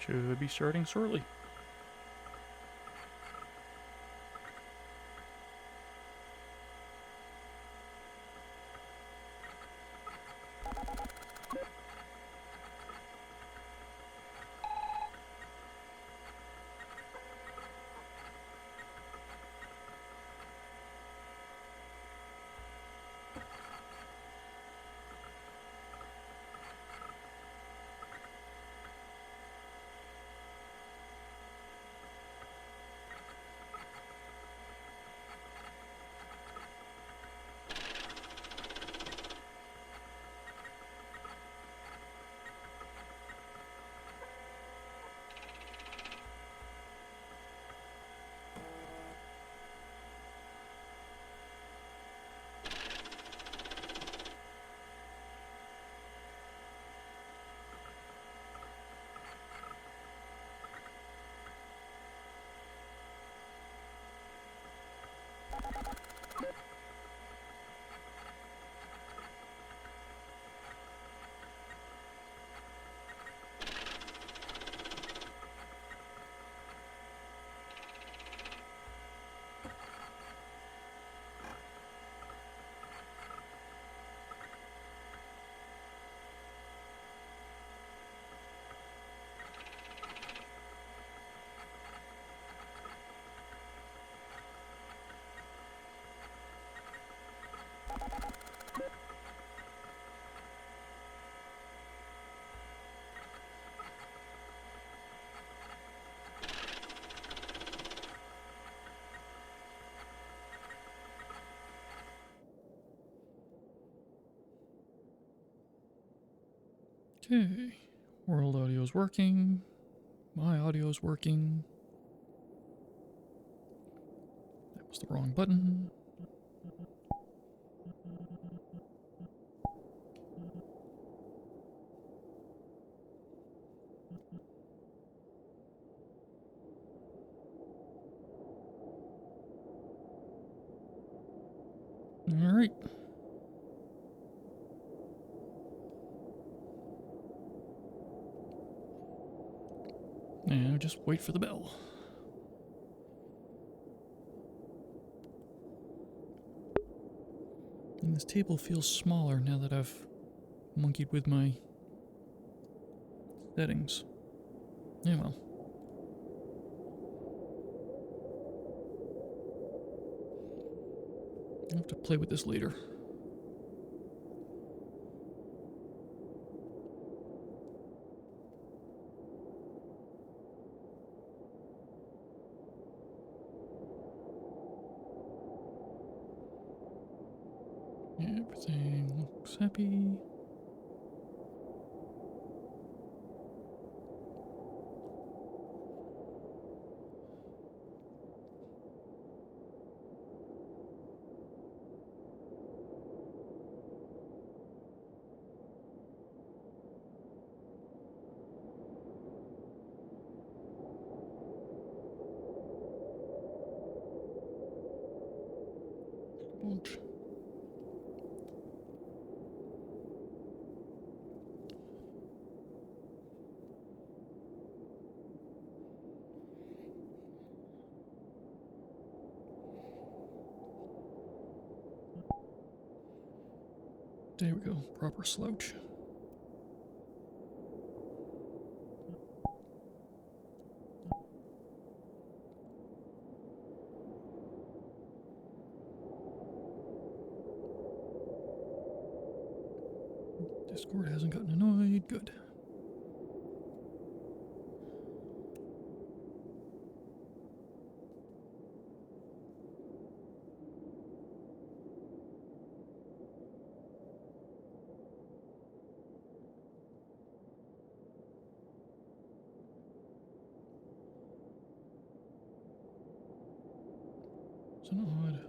Should be starting shortly. Okay, world audio is working. My audio is working. That was the wrong button. All right. Now just wait for the bell. And this table feels smaller now that I've monkeyed with my settings. Yeah, well. I'll have to play with this later. Everything looks happy. Bunch. There we go. Proper slouch. Discord hasn't gotten annoyed. Good. It's an odd.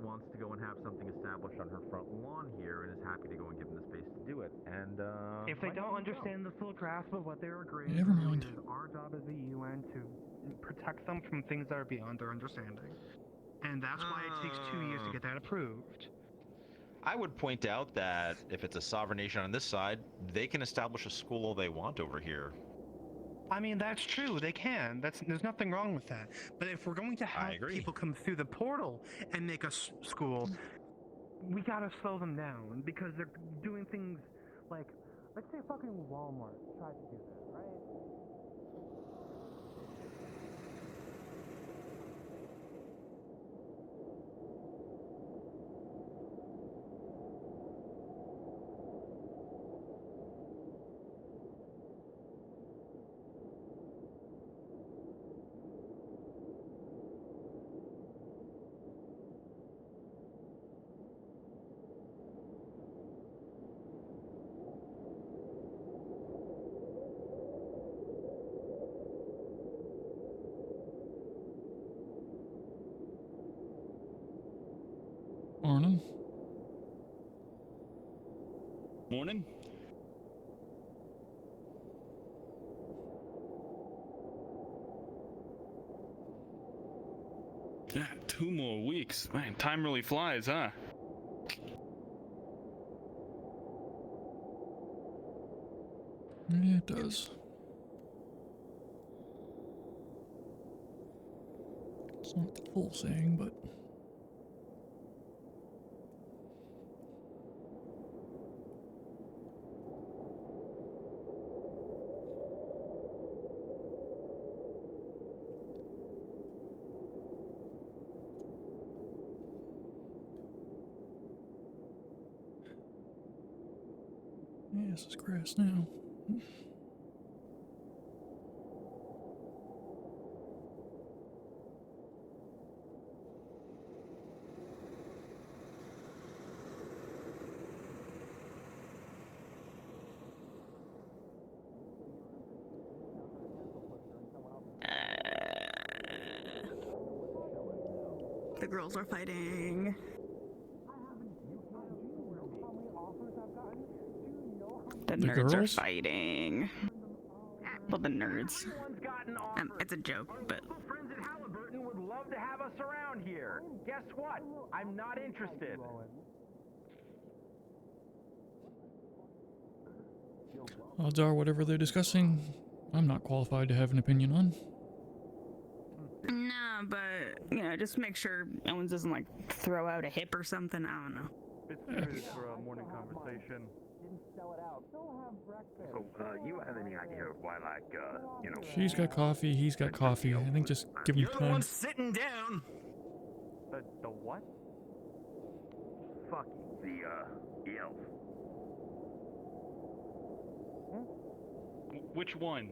wants to go and have something established on her front lawn here and is happy to go and give them the space to do it. And if they don't understand the full grasp of what they're agreeing Never to, mind. it is our job as the UN to protect them from things that are beyond their understanding. And that's why it takes 2 years to get that approved. I would point out that if it's a sovereign nation on this side, they can establish a school all they want over here. I mean, that's true. They can. There's nothing wrong with that. But if we're going to have people come through the portal and make a school, we gotta slow them down because they're doing things like, let's say fucking Walmart tried to do that, right? Morning. Morning. Yeah, 2 more weeks. Man, time really flies, huh? Yeah, it does. It's not the full saying, but... Yeah, this is grass now. The girls are fighting. The nerds are fighting. Well, the nerds. It's a joke, but... friends at Halliburton would love to have us around here. Guess what? I'm not interested. Odds are, whatever they're discussing, I'm not qualified to have an opinion on. Nah, but, you know, just make sure Owens doesn't, like, throw out a hip or something. I don't know. It's good for a morning conversation. So, you have any idea of why, like, you know... She's got coffee, he's got coffee. I think just give him You're the time. one sitting down. The what? Fuck you. The elf. Which one?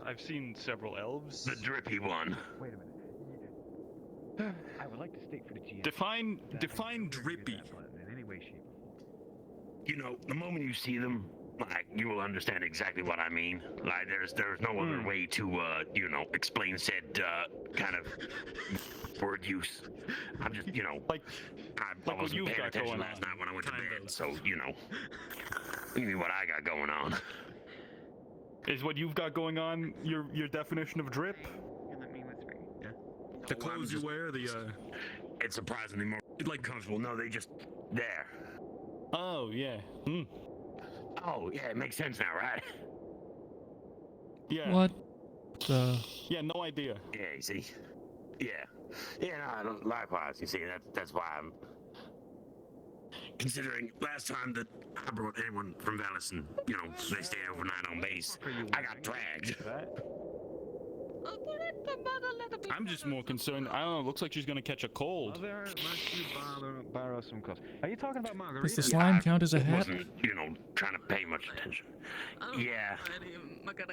I've seen several elves. The drippy one. Wait a minute. I would like to state for the GM. Define drippy. In any way, shape, or form. You know, the moment you see them, like, you will understand exactly what I mean. Like, there's no other way to, you know, explain said, kind of word use. I'm just, you know, I what wasn't you've paying got attention going last on. night when I went to Kind bed, of. so, you know, give me what I got going on. Is what you've got going on your definition of drip? The clothes you wear, it's surprisingly more, like, comfortable. No, they just, there. Oh, yeah. Hmm. Oh, yeah, it makes sense now, right? Yeah. What the... Yeah, no idea. Yeah, you see? Yeah. Yeah, no, I don't, likewise, you see, that's why I'm... Considering last time that I brought anyone from Vallis and, you know, they stayed overnight on base, I got dragged. I'm just more concerned. I don't know. Looks like she's gonna catch a cold. Mother, must you borrow some clothes? Are you talking about margarita? Does the slime count as a hat? Wasn't, you know, trying to pay much attention. Yeah.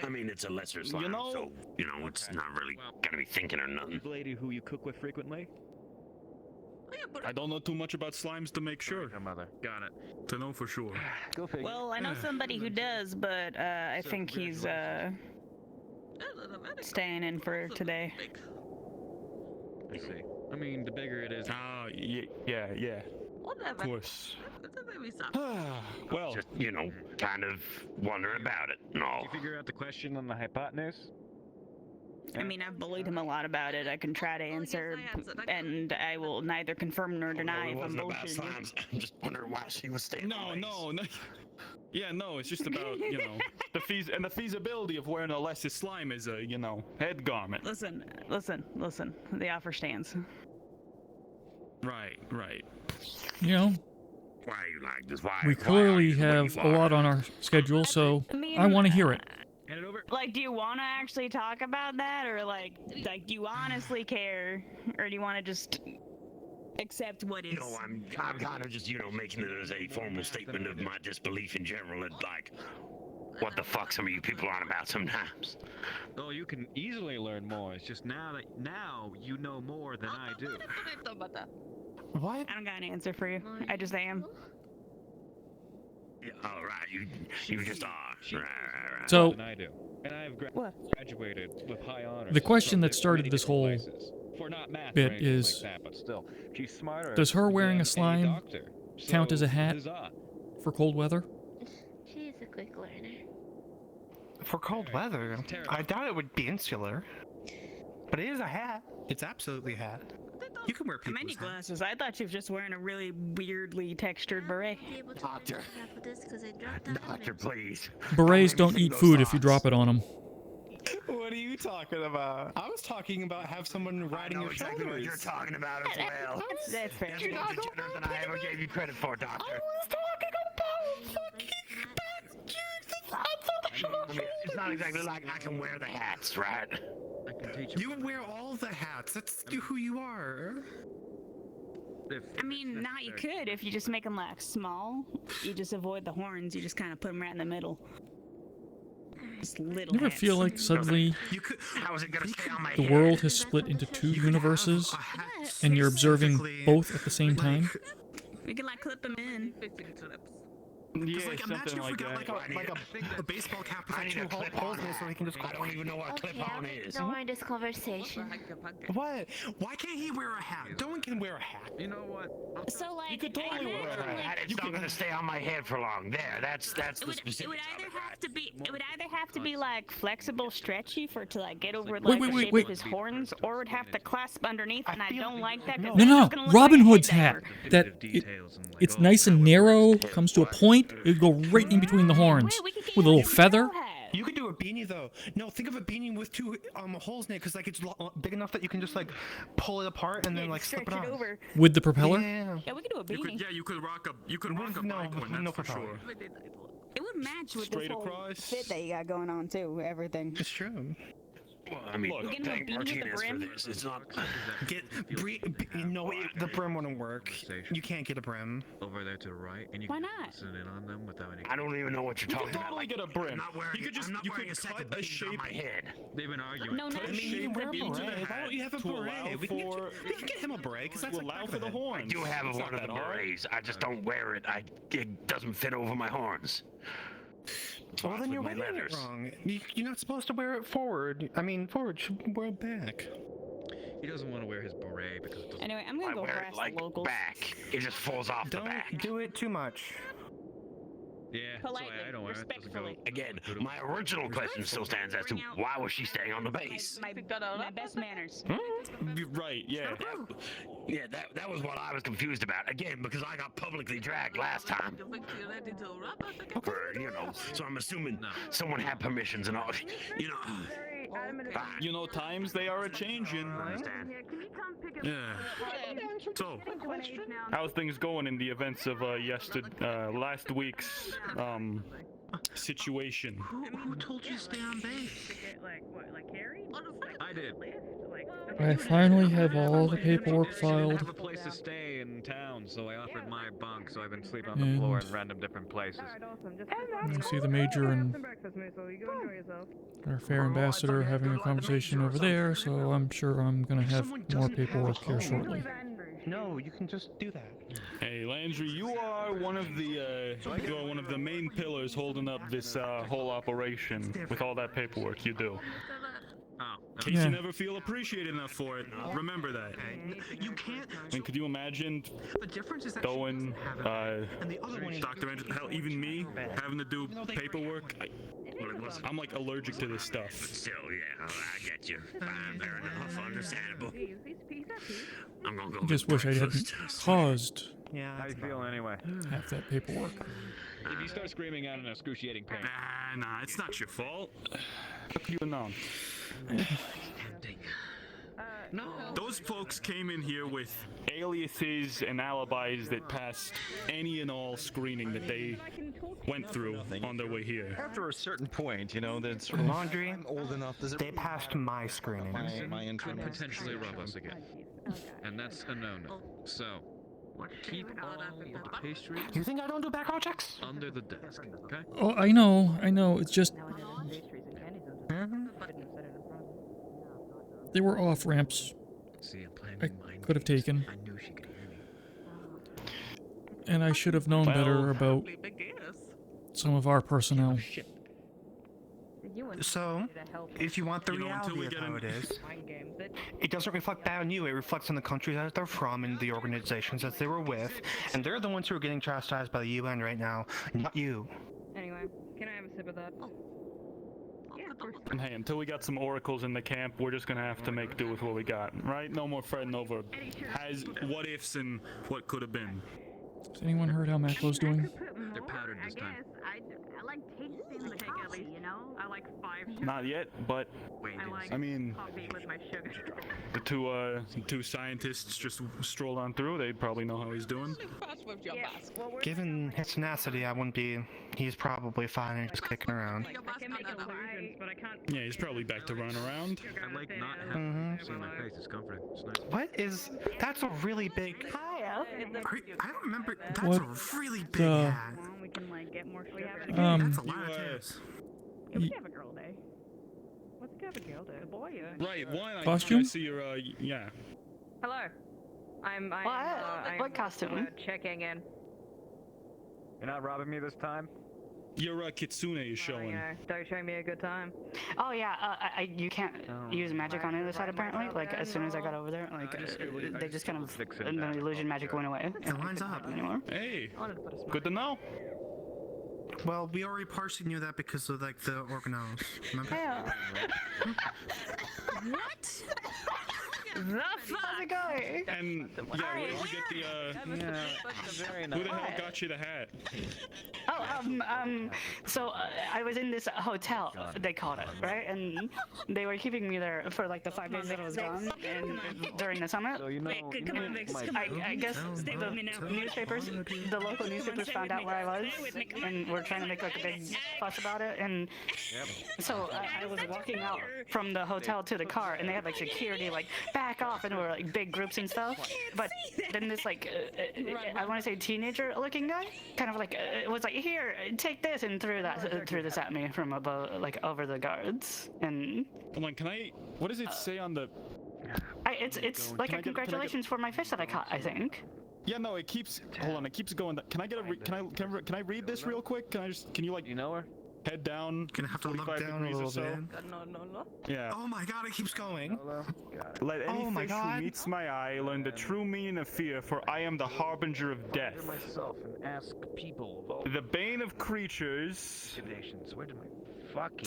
I mean, it's a lesser slime, know- so, you know, it's not really gonna be thinking or nothing. lady who you cook with frequently? I don't know too much about slimes to make sure. Your mother. Got it. To know for sure. Go figure. Well, I know somebody who does, but I think he's staying in for today. I see. I mean, the bigger it is. Oh, yeah. Whatever. Of course. Well, Well, Just, kind of wondering about it and all. Did you figure out the question on the hypotenuse? I mean, I've bullied him a lot about it. I can try to answer, and I will neither confirm nor deny if It wasn't about emotion. slimes. I'm just wondering why she was staying. no. Yeah, no, it's just about, the feasibility of wearing a lesser slime as a, head garment. Listen. The offer stands. Right. You know, Why are you like this? Why? we why are clearly you the way have you a are? lot on our schedule, so mean, I want to hear it. Hand it over. Like, do you want to actually talk about that, or like, do you honestly care, or do you want to just accept what is? I'm kind of just, making it as a formal statement of my disbelief in general and like what the fuck some of you people are on about sometimes. Oh, you can easily learn more. It's just now you know more than I do. What? I don't got an answer for you. I just am. Yeah, all right, you just are. Right. So, Than I do. And I've graduated with high honors. The question from that started many this different whole places. For not math bit or anything is, like that, but still, she's smarter does her wearing than a slime doctor. count as a So, hat? huzzah. for cold weather? She's a quick learner. For cold weather, Terrible. I doubt it would be insular. But it is a hat. It's absolutely a hat. You can wear How many people's hats. glasses? I thought she was just wearing a really weirdly textured beret. Doctor. Doctor, please. Berets Let me don't see eat those food if you socks. drop it on them. What are you talking about? I was talking about have someone I riding know your exactly what shoulders. you're talking about as well. That's fair. That's more degenerate than I ever gave you credit for, Doctor. was talking about fucking I mean, it's not exactly like I can wear the hats, right? I can teach You wear all the hats. That's who you are. I mean, now you could if you just make them like small. You just avoid the horns. You just kind of put them right in the middle. Just little. You ever hats. feel like suddenly You could. How is it gonna stay on my the head? world has split into two You could have universes, a hat and you're observing specifically, both at the same like- time? We can like clip them in. Yeah, Like, imagine something if we like got that. like a baseball cap with I like need a two clip-on holes in it so he can just. I don't even know what a Okay, clip-on I'm is. ignoring this conversation. What? Why can't he wear a hat? No one can wear a hat. You know what? So like, You could totally wear a imagine, hat. like, That it's not gonna stay on my head for long. There, that's It the would, it specific. would either have to be like flexible, stretchy for to like get over Wait, like wait, the wait, shape wait. of his horns, or it would have to clasp underneath, and I feel- don't like that. 'cause No, then no, it's gonna look Robin like a Hood's head hat. diaper. That it's nice and narrow, comes to a point, it would go right in between the horns, Wait, we could get with a you little a feather. straw hat. You could do a beanie though. No, think of a beanie with two holes in it, because like it's big enough that you can just like pull it apart and then Yeah, like slip stretch it on. over. With the propeller? Yeah. Yeah, we could do a beanie. You could rock a No, bike one, no that's for propeller. sure. It would match with Straight this whole across. fit that you got going on too. Everything. It's true. Well, I mean, Look, Getting a thank beanie with the Martinez for brim? this. It's not. No, the brim wouldn't work. You can't get a brim. Over there to the right, and you Why can not? listen in on them without any. I don't even know what you're You talking could about. totally Like, get a brim. I'm not wearing. You could just I'm not you wearing could a set cut of a beans on shape. my head. They've been arguing. No, Cut not a I mean, you shape can wear a into beret. the Why don't you have a to allow beret? We can for we can get him a beret, because that's to the allow back for of the it. horns. I do have It's one not of the that hard. berets. I just don't wear it. It doesn't fit over my horns. Well, then With you're my wearing it leathers. wrong. You're not supposed to wear it forward. I mean, forward should wear it back. He doesn't want to wear his beret because it doesn't. Anyway, I'm I gonna go wear harass it like the locals. back. It just falls off the Don't back. do it too much. Yeah, that's why Politely, I don't wear it. Doesn't go- respectfully. Again, my original question still stands as to why was she staying on the base? My best manners. Right, yeah. Yeah, that was what I was confused about. Again, because I got publicly dragged last time. So I'm assuming someone had permissions and all. Fine. You know, times they are a changing. I understand. Yeah. So, how's things going in the events of last week's situation? Who told you to stay on base? I did. I finally have all the paperwork I didn't filed. have a place to stay in town, so I offered my bunk. So I've been sleeping on the floor in random different places. You see the major and our fair ambassador having a conversation over there, so I'm sure I'm gonna have more paperwork here shortly. No, you can just do that. Hey, Landry, you are one of the main pillars holding up this whole operation with all that paperwork you do. Oh, In case you never feel appreciated enough for it, remember that. You can't. I mean, could you imagine The difference is that going, and the other one is Dr. Andrews, hell, even me, having to do paperwork, I'm like allergic to this stuff. Still, yeah, I get you. Fair enough, understandable. I'm gonna go. I just wish I hadn't caused Yeah. How you feeling anyway? half that paperwork. If you start screaming out in excruciating pain, Nah, it's not your fault. How could you have known? Those folks came in here with aliases and alibis that passed any and all screening that they went through on their way here. After a certain point, you know, that's sort of Laundry. I'm old enough. Does it They passed my screening. my could internal potentially rob us again. And that's a no-no. So, keep all of the pastries You think I don't do background checks? under the desk, okay? Oh, I know. It's just they were off ramps See, I'm playing I mind could have games. taken, I knew she could hear me. and I should have known better about some of our personnel. So, if you want the You know, until reality we of get how an- it is, it doesn't reflect that on you. It reflects on the countries that they're from and the organizations that they were with, and they're the ones who are getting chastised by the UN right now, not you. Anyway, can I have a sip of that? Yeah, of course. And hey, until we got some oracles in the camp, we're just gonna have to make do with what we got, right? No more fretting over what ifs and what could have been. Has anyone heard how Maclo's doing? They're powdered this time. I like tasting the coffee, you know? I like 5 Not yet, but I like I mean, coffee with my sugar. the two scientists just strolled on through. They probably know how he's doing. Yeah, well, we're Given his tenacity, I wouldn't be. He's probably fine and just kicking around. I can make illusions, but I can't. Yeah, he's probably back to running around. I like not Mhm. having seeing my face. It's comforting. It's nice. What is? That's a really big. I don't remember. That's What a really big the- hat. We can like get more sugar. That's a lot of You, tears. Yeah, we can have a girl day. Let's have a girl day. Boy, Right, one. Costume? I see your yeah. Hello. I'm What costume? Checking in. You're not robbing me this time? Your kitsune is showing. Yeah, don't show me a good time. Oh yeah, you can't use magic on the other side apparently. Like as soon as I got over there, like they just kind of the illusion magic went away. It lines up. Anymore. Hey, good to know. Well, we already partially knew that because of like the organelles. Remember? Yeah. What? How's it going? And yeah, where did you get the Very who the hell got you the hat? Oh, so I was in this hotel, they called it, right? And they were keeping me there for like the 5 days that I was gone and during the summer. So you know, Wait, come on, Vix, come on. I guess the newspapers, the local newspapers found out where I was and were trying to make like a big fuss about it. And so I was walking out from the hotel to the car and they had like security like back off and were like big groups and stuff. But then this like, I want to say teenager looking guy kind of like was like, here, take this, and threw this at me from above, like over the guards. And Hold on, can I? What does it say on the? it's like a congratulations for my fish that I caught, I think. Yeah, no, it keeps. Hold on, it keeps going. Can I get a? Can I read this real quick? Can you like? you know her? Head down. Gonna have to look 45 down a degrees or little so. bit. No. Yeah. Oh my god, it keeps going. Let any Oh my fish God. who meets my eye learn the true meaning of fear, for I am the harbinger of death. myself and ask people of all The bane of creatures, nations. Where did my fucking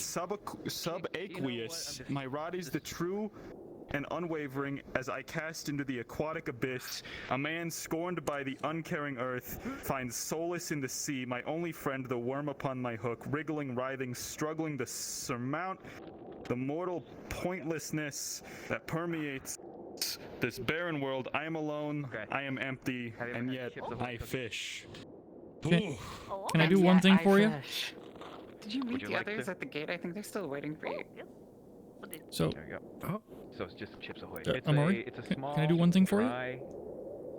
subaqueous. My rod is the true and unwavering as I cast into the aquatic abyss. A man scorned by the uncaring earth finds solace in the sea. My only friend, the worm upon my hook, wriggling, writhing, struggling to surmount the mortal pointlessness that permeates this barren world. I am alone, I am empty, Have you ever and had yet chips of I cookies? fish. Can- Ooh. Can I do one thing for you? Did you meet you the like others this? at the gate? I think they're still waiting for you. So, There we go. Oh. So it's just Chips Ahoy. Yeah, It's Amori, it's a can small, I do one thing for you? dry,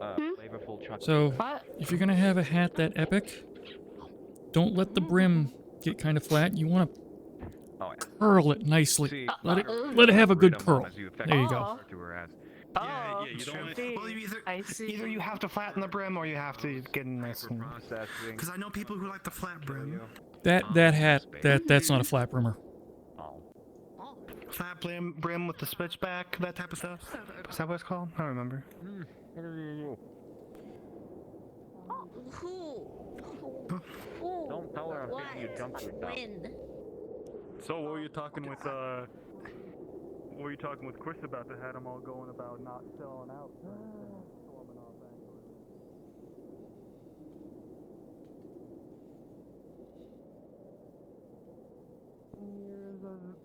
flavorful chocolate. So, What? if you're gonna have a hat that epic, don't let the brim get kind of flat. You want to Oh, yeah. curl it nicely. See, Let it Margaret, let it have a good freedom curl. as you There you go. affect to her as. Oh, you don't want see. Well, I see. either you have to flatten the brim or you have to get in nice and. Processing. Because I know people who like the flat brim. That hat, that's not a flat brimmer. Oh. flat brim with the switchback, that type of stuff. Is that what it's called? I don't remember. Don't tell her I'm giving you jump food now. So what were you talking with Chris about that had them all going about not selling out? Storming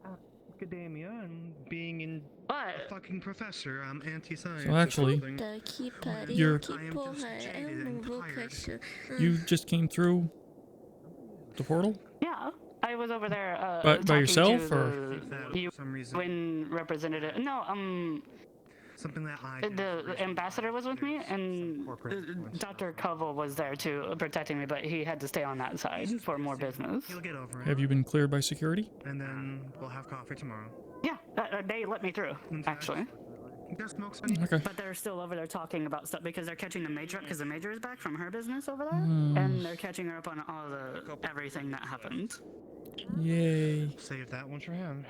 off Academia and being in a fucking professor. I'm anti-science. So actually, you're you just came through the portal? Yeah, I was over there. By talking yourself, to or the UN representative? No, something that the ambassador was with me, and Dr. Covell was there too, protecting me, but he had to stay on that side for more business. He'll get over it. have you been cleared by security? And then we'll have coffee tomorrow. Yeah, they let me through, actually. Okay. But they're still over there talking about stuff because they're catching the major, because the major is back from her business over there, and they're catching her up on all the everything that happened. Yay. Save that one for him.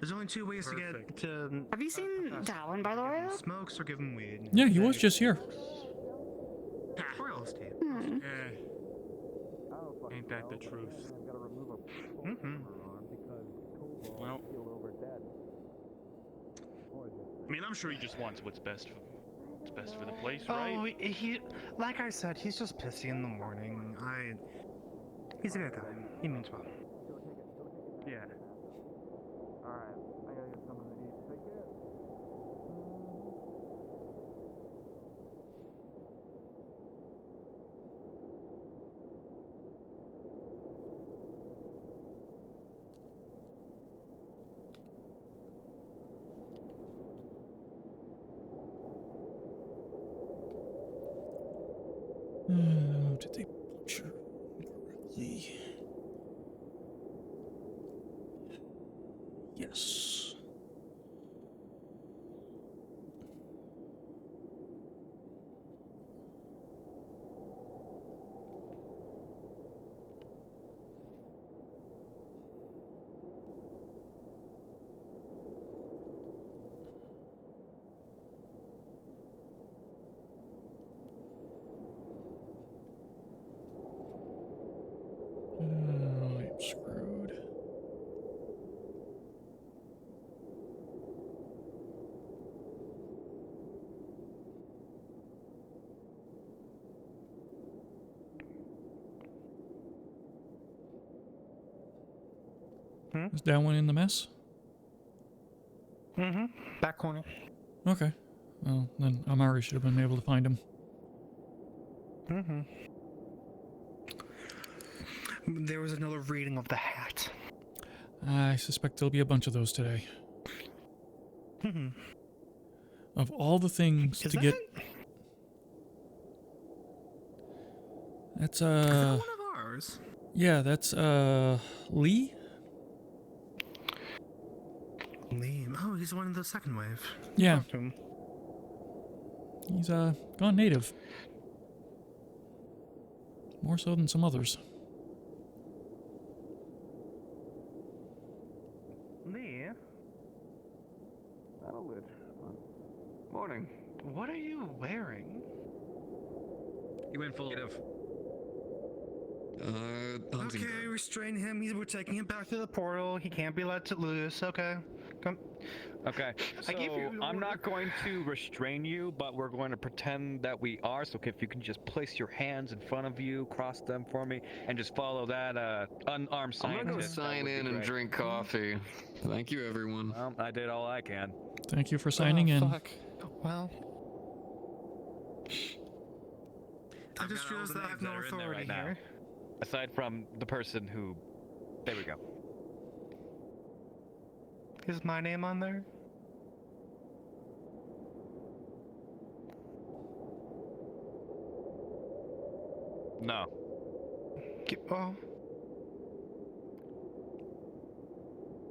There's only two ways to get to. Have you seen Talon, by the way? Smokes or give him weed. Yeah, he was just here. Real estate. Ain't that the truth? Well, I mean, I'm sure he just wants what's best for the place, right? Oh, he like I said, he's just pissy in the morning. He's a good guy. He means well. Yeah. Alright, I gotta get something to eat. Take care. Did they puncture correctly? Yes. I'm screwed. Is that one in the mess? Back corner. Okay. Well, then Amari should have been able to find him. There was another reading of the hat. I suspect there'll be a bunch of those today. Of all the things Is to that? get... That's, Is that one of ours? Yeah, that's, Lee? Liam. Oh, he's one of the second wave. Yeah. Talk to him. He's, gone native. More so than some others. Lee? That'll lit. Morning. What are you wearing? You went full native. Okay, restrain him. We're taking him back to the portal. He can't be let loose. Okay. Come. Okay, so I gave you I'm not going to restrain you, but we're going to pretend that we are. So if you can just place your hands in front of you, cross them for me, and just follow that unarmed scientist. I'm gonna go sign in and drink coffee. Thank you, everyone. Well, I did all I can. Thank you for signing in. Fuck. Well. I just realized that I have no authority here. Aside from the person who... There we go. Is my name on there? No. Oh.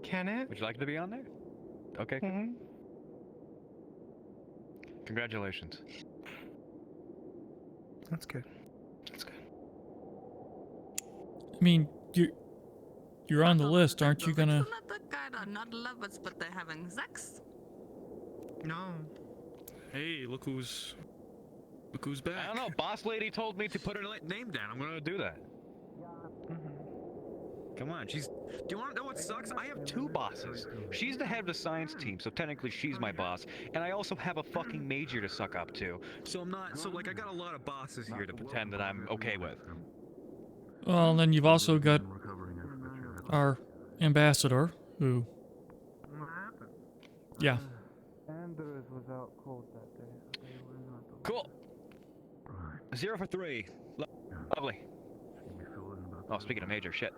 Can it? Would you like to be on there? Okay. Congratulations. That's good. That's good. I mean, you're on the list, aren't you gonna... not lovers, but they're having sex. No. Hey, look who's back. I don't know. Boss lady told me to put her name down. I'm gonna do that. Come on, do you want to know what sucks? I have 2 bosses. She's the head of the science team, so technically she's my boss, and I also have a fucking major to suck up to. So I got a lot of bosses here to pretend that I'm okay with. Well, and then you've also got our ambassador, who... Yeah. Andrews was out cold that day. Cool. 0 for 3. Lovely. Oh, speaking of major, shit.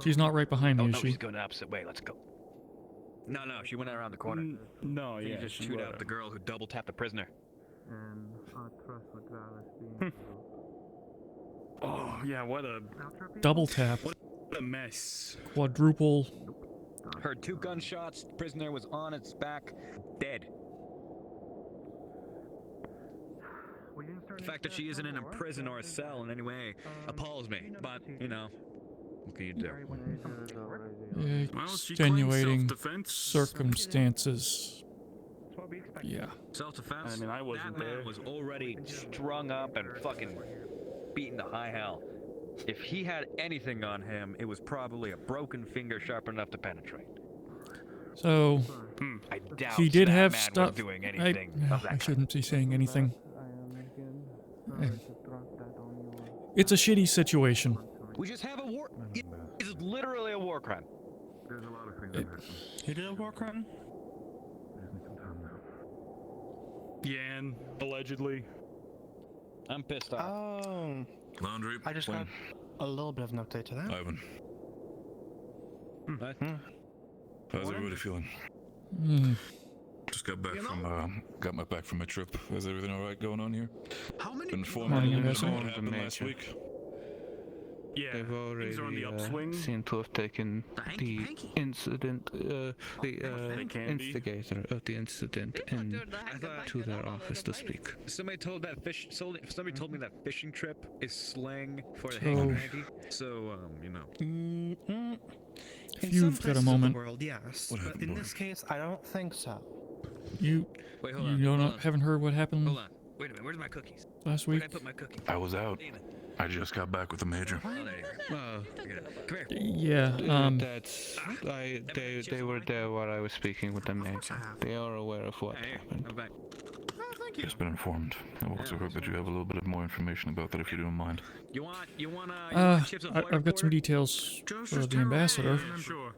She's not right behind me, Oh, is no, she? she's going the opposite way. Let's go. No, she went around the corner. No, She yeah. just chewed out the girl who double tapped the prisoner. And our trust with Travis being Oh, yeah, what a Double tap. a mess. Quadruple. Heard 2 gunshots. The prisoner was on its back, dead. The fact that she isn't in a prison or a cell in any way appalls me. But, you know, what can you do? Extenuating circumstances. Yeah. Self-defense? I mean, I wasn't that man there. was already strung up and fucking beaten to high hell. If he had anything on him, it was probably a broken finger sharp enough to penetrate. So, I doubt he did that have man was stuff. doing anything of that I shouldn't be saying anything. I It's a shitty situation. We just have a war. It's literally a war crime. There's a lot of things He did a war crime? Yan, allegedly. I'm pissed off. Oh. Landry. I just got a little bit of an update to that. Ivan. What? How's everybody feeling? Just got back from back from my trip. Is everything alright going on here? How many Been informed Morning, about investment. what happened last week? Yeah, They've already things are on the upswing. seem to have taken the incident, the instigator of the incident to their office to speak. Somebody told me that fishing trip is slang for the Oh. hanky-panky. So, you know. If you've got a moment, World, yes. What But happened, in boy? this case, I don't think so. you Wait, hold you on. don't hold know, on. haven't heard what happened Hold on. Wait a minute. Where's my cookies? last Where'd week? I put my cookies? I was out. Damn it. I just got back with the major. Oh, there you are. Come here. Yeah. That's they were there while I was speaking with the major. They are aware of what happened. I'm back. Just been informed. I've also heard that you have a little bit of more information about that if you don't mind. You want chips and I've got some details for the ambassador. Sure.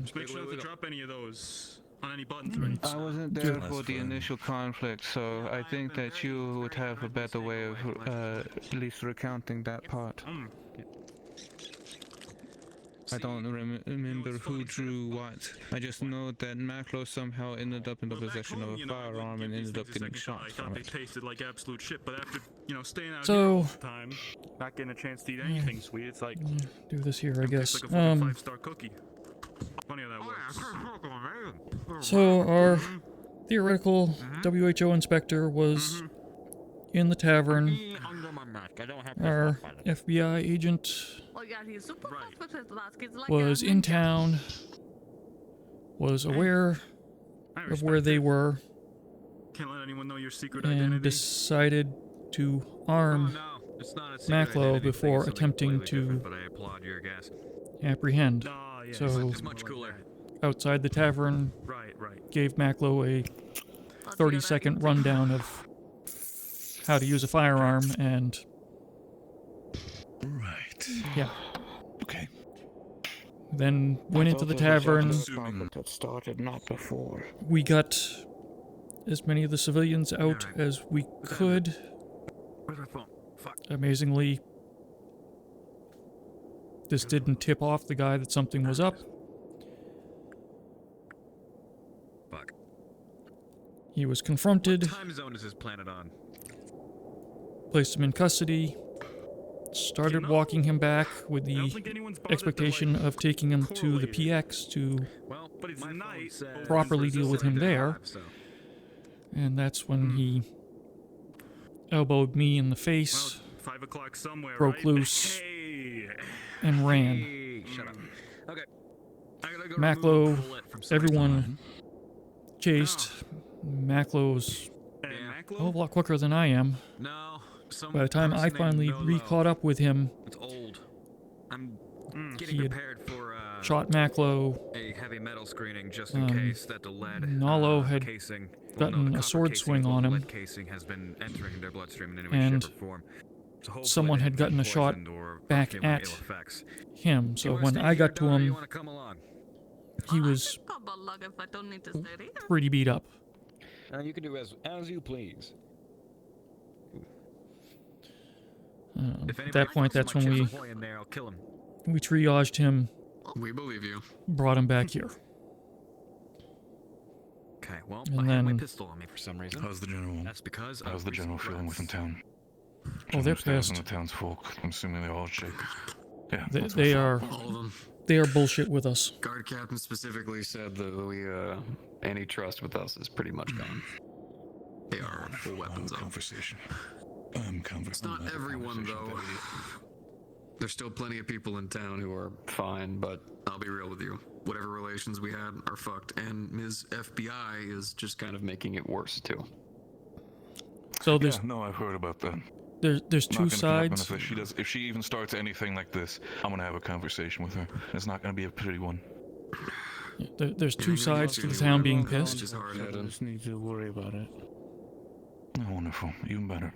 Just make sure to drop any of those on any buttons or anything. I wasn't there for the initial conflict, so I think that you would have a better way of at least recounting that part. I don't remember who drew what. I just know that Maclo somehow ended up in the possession of a firearm and ended up getting shot I from thought they it. tasted like absolute shit, but after, staying out So- here all the time, not getting a chance to eat anything sweet, it's like, Do this here, I guess. it's like a fucking 5-star cookie. Funny how that works. So our theoretical WHO inspector was in the tavern. Our FBI agent Oh yeah, he's super fast with his last kids. Like was in town, was aware of where they were, Can't let anyone know your secret and identity. decided to arm It's not a secret Maclo identity thing, before it's something attempting completely to different, but I applaud your guess. apprehend. Yeah, So It's much cooler. outside the tavern, Right. gave Maclo a 30-second rundown of how to use a firearm, and Right. yeah. Okay. Then went into the tavern. That started not before. We got as many of the civilians out as we could. Where's my phone? Fuck. Amazingly, this didn't tip off the guy that something was up. Fuck. He was confronted, What time zone is this planet on? placed him in custody, started walking him back with the expectation of taking him to the PX to Well, but it's night. properly deal with him there. And that's when he elbowed me in the face, 5 o'clock somewhere, broke right? loose, Hey. and ran. shut up. Okay. I gotta go Macklow, remove a bullet from somebody's everyone line. chased. Macklow's Yeah. a whole lot quicker than I am. No. Some By the time I person named finally Nolo. caught up with him, It's old. I'm getting he had prepared for shot Macklow. a heavy metal screening just in case that the lead Nolo had casing, gotten the a copper sword casing swing as well on as him. lead casing has been entering their bloodstream in any way, And shape, or form. So hopefully someone they had haven't gotten been a shot poisoned or back giving ill at effects. him. You So wanna when stay I here, got to daughter, or you him, wanna come along? he was If I don't need to stay there. pretty beat up. You can do as you please. At that point, that's when we in there, I'll kill him. triaged him, We believe you. brought him back here. Okay, well, And I have my then- pistol on me for some reason. How's the general? That's because How's the general feeling within town? Oh, they're General status pissed. in the townsfolk. I'm assuming they're all shaken. Yeah, They, that's they what's are up. All of them. they are bullshit with us. Guard captain specifically said that we any trust with us is pretty much gone. They are full weapons. Conversation. It's not everyone though. There's still plenty of people in town who are fine, but I'll be real with you. Whatever relations we had are fucked, and Ms. FBI is just kind of making it worse too. So there's no, I've heard about that. there's two sides. If she even starts anything like this, I'm gonna have a conversation with her. It's not gonna be a pretty one. There's two sides to the town being pissed. Just need to worry about it. Oh, wonderful, even better.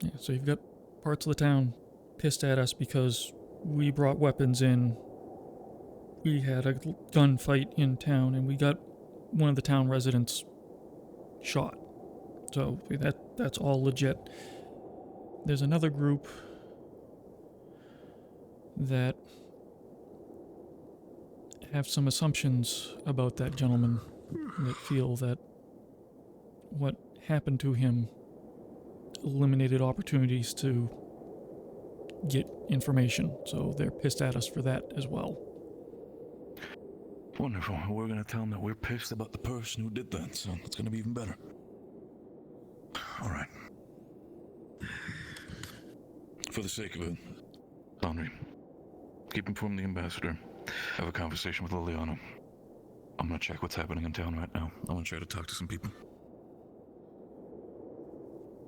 Yeah, so you've got parts of the town pissed at us because we brought weapons in. We had a gunfight in town, and we got one of the town residents shot. So that's all legit. There's another group that have some assumptions about that gentleman, that feel that what happened to him eliminated opportunities to get information. So they're pissed at us for that as well. Wonderful. We're gonna tell them that we're pissed about the person who did that, so it's gonna be even better. All right. For the sake of it, Landry, keep informed the ambassador. Have a conversation with Liliana. I'm gonna check what's happening in town right now. I'm gonna try to talk to some people.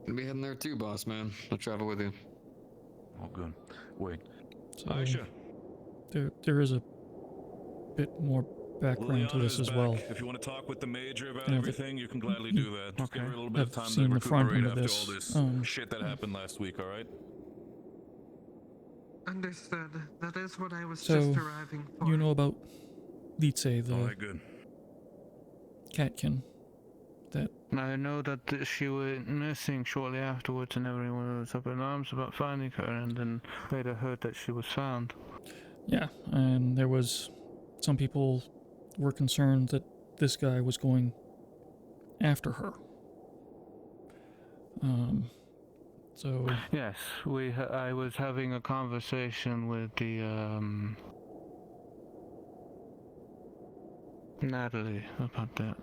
Gonna be heading there too, boss man. I'll travel with you. Oh, good. Wait. So there is a bit more background to this as well. If you want to talk with the major about Yeah, everything, you can gladly do that. Just give her a little bit of I've time seen to the front recuperate end of after this. all this shit that happened last week, alright? Understood. That is what I was So, just arriving for. you know about Lice, the Alright, good. catkin. That I know that she went missing shortly afterwards, and everyone was up in arms about finding her, and then later heard that she was found. Yeah, and there was some people were concerned that this guy was going after her. So yes, I was having a conversation with the Natalie about that.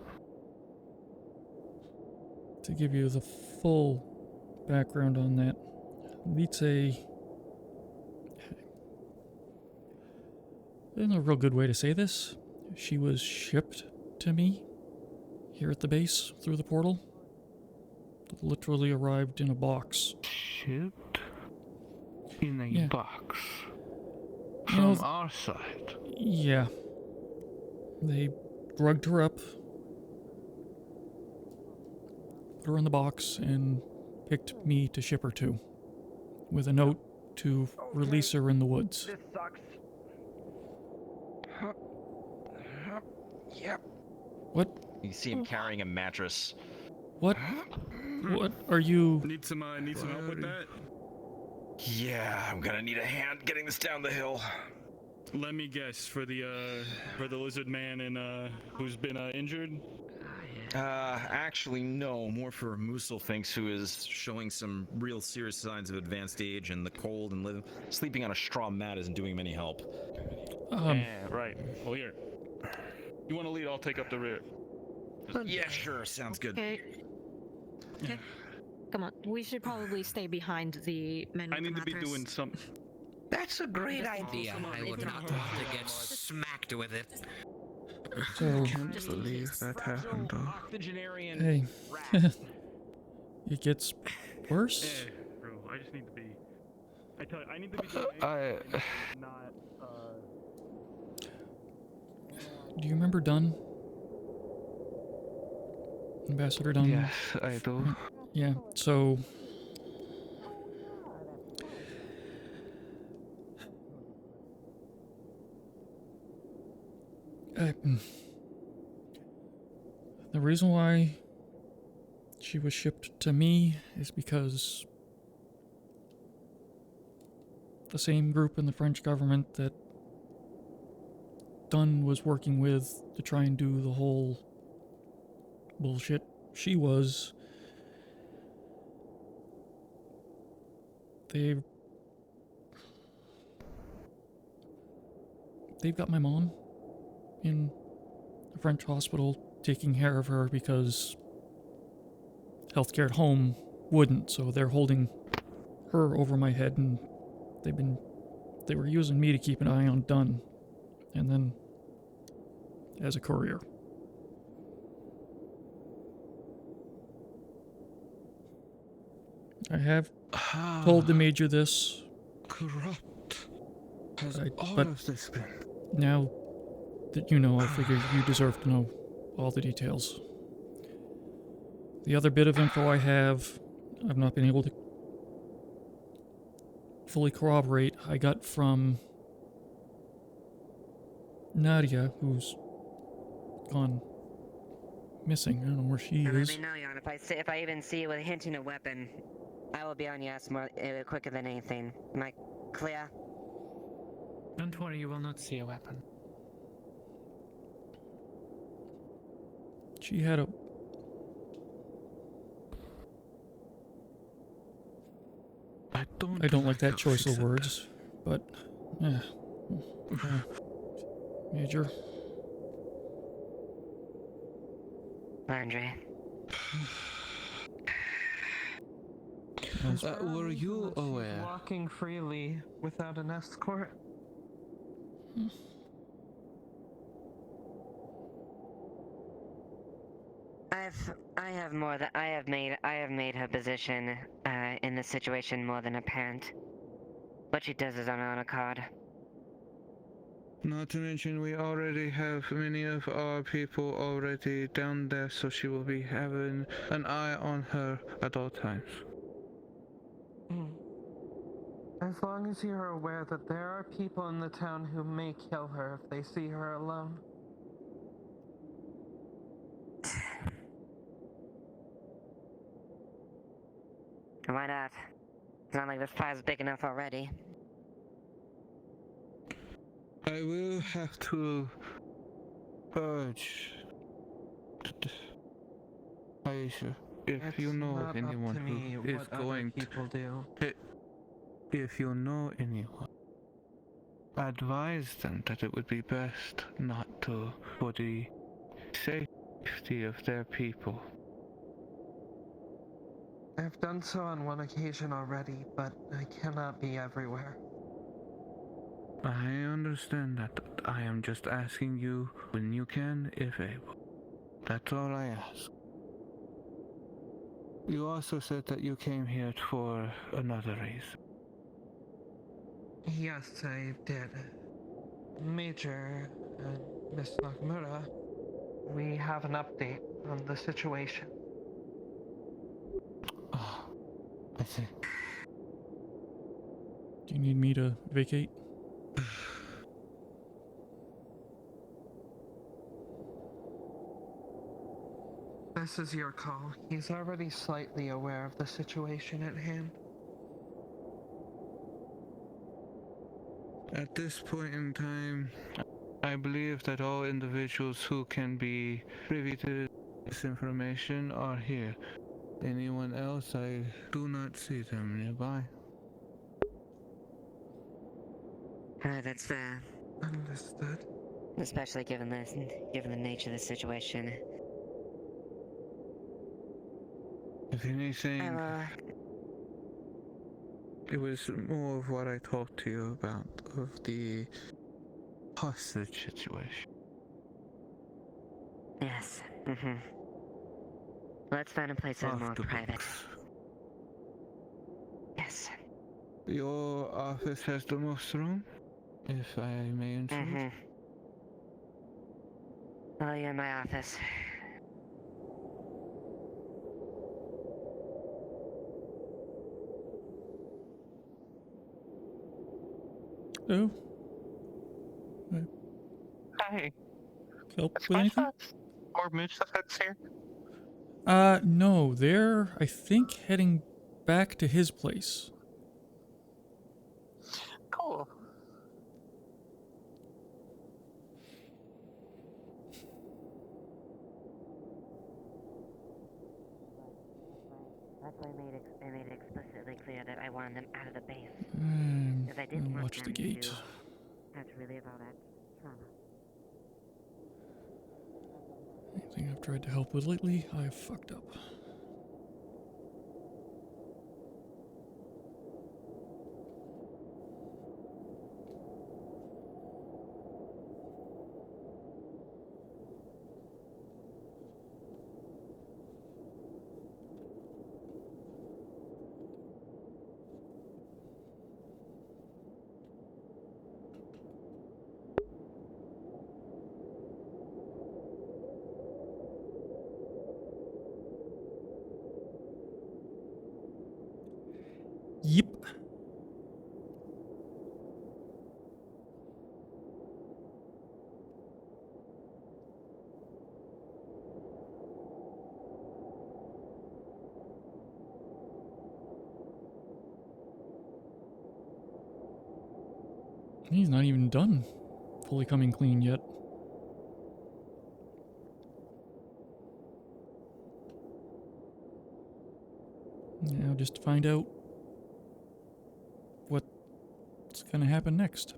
to give you the full background on that, Lice isn't a real good way to say this. She was shipped to me here at the base through the portal. Literally arrived in a box. Shipped in a box You know, from our side. Yeah. They drugged her up, put her in the box, and picked me to ship her to, with a note to release her in the woods. This sucks. Yep. What? You see him carrying a mattress. What? What are you? Need some help with that? Yeah, I'm gonna need a hand getting this down the hill. Let me guess, for the lizard man and who's been injured. Actually, no. More for Muselfinks, who is showing some real serious signs of advanced age, and the cold and sleeping on a straw mat isn't doing him any help. Yeah, right. Well, here. You want to lead? I'll take up the rear. Yeah, sure. Sounds good. Okay. Come on, we should probably stay behind the men. I need to be doing some. That's a great idea. I would not want to get smacked with it. So, I can't believe that happened, though. hey, it gets worse. Eh, bro, I just need to be. I tell you, I need to be. Not. Do you remember Dunn? Ambassador Dunn? Yes, I do. Yeah, so... the reason why she was shipped to me is because the same group in the French government that Dunn was working with to try and do the whole bullshit she was, they've got my mom in a French hospital taking care of her because healthcare at home wouldn't, so they're holding her over my head, and they were using me to keep an eye on Dunn, and then as a courier. I have told the Major this. Corrupt. Has all but of this been? now that you know, I figure you deserve to know all the details. The other bit of info I've not been able to fully corroborate. I got from Nadia, who's gone missing. I don't know where she And is. let me know, Jan, if I even see you with hinting a weapon, I will be on your ass more quicker than anything. Am I clear? Don't worry, you will not see a weapon. She had a... I don't like that choice of words, but... Major. Landry. Were you aware? Walking freely without an escort. I have made her position in this situation more than apparent. What she does is on her own accord. Not to mention, we already have many of our people already down there, so she will be having an eye on her at all times. As long as you're aware that there are people in the town who may kill her if they see her alone. Why not? It's not like this fire's big enough already. I will have to urge Aisha, if you know of anyone who is going to, if you know anyone, advise them that it would be best not to, for the safety of their people. I've done so on one occasion already, but I cannot be everywhere. I understand that. I am just asking you when you can, if able. That's all I ask. You also said that you came here for another reason. Yes, I did. Major and Miss Nakamura, we have an update on the situation. I see. Do you need me to vacate? This is your call. He's already slightly aware of the situation at hand. At this point in time, I believe that all individuals who can be privy to this information are here. Anyone else, I do not see them nearby. That's fair. Understood. Especially given the nature of the situation. If anything, It was more of what I talked to you about, of the hostage situation. Yes. Mm-hmm. Let's find a place that's more private. Yes. Your office has the most room, if I may intrude. Mm-hmm. Oh, you're in my office. Oh. Hi. Help Is with anything? More mooch heads here? No, they're, I think, heading back to his place. Cool. That's why I made it explicitly clear that I wanted them out of the base. Because I I'll didn't want watch them the gate. to have to relive all that trauma. Anything I've tried to help with lately, I've fucked up. Yep. He's not even done fully coming clean yet. Now just to find out what's gonna happen next.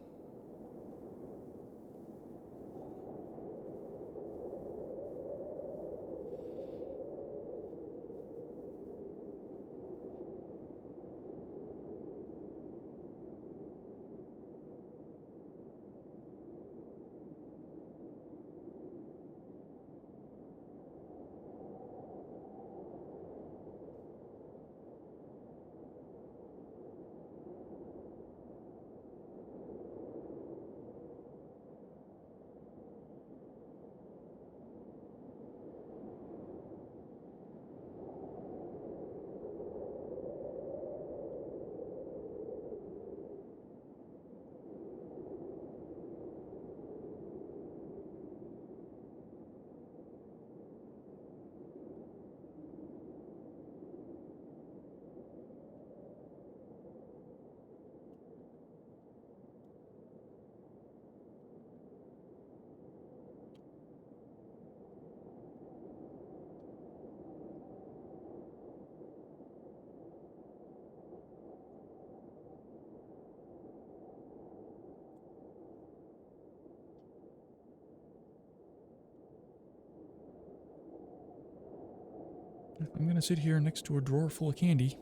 If I'm gonna sit here next to a drawer full of candy,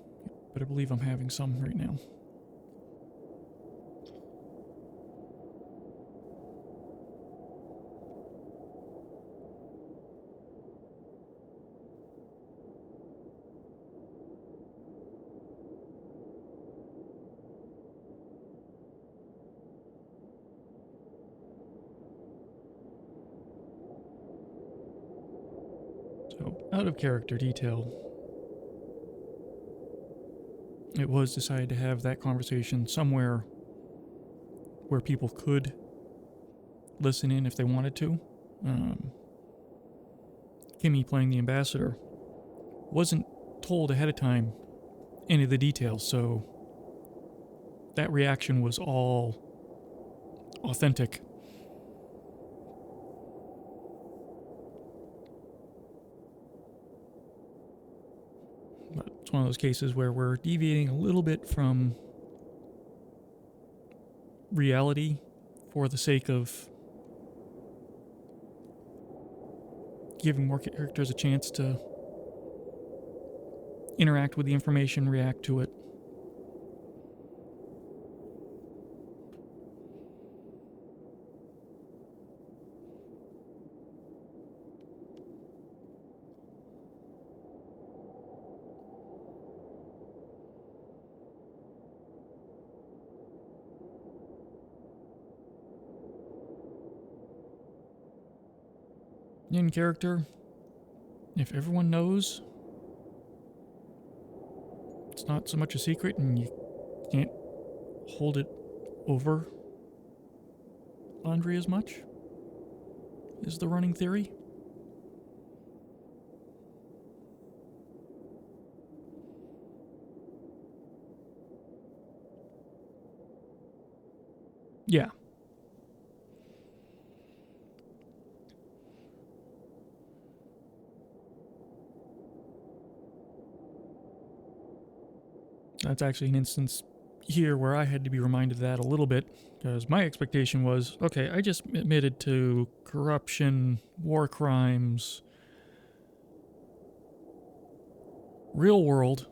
better believe I'm having some right now. So, out of character detail, it was decided to have that conversation somewhere where people could listen in if they wanted to. Kimmy, playing the ambassador, wasn't told ahead of time any of the details, so that reaction was all authentic. But it's one of those cases where we're deviating a little bit from reality for the sake of giving more characters a chance to interact with the information, react to it. in character, if everyone knows, it's not so much a secret and you can't hold it over Landry as much, is the running theory. Yeah. That's actually an instance here where I had to be reminded of that a little bit, because my expectation was, okay, I just admitted to corruption, war crimes. Real world,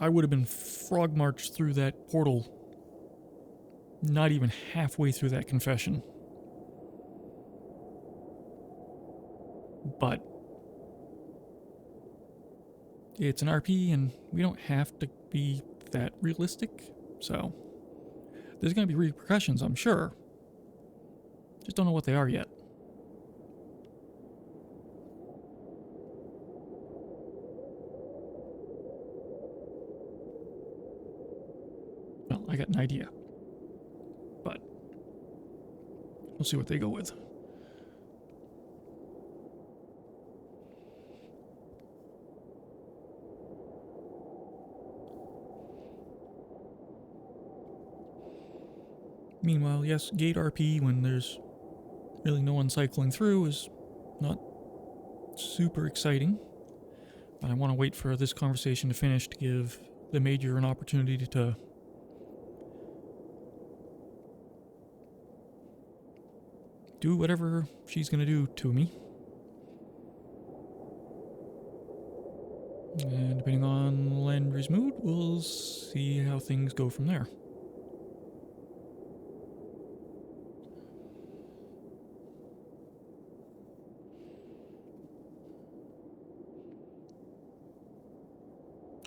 I would have been frog marched through that portal not even halfway through that confession. But it's an RP and we don't have to be that realistic, so there's going to be repercussions, I'm sure. Just don't know what they are yet. Well, I got an idea, but we'll see what they go with. Meanwhile, yes, gate RP when there's really no one cycling through is not super exciting. But I want to wait for this conversation to finish to give the Major an opportunity to do whatever she's going to do to me. And depending on Landry's mood, we'll see how things go from there.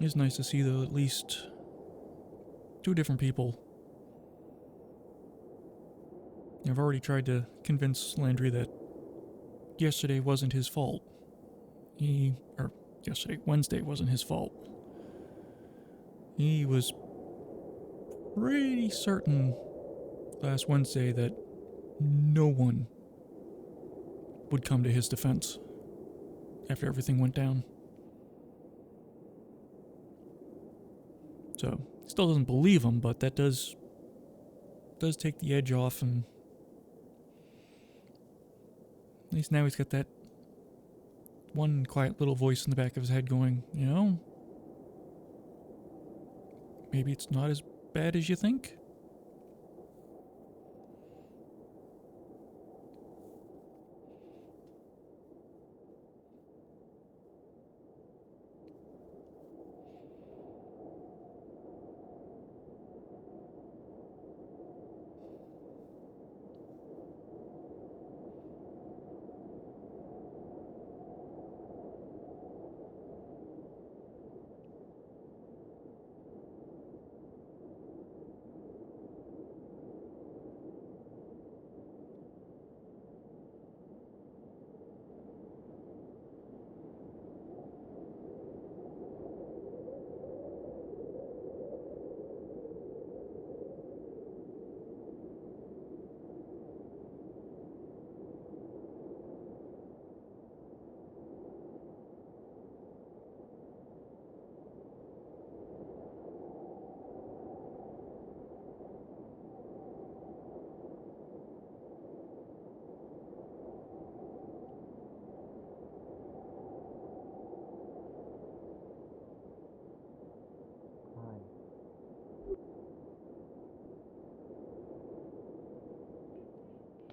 It's nice to see, though, at least two different people. I've already tried to convince Landry that yesterday wasn't his fault. Wednesday wasn't his fault. He was pretty certain last Wednesday that no one would come to his defense after everything went down. So, still doesn't believe him, but that does take the edge off, and at least now he's got that one quiet little voice in the back of his head going, you know, maybe it's not as bad as you think.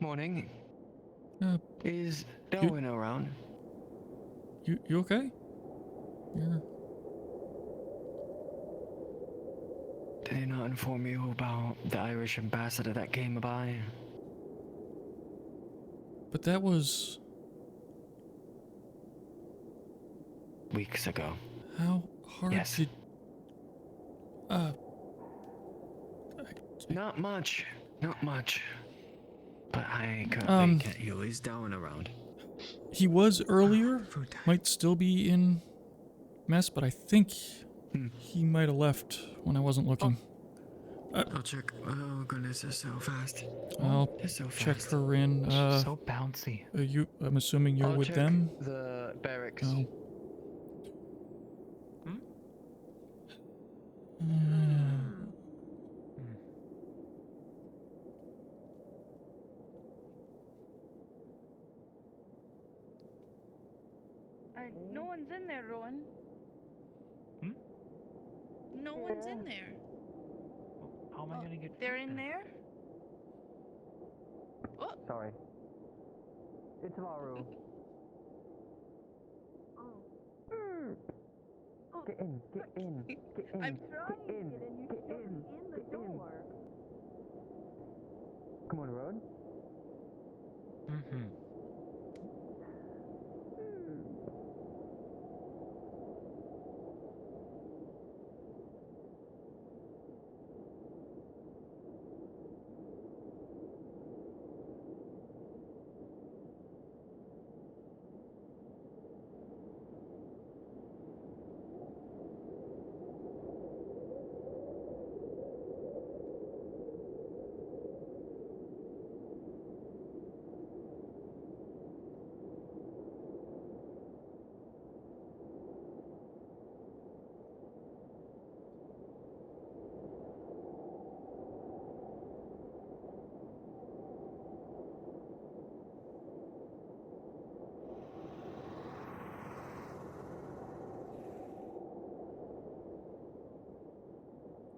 Morning. Is Darwin around? You okay? Yeah. Did he not inform you about the Irish ambassador that came by? But that was weeks ago. How hard did... Not much. Not much. But I couldn't get you. Is Darwin around? He was earlier. Might still be in mess, but I think he might have left when I wasn't looking. I'll check. Oh goodness, it's so fast. I'll It's so check fast. her in. So bouncy. I'm assuming you're I'll with check them. the barracks. Oh. No one's in there, Rowan. No one's in there. How am I gonna get? They're in there? Oh. Sorry. It's Laru. Get in, get in, get in, I'm trying get in, to get in. You get shut in, me in the get in. door. Come on, Road. Mm-hmm.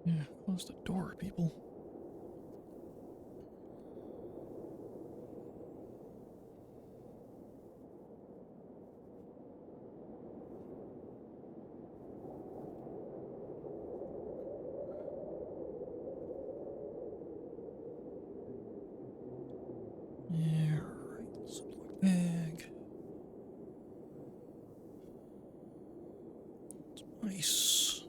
Yeah, close the door, people. Yeah, right. Ziploc bag. Some ice.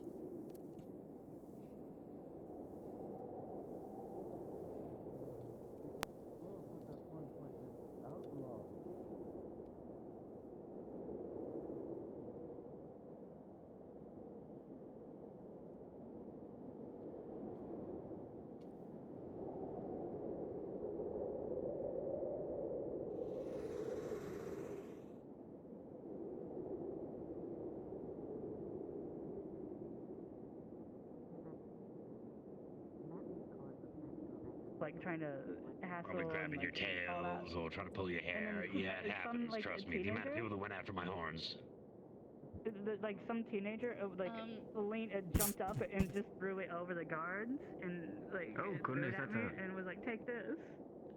Like trying to hassle. Probably grabbing and, your like, all that. tails or trying to pull your hair. then Yeah, it some, happens. like, Trust me. The amount of teenager? people that went after my horns. Like some teenager, jumped up and just threw it over the guards and like threw it at me and was like, "Take this."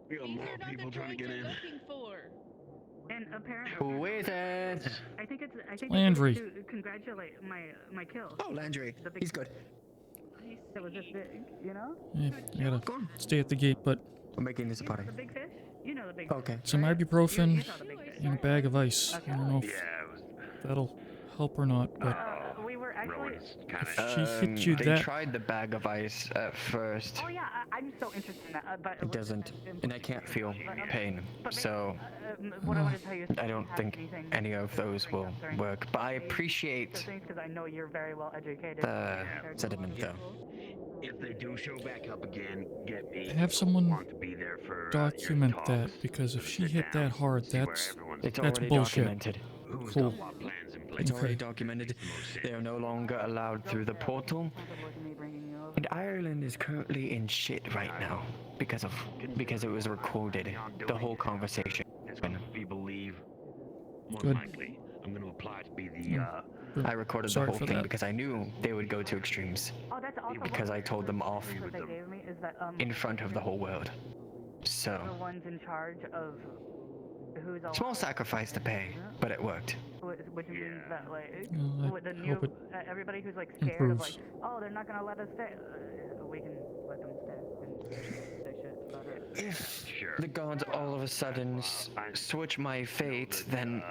We got more people trying to get in. Looking for. And apparently, Who is it? I think Landry. it's to congratulate my kill. Oh, Landry. He's good. That was this big, you know? Yeah, I gotta stay at the gate, but We're making this a party. The big fish? You know the big Okay. fish. some right? ibuprofen You saw the big fish, and a right? bag of ice. I don't know if Yeah, that'll help or not, but We were actually. she hit you They that. tried the bag of ice at first. Oh yeah, I'm so interested in that. But It doesn't, and I can't feel pain, so what I want to tell you is I don't think any of those will work. But I appreciate because I know you're very well educated. the sediment, though. If they do show back up again, get me. Have someone Want to be there for document that, because if she hit that hard, that's It's that's already bullshit. documented. Cool. It's already Okay. documented. They are no longer allowed through the portal. And Ireland is currently in shit right now because it was recorded, the whole conversation. People leave. More Good. likely, I'm going to apply to be the. I recorded Sorry the whole for thing that. because I knew they would go to extremes. Oh, that's also Because I told them off what they gave me is that in front of the whole world. the So, ones in charge of who's allowed. small sacrifice to pay, but it worked. Which means that like Well, I with the new hope it everybody who's like scared of improves. like, oh, they're not gonna let us stay. We can let them stay and say shit about it. If the gods all of a sudden switch my fate, then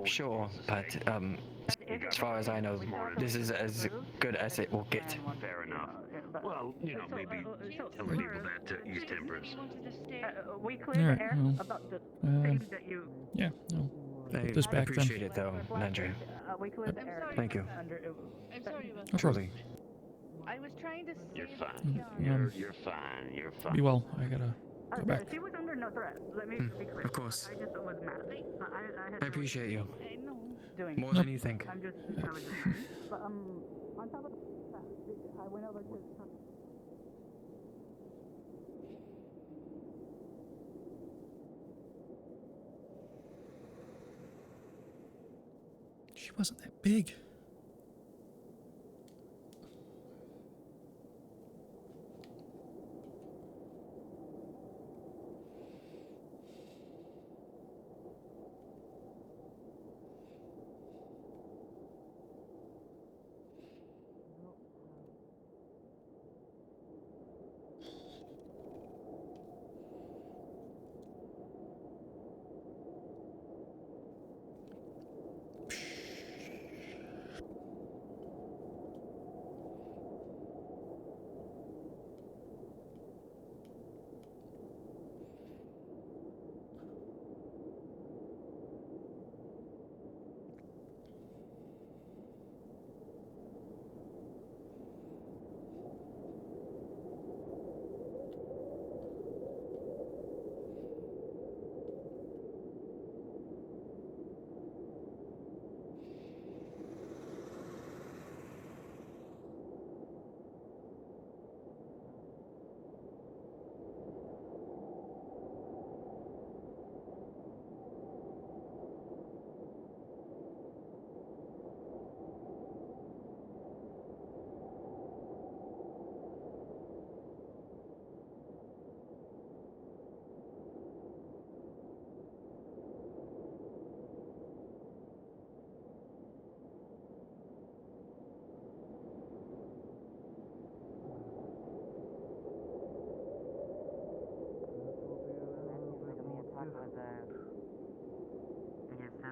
sure, but As far as I know, this is as good as it will get. Fair enough. Well, you know, maybe telling people that to ease tempers. We cleared Alright, the air well, about the thing that you. yeah, no. I Put this back appreciate then. it though, Landry. We cleared the air. Thank you. I'm sorry about No Truly. I was trying to You're save fine. Um, You're fine. You're fine. Be well. I gotta go back. She was under no threat. Let me be clear. Of course. I just was mad. I had I appreciate you. doing More than you think. I'm just. I was just but on top of that, I went over to. She wasn't that big.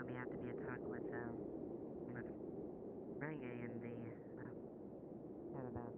We have to be a talk with reggae and the about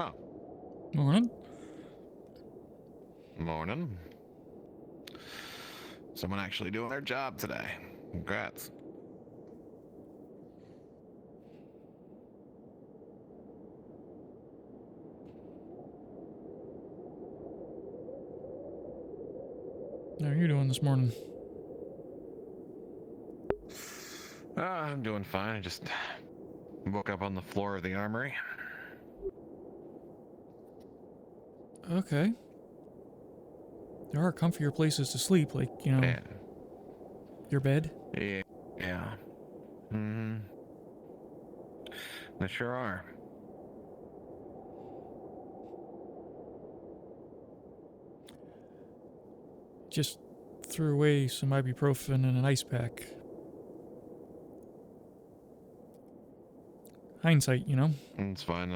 Oh. Morning. Morning. Someone actually doing their job today. Congrats. How are you doing this morning? I'm doing fine. I just woke up on the floor of the armory. Okay. There are comfier places to sleep, like, you know, Yeah. your bed. Yeah. Mm-hmm. They sure are. Just threw away some ibuprofen and an ice pack. Hindsight, you know? It's fine.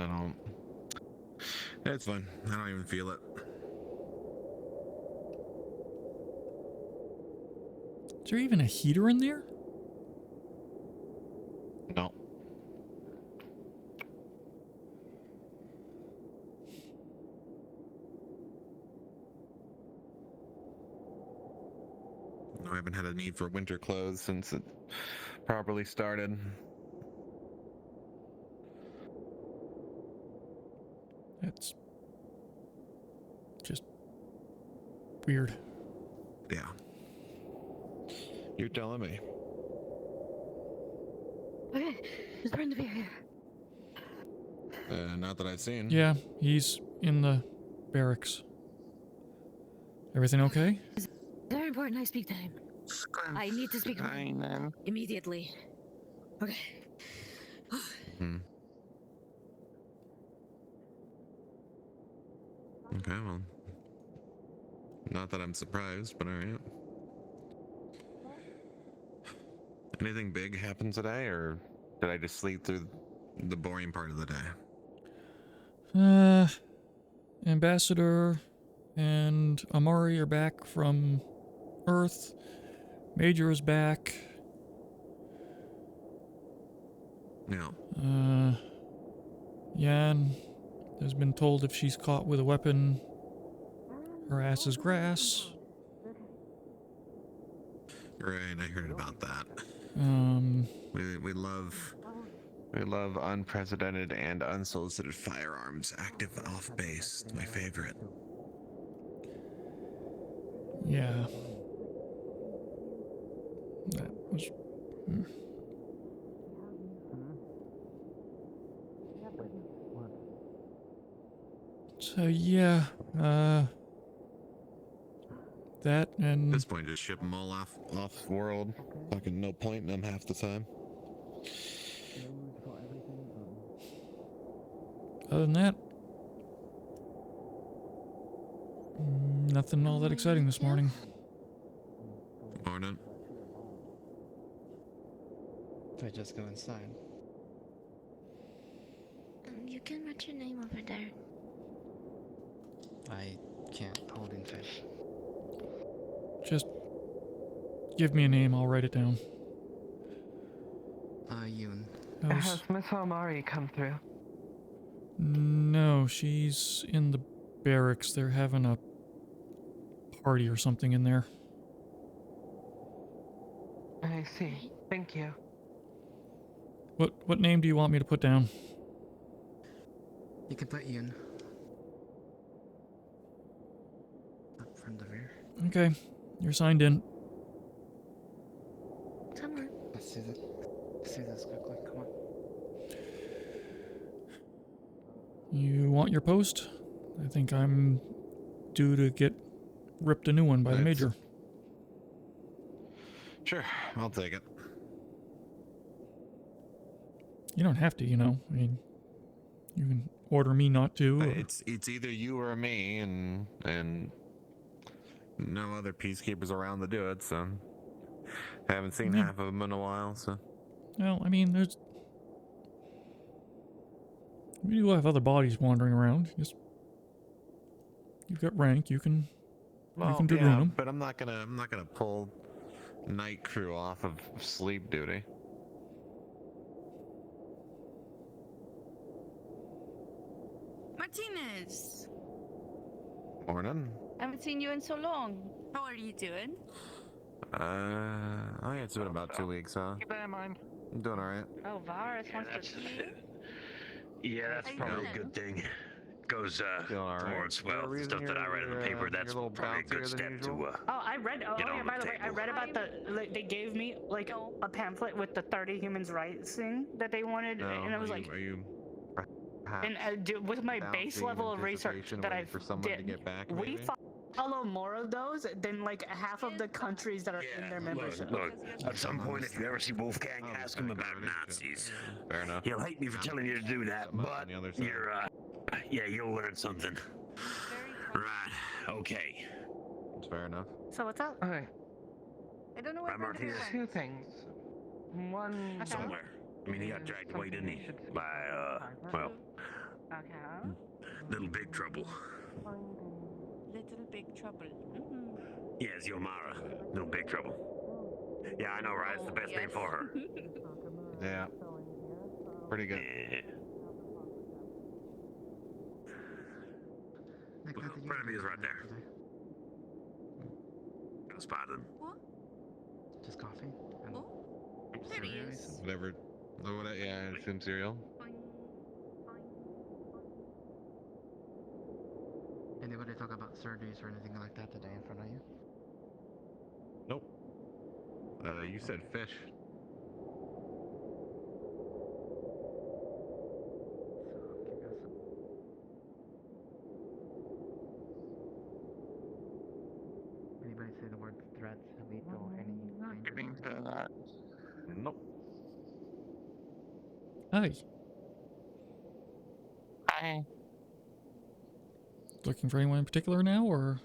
It's fine. I don't even feel it. Is there even a heater in there? No. I haven't had a need for winter clothes since it properly started. It's just weird. Yeah. You're telling me. Okay, is Brenda here? Not that I've seen. Yeah, he's in the barracks. Everything okay? It's very important I speak to him. I need to speak to him immediately. Okay. Okay, well. Not that I'm surprised, but alright. Anything big happen today, or did I just sleep through the boring part of the day? Ambassador and Amari are back from Earth. Major is back. Yeah. Yan has been told if she's caught with a weapon, her ass is grass. Right, I heard about that. We love unprecedented and unsolicited firearms active off base. It's my favorite. Yeah. That was... So yeah, that and... At this point, just ship them all off world. Fucking no point in them half the time. Other than that, nothing all that exciting this morning. Morning. If I just go inside. You can write your name over there. I can't hold in fish. Just give me a name, I'll write it down. Yoon. Has Miss Amari come through? No, she's in the barracks. They're having a party or something in there. I see. Thank you. What name do you want me to put down? You can put Yoon. Up from the rear. Okay, you're signed in. Come on. Let's do this quickly. Come on. You want your post? I think I'm due to get ripped a new one by the Major. Sure, I'll take it. You don't have to, you know. I mean, you can order me not to. Or... It's either you or me, and no other peacekeepers around to do it, so haven't seen half of them in a while, so. Well, I mean, we do have other bodies wandering around. Just you've got rank, you can dragoon them. But I'm not gonna pull night crew off of sleep duty. Martinez! Morning. Haven't seen you in so long. How are you doing? I think it's been about 2 weeks, huh? Keep that in mind. I'm doing alright. Oh, Varus wants to see you. Yeah, that's probably a good thing. Goes towards, well, the stuff that I read in the paper, that's probably a good step to Oh, I read. Oh, yeah. By the way, I read about they gave me like a pamphlet with the 30 humans' rights thing that they wanted, and it was like. And with my base level of research that I did, we follow more of those than like half of the countries that are in their membership. Look, at some point, if you ever see Wolfgang, ask him about Nazis. Fair enough. He'll hate me for telling you to do that, but you're, yeah, you'll learn something. Right, okay. It's fair enough. So what's up? Okay. I don't know where Brenda is. Two things. One. Somewhere. I mean, he got dragged away, didn't he? By, well, Little Big Trouble. Little Big Trouble. Yeah, it's Yomara. Little Big Trouble. Yeah, I know, right? It's the best name for her. Yeah. Pretty good. Frenemies right there. Got spotted. Just coffee? And There he is. Whatever. Yeah, I assume cereal. Anybody talk about surgeries or anything like that today in front of you? Nope. You said fish. Anybody say the word threats, lethal, any Getting to that. Nope. Hi. Hi. Looking for anyone in particular now, or?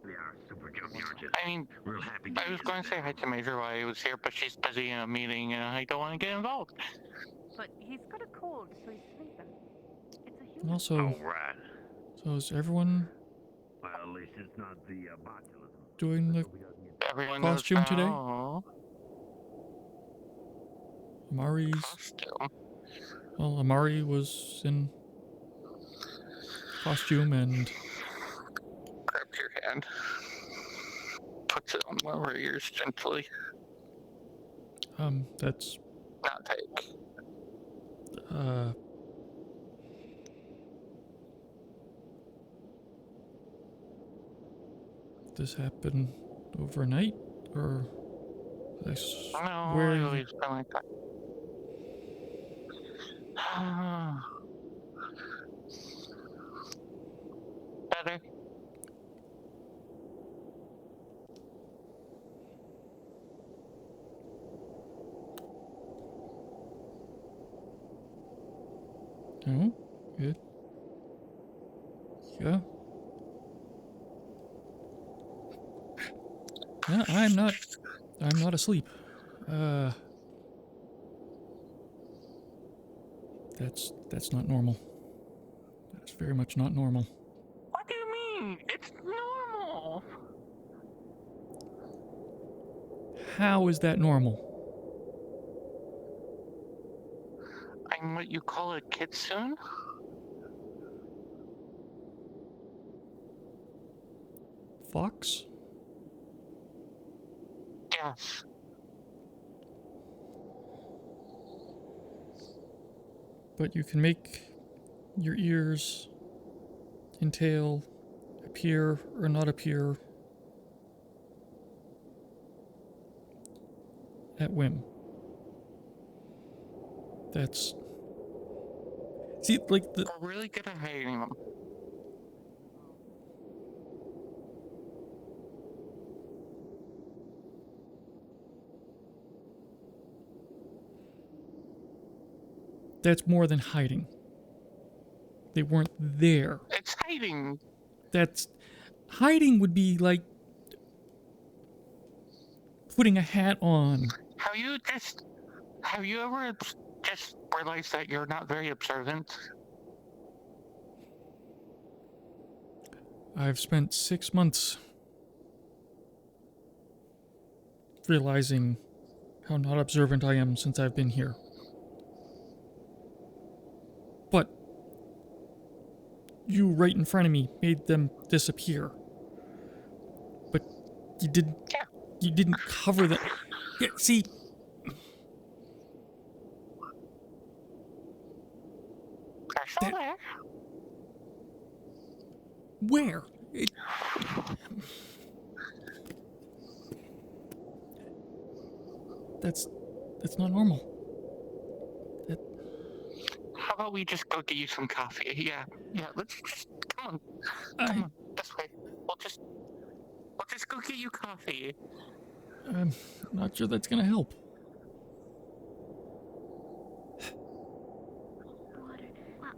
We are super jumpy, aren't you? I mean, Real happy. I was going to say hi to Major while he was here, but she's busy in a meeting and I don't want to get involved. But he's got a cold, so he's sleeping. It's a human. Also, Alright. so is everyone Well, at least it's not the botulism. doing the Everyone costume knows today? now. Amari's. Costume. Well, Amari was in costume and. Grabs your hand. Puts it on one of her ears gently. That's. Not take. This happened overnight, or? I No, swear. I always been like that. Better. No? Good. Yeah. Yeah, I'm not asleep. That's not normal. That's very much not normal. What do you mean? It's normal. How is that normal? I'm what you call a kitsune? Fox? Yes. But you can make your ears and tail appear or not appear at whim. That's... See, like the... We're really good at hiding them. That's more than hiding. They weren't there. It's hiding. That's... Hiding would be like... putting a hat on. Have you ever just realized that you're not very observant? I've spent 6 months realizing how not observant I am since I've been here. But you right in front of me made them disappear. But you didn't cover them. Yeah, see, They're still there. where? That's not normal. How about we just go get you some coffee? Yeah, let's just come on, this way. We'll just go get you coffee. I'm not sure that's gonna help. Water. Wow.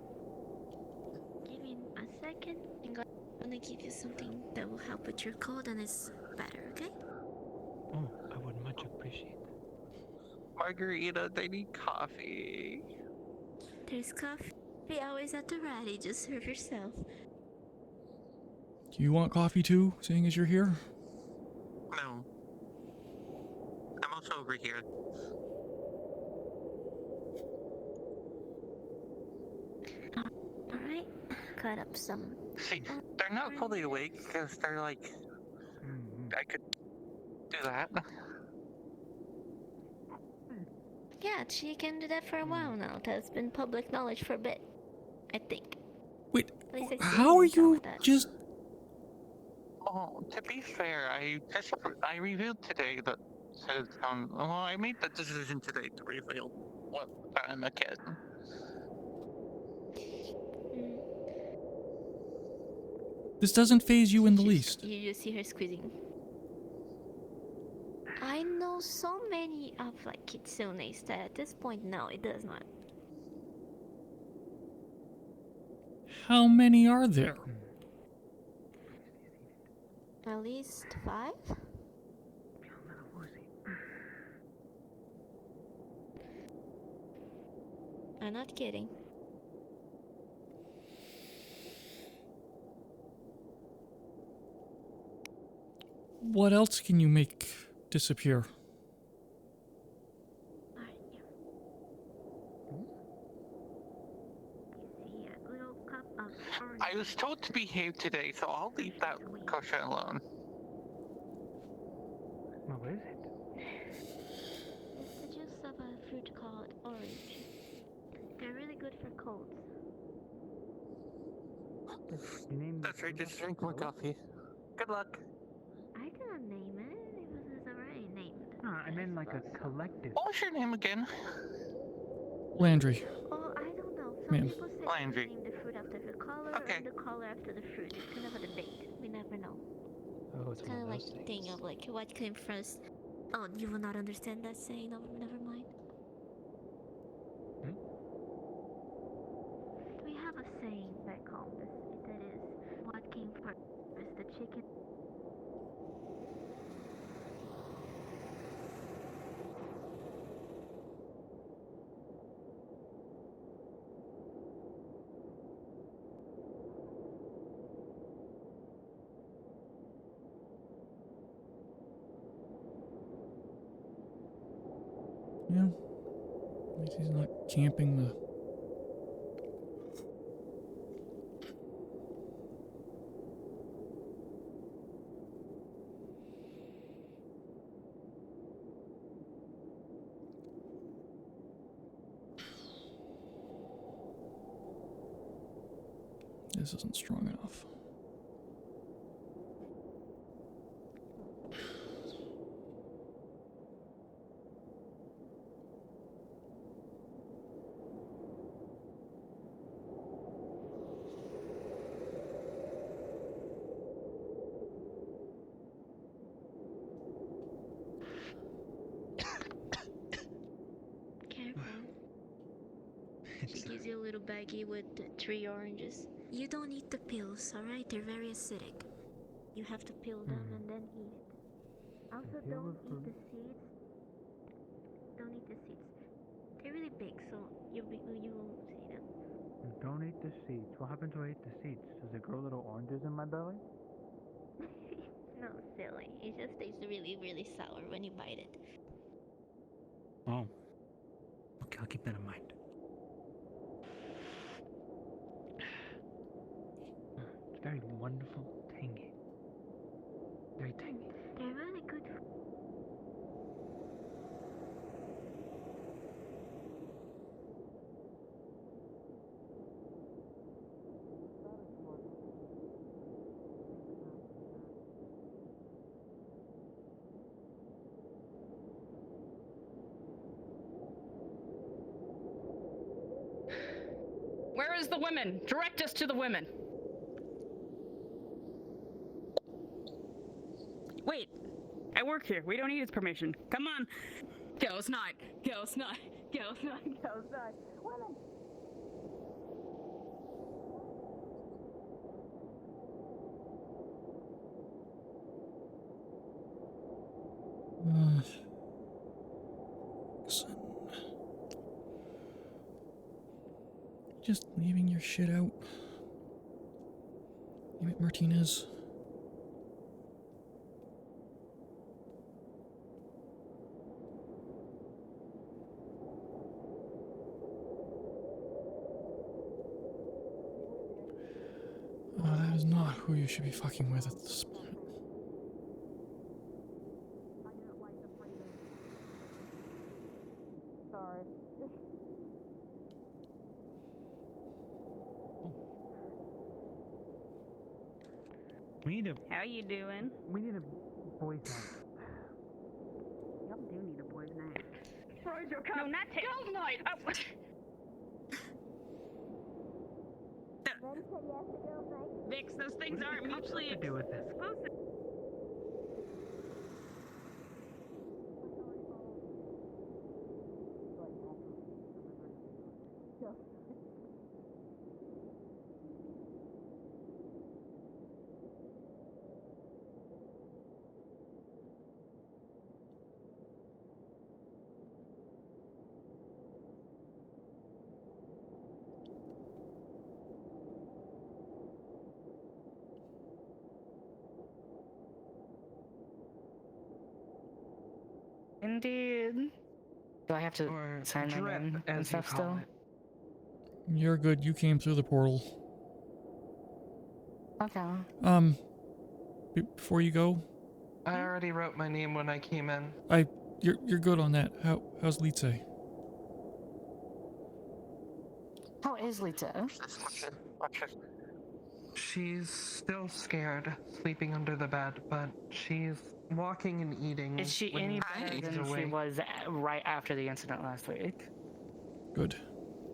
Give me a second. I'm gonna give you something that will help with your cold and it's better, okay? Oh, I would much appreciate that. Margarita, they need coffee. There's coffee always at the ready. Just serve yourself. Do you want coffee too, seeing as you're here? No. I'm also over here. cut up some. See, they're not fully awake because they're like. I could do that. Yeah, she can do that for a while now. That's been public knowledge for a bit, I think. Wait, At least I see how are him tell you with that. just... Oh, to be fair, I revealed today that says well, I made the decision today to reveal what I'm a kid. This doesn't phase you in the least. You just see her squeezing. I know so many of like kitsunes that at this point, no, it does not. How many are there? At least 5? I'm not kidding. What else can you make disappear? I was told to behave today, so I'll leave that kosher alone. What is it? It's the juice of a fruit called orange. They're really good for colds. That's right, just drink more coffee. Good luck. I cannot name it. It was already named. I mean like a collective. What was your name again? Landry. Oh, I don't know. Some Ma'am. people say Landry. name the fruit after the color, and the color after the fruit. It's kind of a debate. We never know. Oh, it's Kind of one like of those the things. thing of like what came first. Oh, you will not understand that saying. No, never mind. We have a saying back home that is, what came first, the chicken? Yeah. At least he's not camping the... This isn't strong enough. Careful. She gives you a little baggie with 3 oranges. You don't eat the pills, alright? They're very acidic. You have to peel them and then eat it. Also, don't eat the seeds. Don't eat the seeds. They're really big, so you won't see them. Don't eat the seeds. What happens when I eat the seeds? Does it grow little oranges in my belly? No, silly. It just tastes really, really sour when you bite it. Oh. Okay, I'll keep that in mind. It's very wonderful, tangy. Very tangy. They're really good. Where is the women? Direct us to the women. Wait, I work here. We don't need his permission. Come on. Girls night. Girls night. Girls night. Girls night. Women. Just leaving your shit out. Damn it, Martinez. not who you should be fucking with at this point. Sorry. We need a. How you doing? We need a boys' night. Y'all do need a boys' night. Froze your cup. No, not girls' night. Oh. Vix, those things aren't mutually To do with this. exclusive. Indeed. Do I have to sign my drip, name as and you stuff call still? it. You're good. You came through the portal. Okay. Before you go, I already wrote my name when I came in. you're good on that. How's Litze? How is Lita? She's still scared, sleeping under the bed, but she's walking and eating. Is she when any he's better than she awake. was right after the incident last week? Good.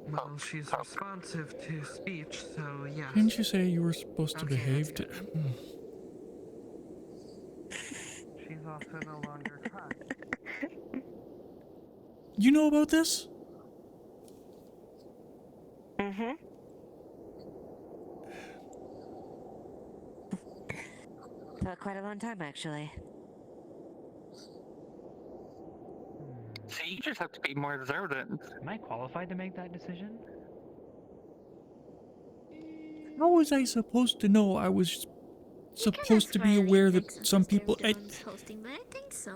Well, she's responsive to speech, so yeah. Didn't you say you were supposed to behave to... She's also no longer crying. You know about this? Mm-hmm. For quite a long time, actually. So you just have to be more observant. Am I qualified to make that decision? How was I supposed to know? I was supposed to be aware that some people... hosting, but I think so.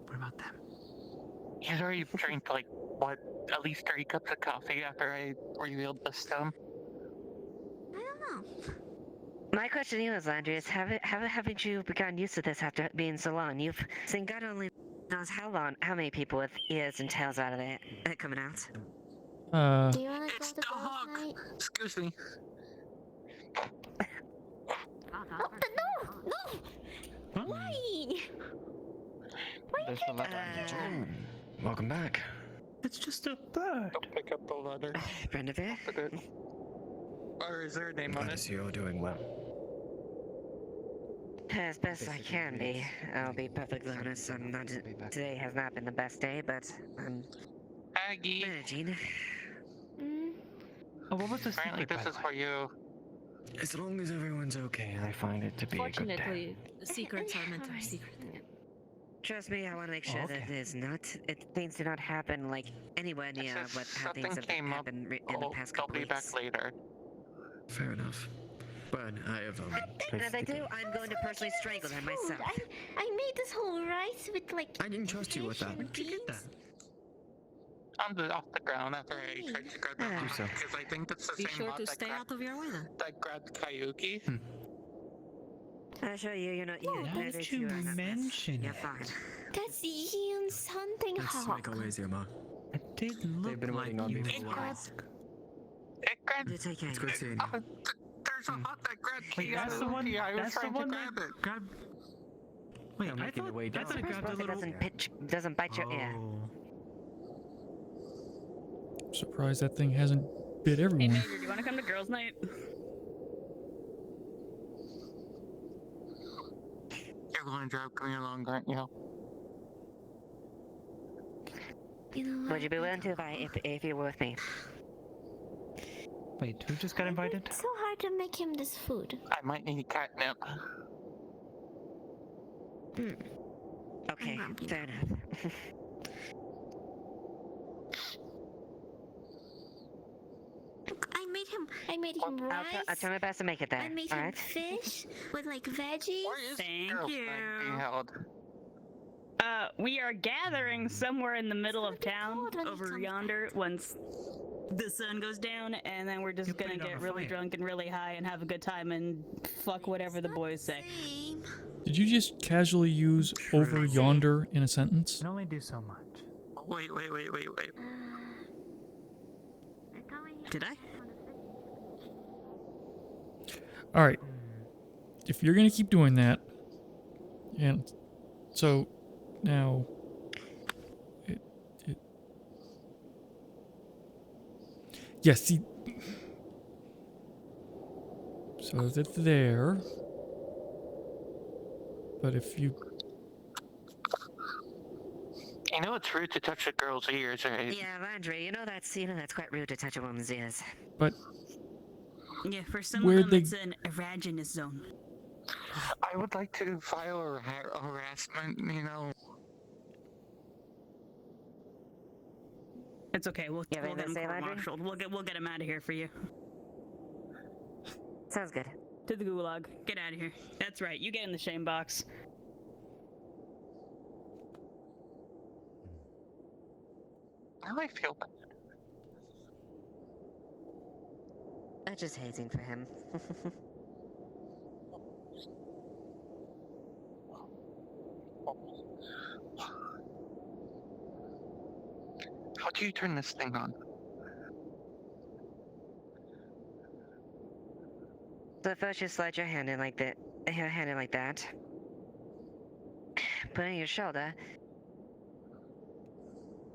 What about them? He's already drank like what, at least 3 cups of coffee after I revealed this to him. I don't know. My question to you is, Landry, is haven't you gotten used to this after being so long? You've seen God only knows how many people with ears and tails out of it coming out. Do you want to go to girls' night? Excuse me. No! Why? Welcome back. It's just a bird. Don't pick up the letter. Brandevere? Or is there a name on it? You're doing well. As best I can be. I'll be perfectly honest. I'm not. Today has not been the best day, but I'm Aggie. managing. Oh, what was the Apparently, secret, this by is the for you. As long as everyone's okay, I find it to be a good day. Fortunately, secrets are meant to be secret. Trust me, I want to make sure Oh, okay. that things do not happen like anywhere near how things have came up. happened in the past They'll couple be weeks. back later. Fair enough. But I have And if they do, I'm going to personally strangle them myself. I made this whole rice with like. I didn't trust you with that. Where'd you get that? Off the ground after I tried to grab that Do hot, so. because I think that's the Be same sure hot to that stay out of your way then. that grabbed Kayuki. I assure you, you're not. Now that you mention You're it, fine. That's Ian something Let's hawk. make our ways here, Ma. it did look They've been like waiting on you. me for a while. It grabbed. It's okay. It's good seeing you. There's a hot that grabbed Wait, that's the one. Kayuki. I was That's the trying to one grab that it. grabbed. Wait, I'm I making the thought way I down. thought it grabbed the It little. doesn't bite your ear. I'm surprised that thing hasn't bit Hey, everyone. Major, do you want to come to girls' night? You're going to drive me along, aren't you? You know what? Would you be willing to if you were with me? Wait, who just got invited? It's so hard to make him this food. I might need catnip. Okay, fair enough. I made him rice. I'll try my best to make it there. I made all him right? fish with like veggies. Thank you. Being held. We are gathering somewhere in the middle of town, over yonder, once the sun goes down, and then we're just You put gonna it on get a really fire. drunk and really high and have a good time and fuck whatever the boys say. Did you just casually use over yonder in a sentence? Can only do so much. Wait. Did I? Alright. If you're gonna keep doing that, and so now yes, see, so that's there. But if you You know it's rude to touch a girl's ears, right? Yeah, Landry, you know that's quite rude to touch a woman's ears. But yeah, for some where of them they- it's an erogenous zone. I would like to file a harassment, you know. It's okay. We'll get him say, Landry? court-martialed. We'll get him out of here for you. Sounds good. To the gulag. Get out of here. That's right. You get in the shame box. Now I feel bad. I'm just hazing for him. How do you turn this thing on? So first you slide your hand in like that. Put it on your shoulder.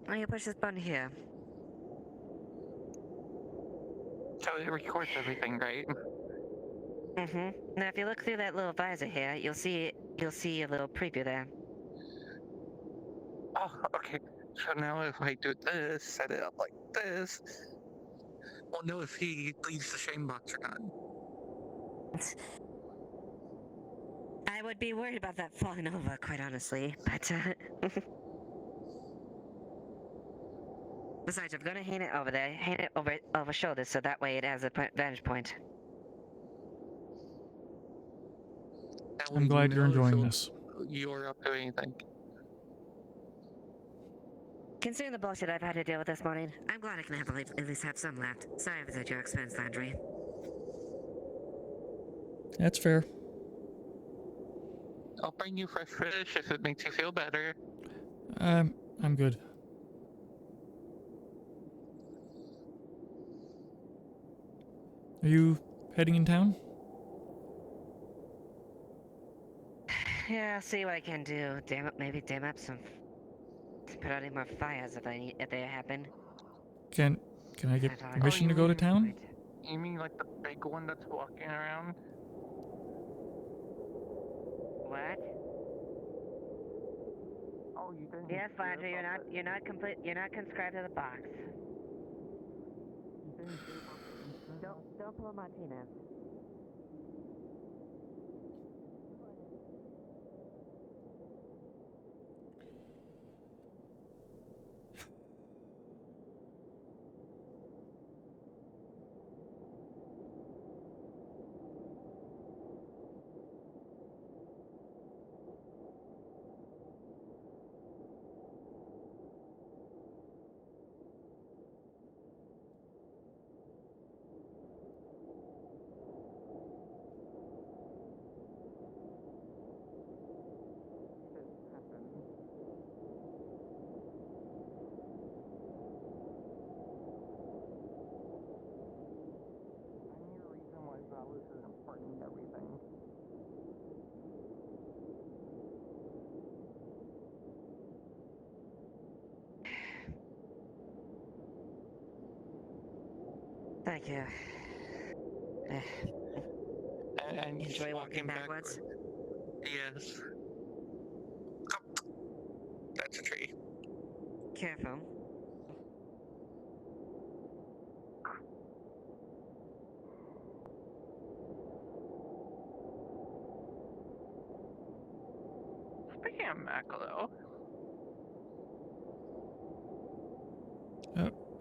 And you push this button here. So it records everything, right? Now if you look through that little visor here, you'll see a little preview there. Oh, okay. So now if I do this, set it up like this, we'll know if he leaves the shame box or not. I would be worried about that falling over, quite honestly, but besides, I'm gonna hang it over there, hang it over shoulder, so that way it has a vantage point. I'm glad you're enjoying this. You're up to anything. Considering the bullshit I've had to deal with this morning, I'm glad I can at least have some left. Sorry if it's at your expense, Landry. That's fair. I'll bring you fresh fish if it makes you feel better. I'm good. Are you heading in town? Yeah, I'll see what I can do. Maybe dam up some. Put out any more fires if they happen. Can I get permission to go to town? You mean like the big one that's walking around? What? Oh, you didn't. Yes, Landry, you're not conscribed to the box. Don't pull a Martinez. Thank you. And enjoy walking backwards. Yes. That's a tree. Careful. Speaking of Maclo,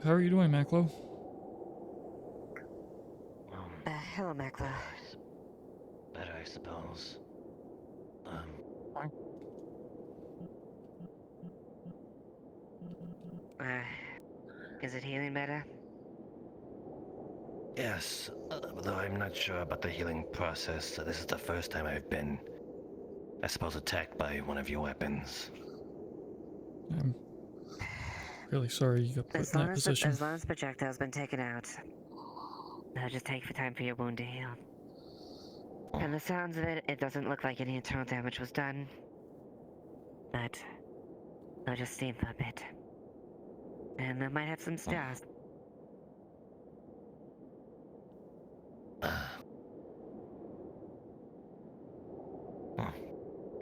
How are you doing, Maclo? Hello, Maclo. Better, I suppose. Is it healing better? Yes, though I'm not sure about the healing process. This is the first time I've been, I suppose, attacked by one of your weapons. I'm really sorry you got put As in long that as position. as long as the projectile's been taken out, it'll just take time for your wound to heal. And the sounds of it, it doesn't look like any internal damage was done. But they'll just steam for a bit. And they might have some scars.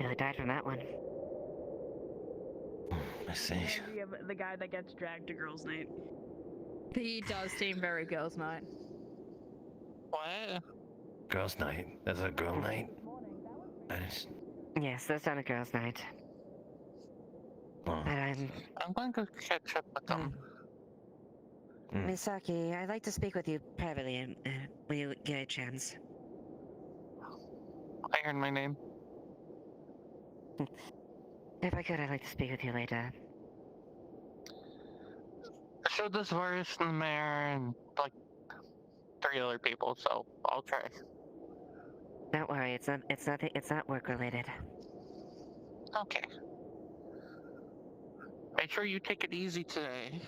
Nearly died from that one. I see. The guy that gets dragged to girls' night. He does seem very girls' night. What? Girls' night? There's a girl night? Yes, that's on a girls' night. But I'm going to catch up with them. Misaki, I'd like to speak with you privately when you get a chance. I heard my name. If I could, I'd like to speak with you later. I showed this virus in the mayor and like 3 other people, so I'll try. Don't worry, it's not work related. Okay. Make sure you take it easy today.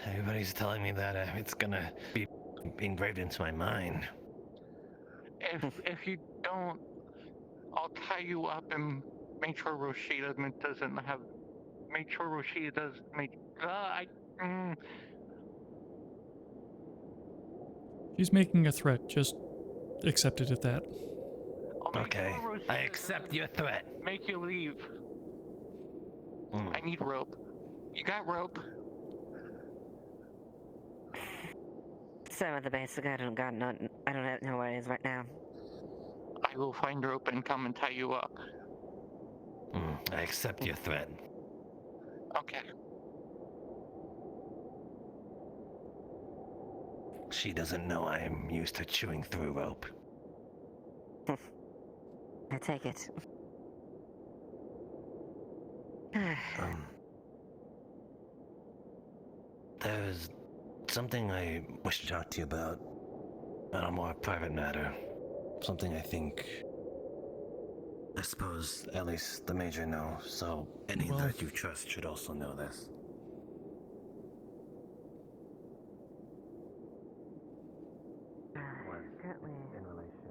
Everybody's telling me that it's gonna be engraved into my mind. If you don't, I'll tie you up and make sure Rashida doesn't have. Make sure Rashida does make. She's making a threat. Just accept it at that. Okay, I accept your threat. Make you leave. I need rope. You got rope? Some of the basic, I don't know where it is right now. I will find rope and come and tie you up. I accept your threat. Okay. She doesn't know I am used to chewing through rope. I take it. There's something I wish to talk to you about on a more private matter. Something I suppose at least the Major knows, so any that you trust should also know this. In relation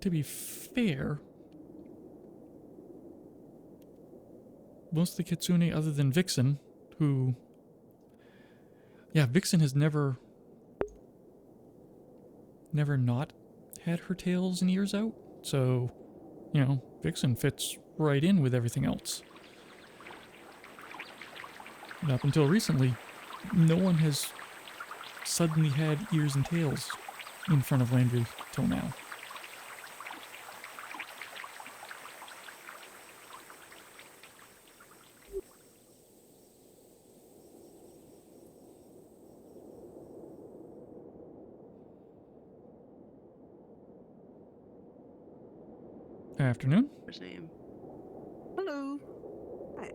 To be fair, most of the Kitsune, other than Vixen, who... Yeah, Vixen has never not had her tails and ears out. So, you know, Vixen fits right in with everything else. And up until recently, no one has suddenly had ears and tails in front of Landry till now. Afternoon. Name. Hello. Hi.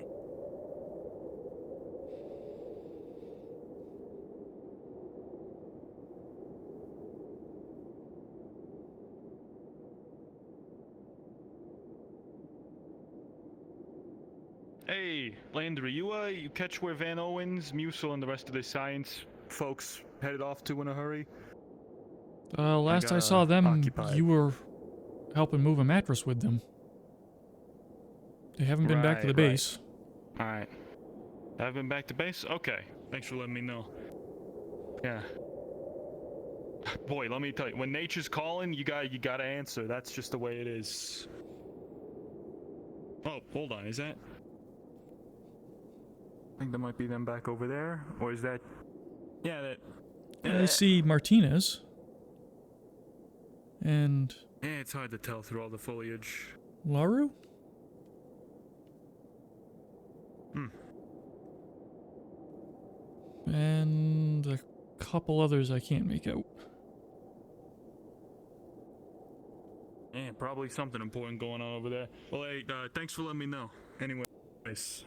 Hey, Landry, you catch where Van Owens, Musil, and the rest of the science folks headed off to in a hurry? Last I saw them, you were helping move a mattress with them. They haven't been back to the base. Alright. Haven't been back to base? Okay. Thanks for letting me know. Yeah. Boy, let me tell you, when nature's calling, you gotta answer. That's just the way it is. Oh, hold on, is that? I think that might be them back over there, or is that? Yeah, that. I see Martinez. And It's hard to tell through all the foliage. Laru? And a couple others I can't make out. Probably something important going on over there. Well, hey, thanks for letting me know. Anyways.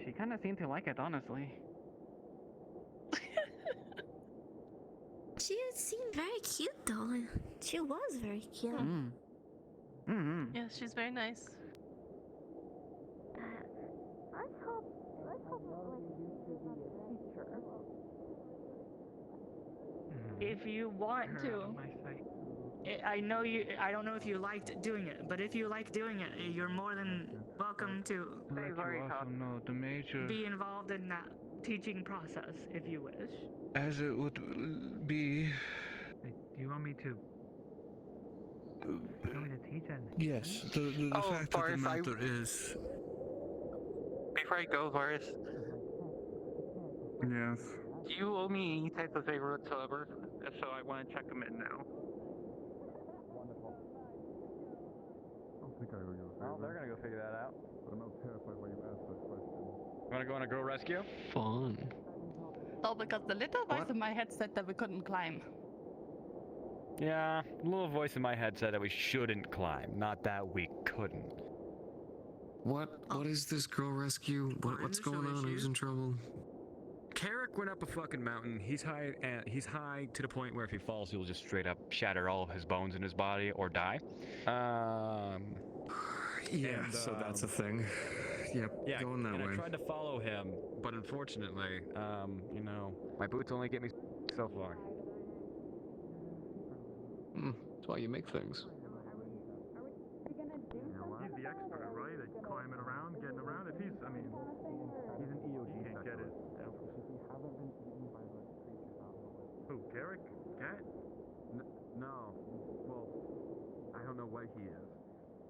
She kind of seemed to like it, honestly. She seemed very cute though. She was very cute. Yeah, she's very nice. Let's hope If you want to, I know you. I don't know if you liked doing it, but if you like doing it, you're more than welcome to Let you also know the major, be involved in that teaching process if you wish. as it would be. Hey, do you want me to? Do you want me to teach and? Yes, the fact of the matter is. Before I go, Boris, Yes. do you owe me any type of favor whatsoever? If so, I want to check them in now. Wonderful. I don't think I owe you a favor. Well, they're gonna go figure that out. But I'm not terrified why you asked that question. You wanna go on a girl rescue? Fun. Oh, because the little voice in my head said that we couldn't climb. Yeah, a little voice in my head said that we shouldn't climb, not that we couldn't. What is this girl rescue? What's going on? Who's in trouble? Carrick went up a fucking mountain. He's high to the point where if he falls, he'll just straight up shatter all of his bones in his body or die. Yeah, so that's a thing. Yep, Yeah, going that and way. I tried to follow him, but unfortunately, my boots only get me so far. That's why you make things. He's the expert, right? At climbing around, getting around. If he's, he's an EOG. He can't get it. Who, Garrick? Cat? No. Well, I don't know what he is.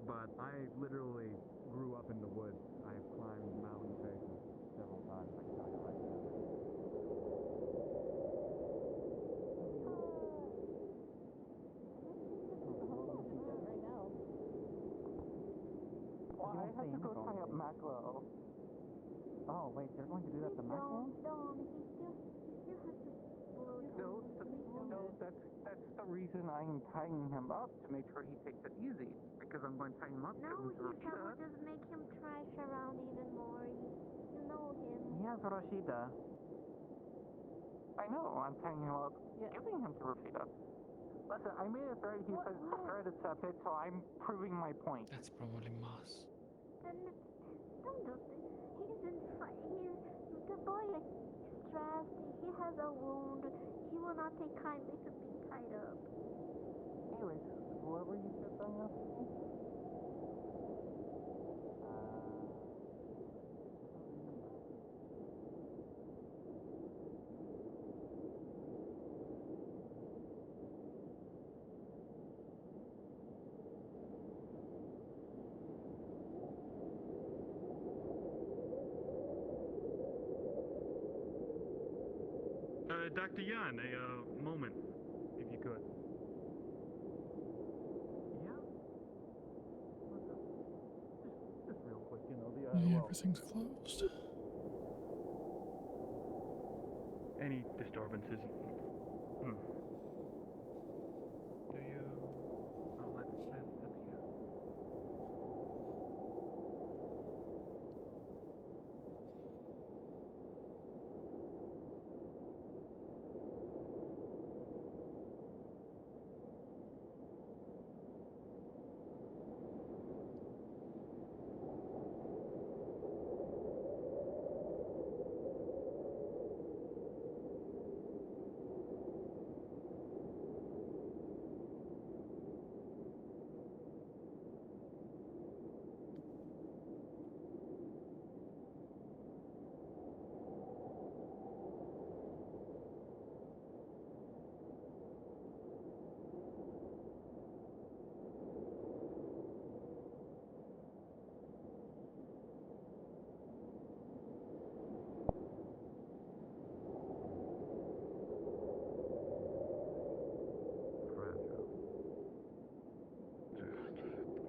But I literally grew up in the woods. I've climbed mountain faces several times. I can tell you right now. Well, I have to go tie up Macro. Oh, Oh, wait, they're going to do that to Mac now? No, that's the reason I'm tying him up, to make sure he takes it easy. Because I'm going to tie him up. No, that would just make him trash around even more. You know him. He has Rashida. I know, I'm tying him up, giving him to Rashida. Listen, I made a threat, he says prepared to accept it, so I'm proving my point. That's probably Moss. And don't do this. He's in fight. The boy is stressed. He has a wound. He will not take kindly to being tied up. Anyways, whoever you said tying up. Dr. Yan, a moment, if you could. Yeah? Just real quick, you know, Yeah, everything's closed. Any disturbances? Do you... let's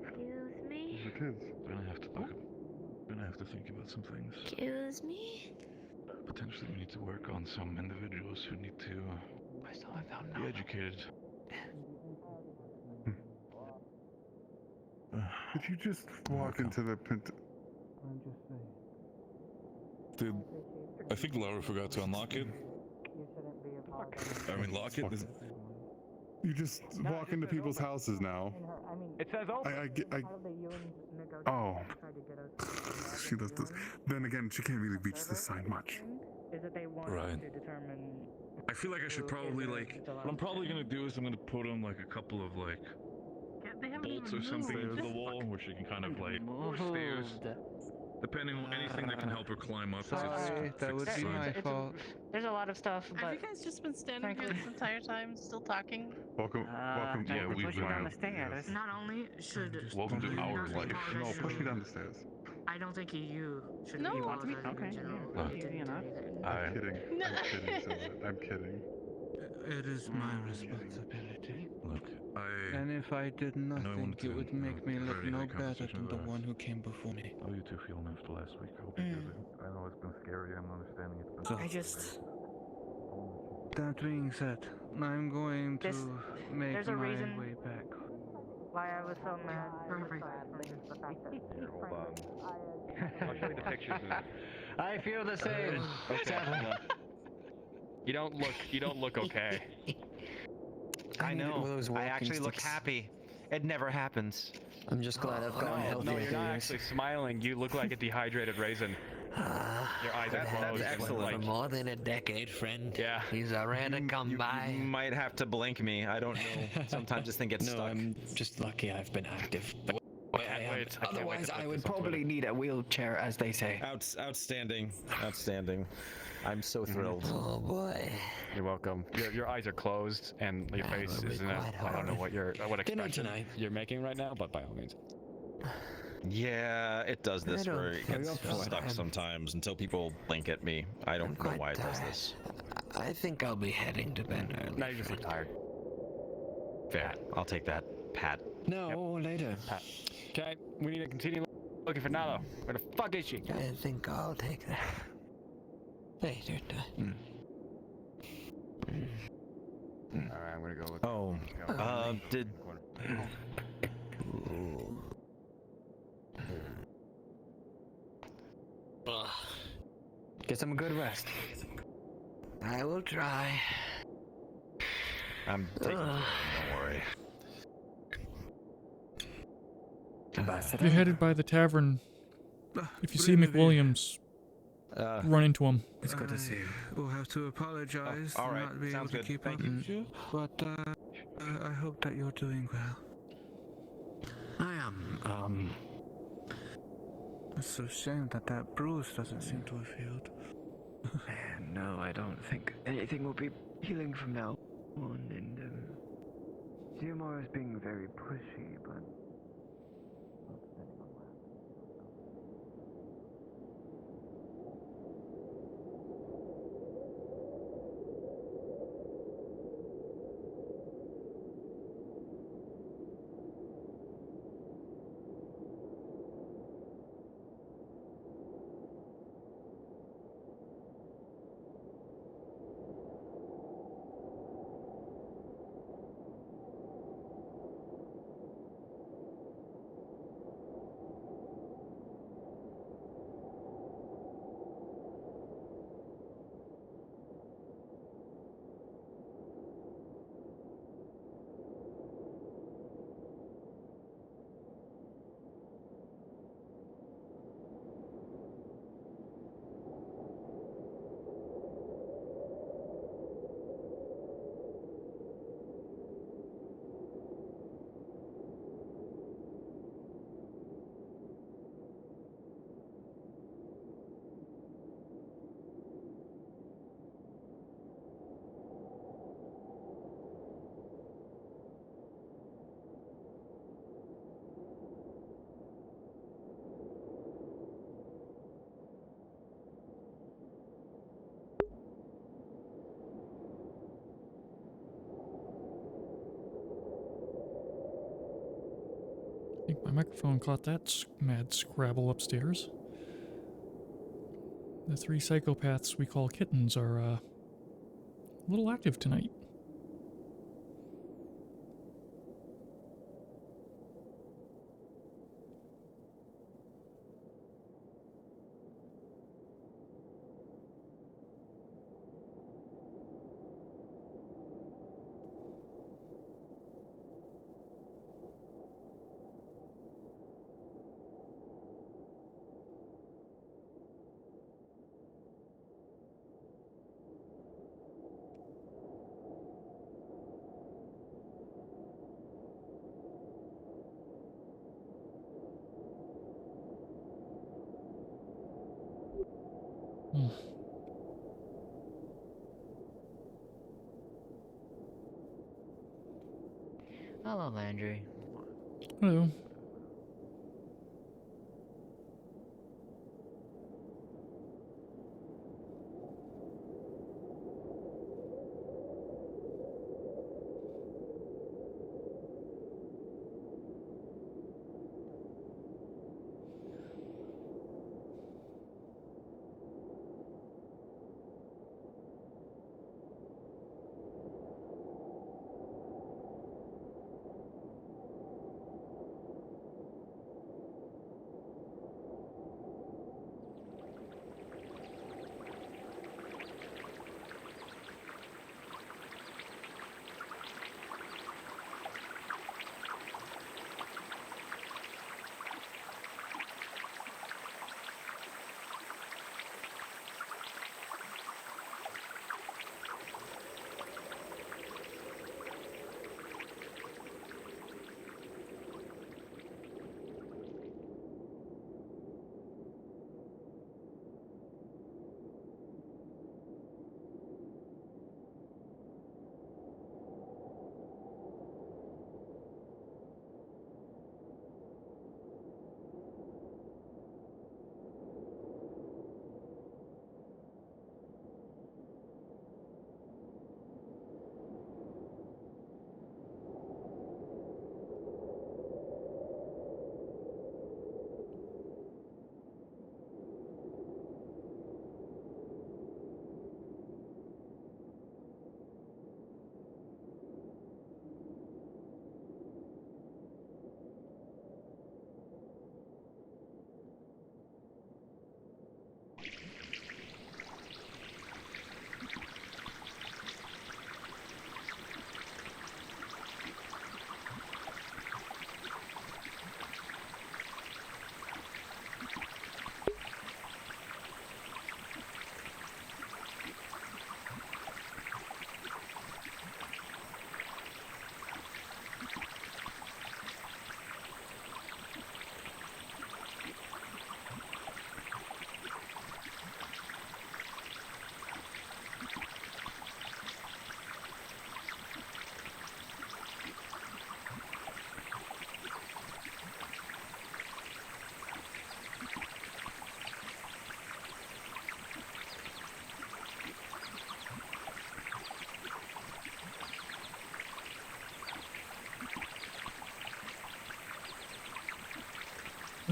Excuse me? Gonna have to think about some things. Excuse me? Potentially we need to work on some individuals who need to be educated. Did you just walk into the pent? I'm just saying. Dude, I think Laura forgot to unlock it. You shouldn't be apologizing. I mean, lock it. You just walk into people's houses now. It says open. Oh. She does this. Then again, she can't really reach this side much. Is that they want Right. to determine. I feel like I should probably what I'm probably gonna do is I'm gonna put on like a couple of like bolts or something into the wall where she can kind of like, or stairs, depending on anything that can help her climb up. Sorry, that would be my fault. There's a lot of stuff, but Have you guys just been standing here this entire time, still talking? Welcome. Yeah, we've Push you down the stairs. Not only should Welcome to our life. No, push me down the stairs. I don't think you should No, be I apologizing mean- in general. Look, You didn't do anything. I'm kidding. I'm kidding, Simba. I'm kidding. It is my responsibility. Look, And if I did I nothing, wanted it to would make me look very no high better conversation than the with us. one who came before me. How are you two feeling after last week? I hope you're good. I know it's been scary. I'm understanding it's been. So- I just... That being said, I'm going to make there's a my reason- way back. Why I was so mad For aside everything. from just the fact that Here, hold on. I'll show you the pictures. I feel the same. Okay. You don't look okay. I needed one of know. those I walking actually look sticks. happy. It never happens. I'm just glad I've gotten healthy No, over you're the not years. actually smiling. You look like a dehydrated raisin. Your eyes are closed. That's excellent. Like, For more than a decade, friend. yeah. He's a rare to come by. You might have to blink me. I don't know. Sometimes this thing gets No, stuck. I'm just lucky I've been active. But I am. I can't wait Otherwise, to I put would this on probably Twitter. need a wheelchair, as they say. Outstanding. Outstanding. I'm so thrilled. Oh boy. You're welcome. Your eyes are closed and your face would be is in a, quite I don't know hard. what Dinner expression tonight. you're making right now, but by all means. Yeah, it does this I don't where it hurry gets up for it. stuck sometimes until people blink at me. I don't know why it does this. I think I'll be heading to bed early. Now you just look tired. Fair. I'll take that. Pat. No, later. Okay, we need to continue. Looking for Nalo. Where the fuck is she? I think I'll take that. Later time. Alright, I'm gonna go look. Oh, did. Get some good rest. I will try. I'm taking care of it, don't worry. If you're headed by the tavern, if you see McWilliams, run into him. It's good to see you. We'll have to apologize all for right. not being Sounds able to good. keep Thank up you. with you, but I hope that you're doing well. I am. It's so shame that that bruise doesn't seem to have healed. No, I don't think anything will be healing from now on, and CMR is being very pushy, but... I think my microphone caught that mad scrabble upstairs. The three psychopaths we call kittens are a little active tonight. Hello, Landry. Hello.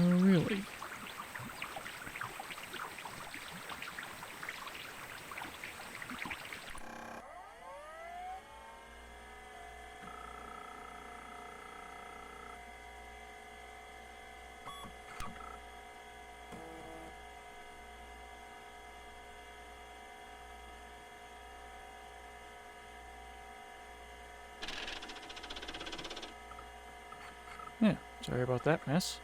Oh, really? Yeah, sorry about that mess.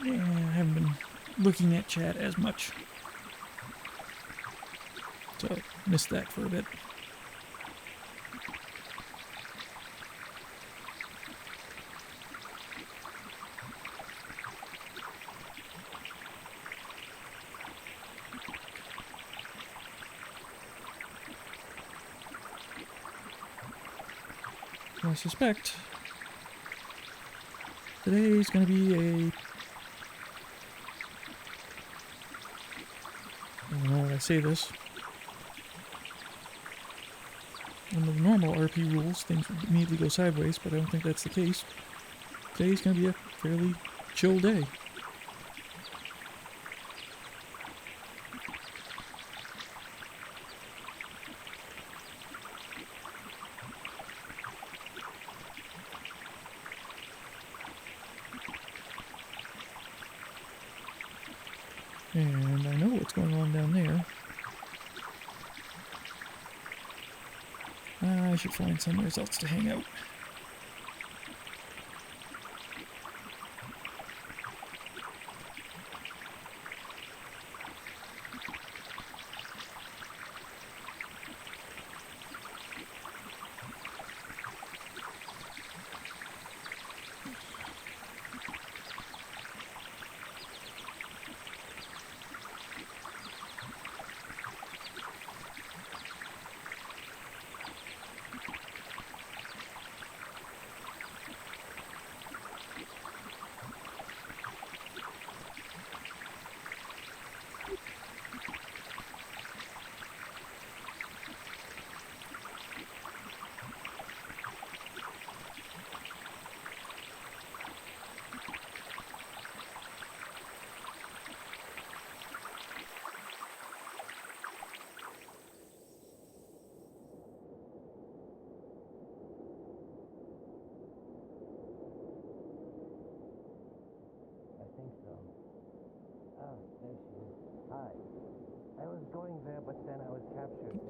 Yeah, I haven't been looking at chat as much. So, missed that for a bit. I suspect today's gonna be a... I don't know when I say this. Under the normal RP rules, things would immediately go sideways, but I don't think that's the case. Today's gonna be a fairly chill day. And I know what's going on down there. I should find somewhere else to hang out.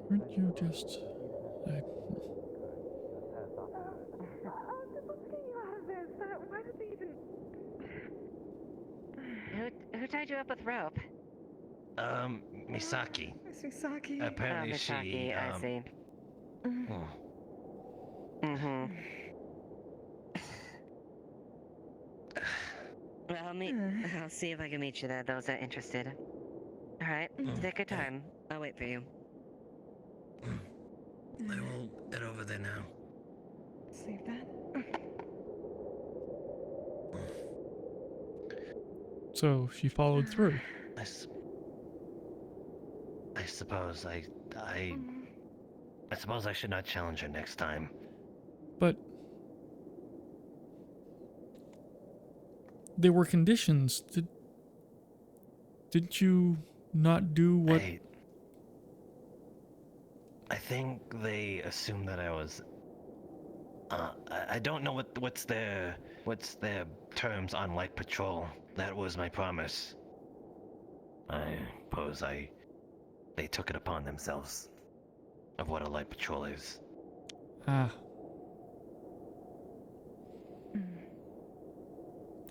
Aren't you just... Why did they even... Who tied you up with rope? Misaki. It's Misaki. Apparently Misaki, she, I see. Mm-hmm. Well, I'll see if I can meet you there, those that are interested. Alright, take your time. I'll wait for you. I will head over there now. Save that. So, she followed through. I suppose I suppose I should not challenge her next time. But... there were conditions. Did you not do what... I think they assumed that I was... I don't know what's their terms on light patrol. That was my promise. I suppose they took it upon themselves of what a light patrol is. Ah.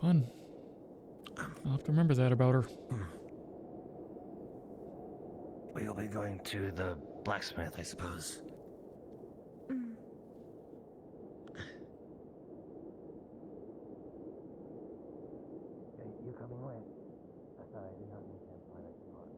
Fun. I'll have to remember that about her. We'll be going to the blacksmith, I suppose. You coming with? Sorry, I did not mean to imply that you are.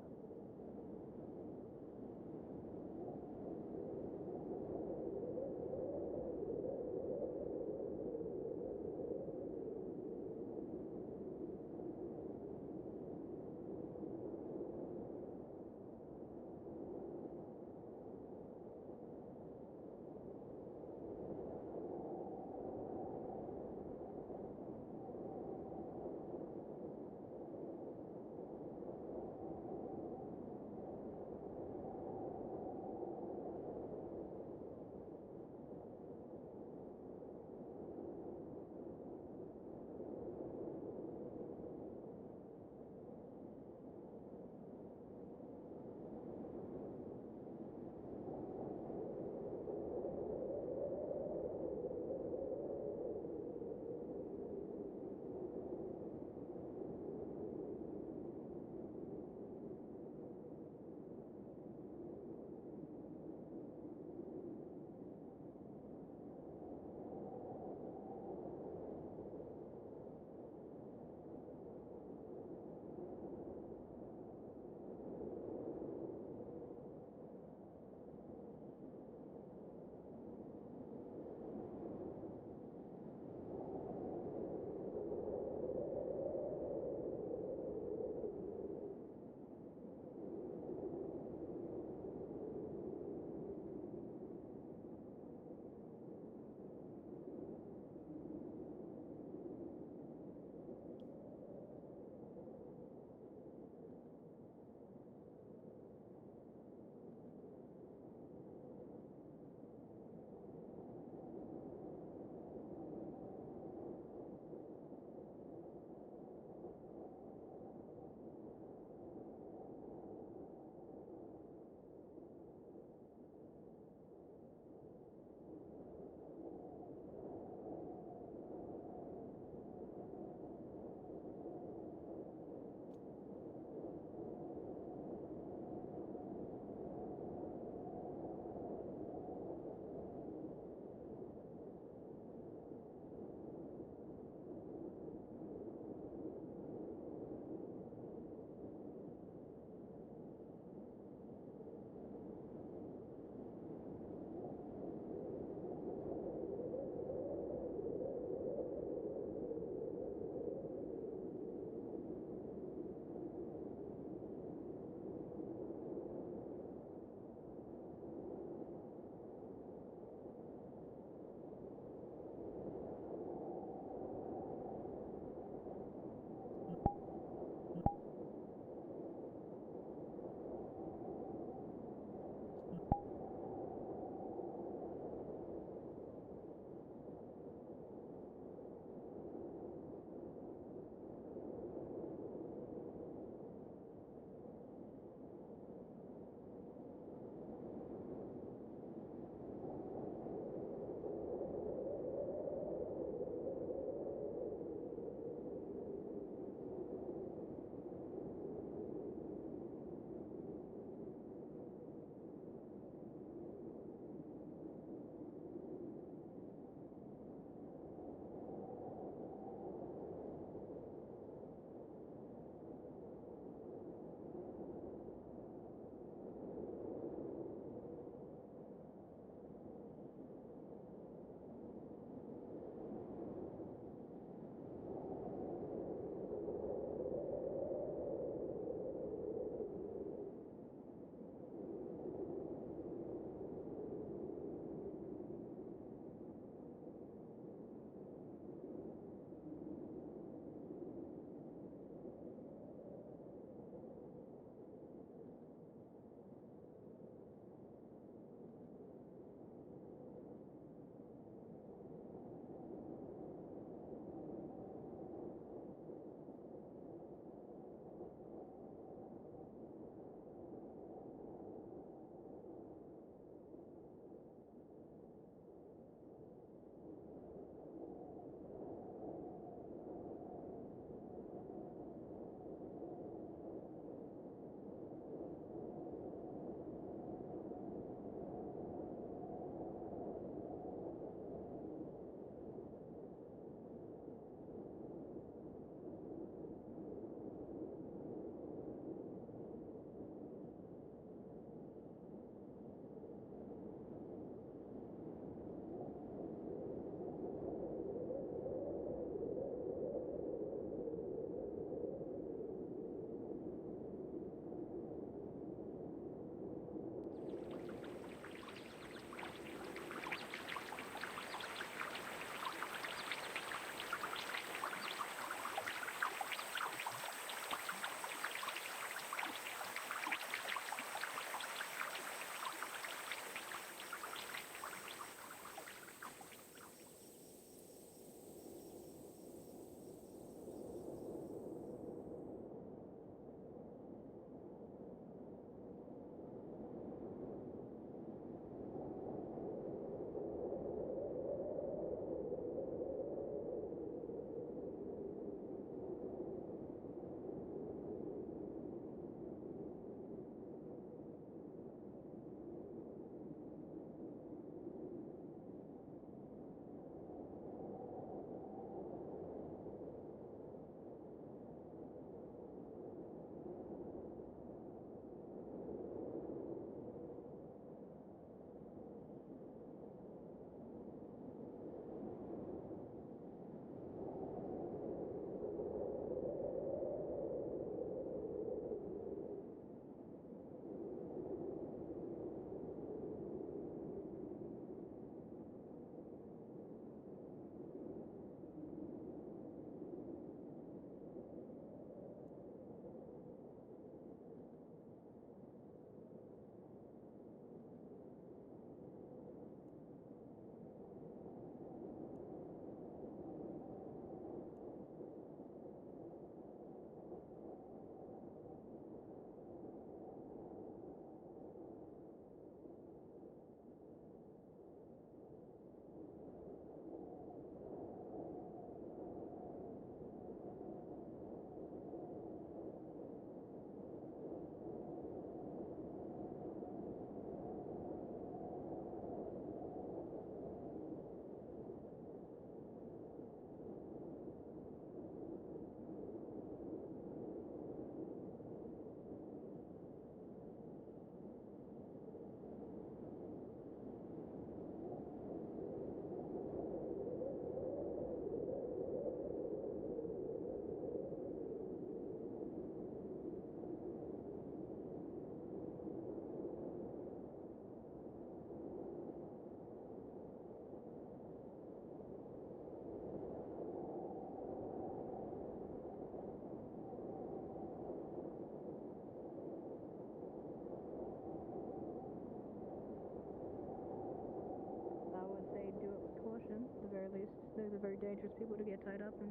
very least. They're the very dangerous people to get tied up in.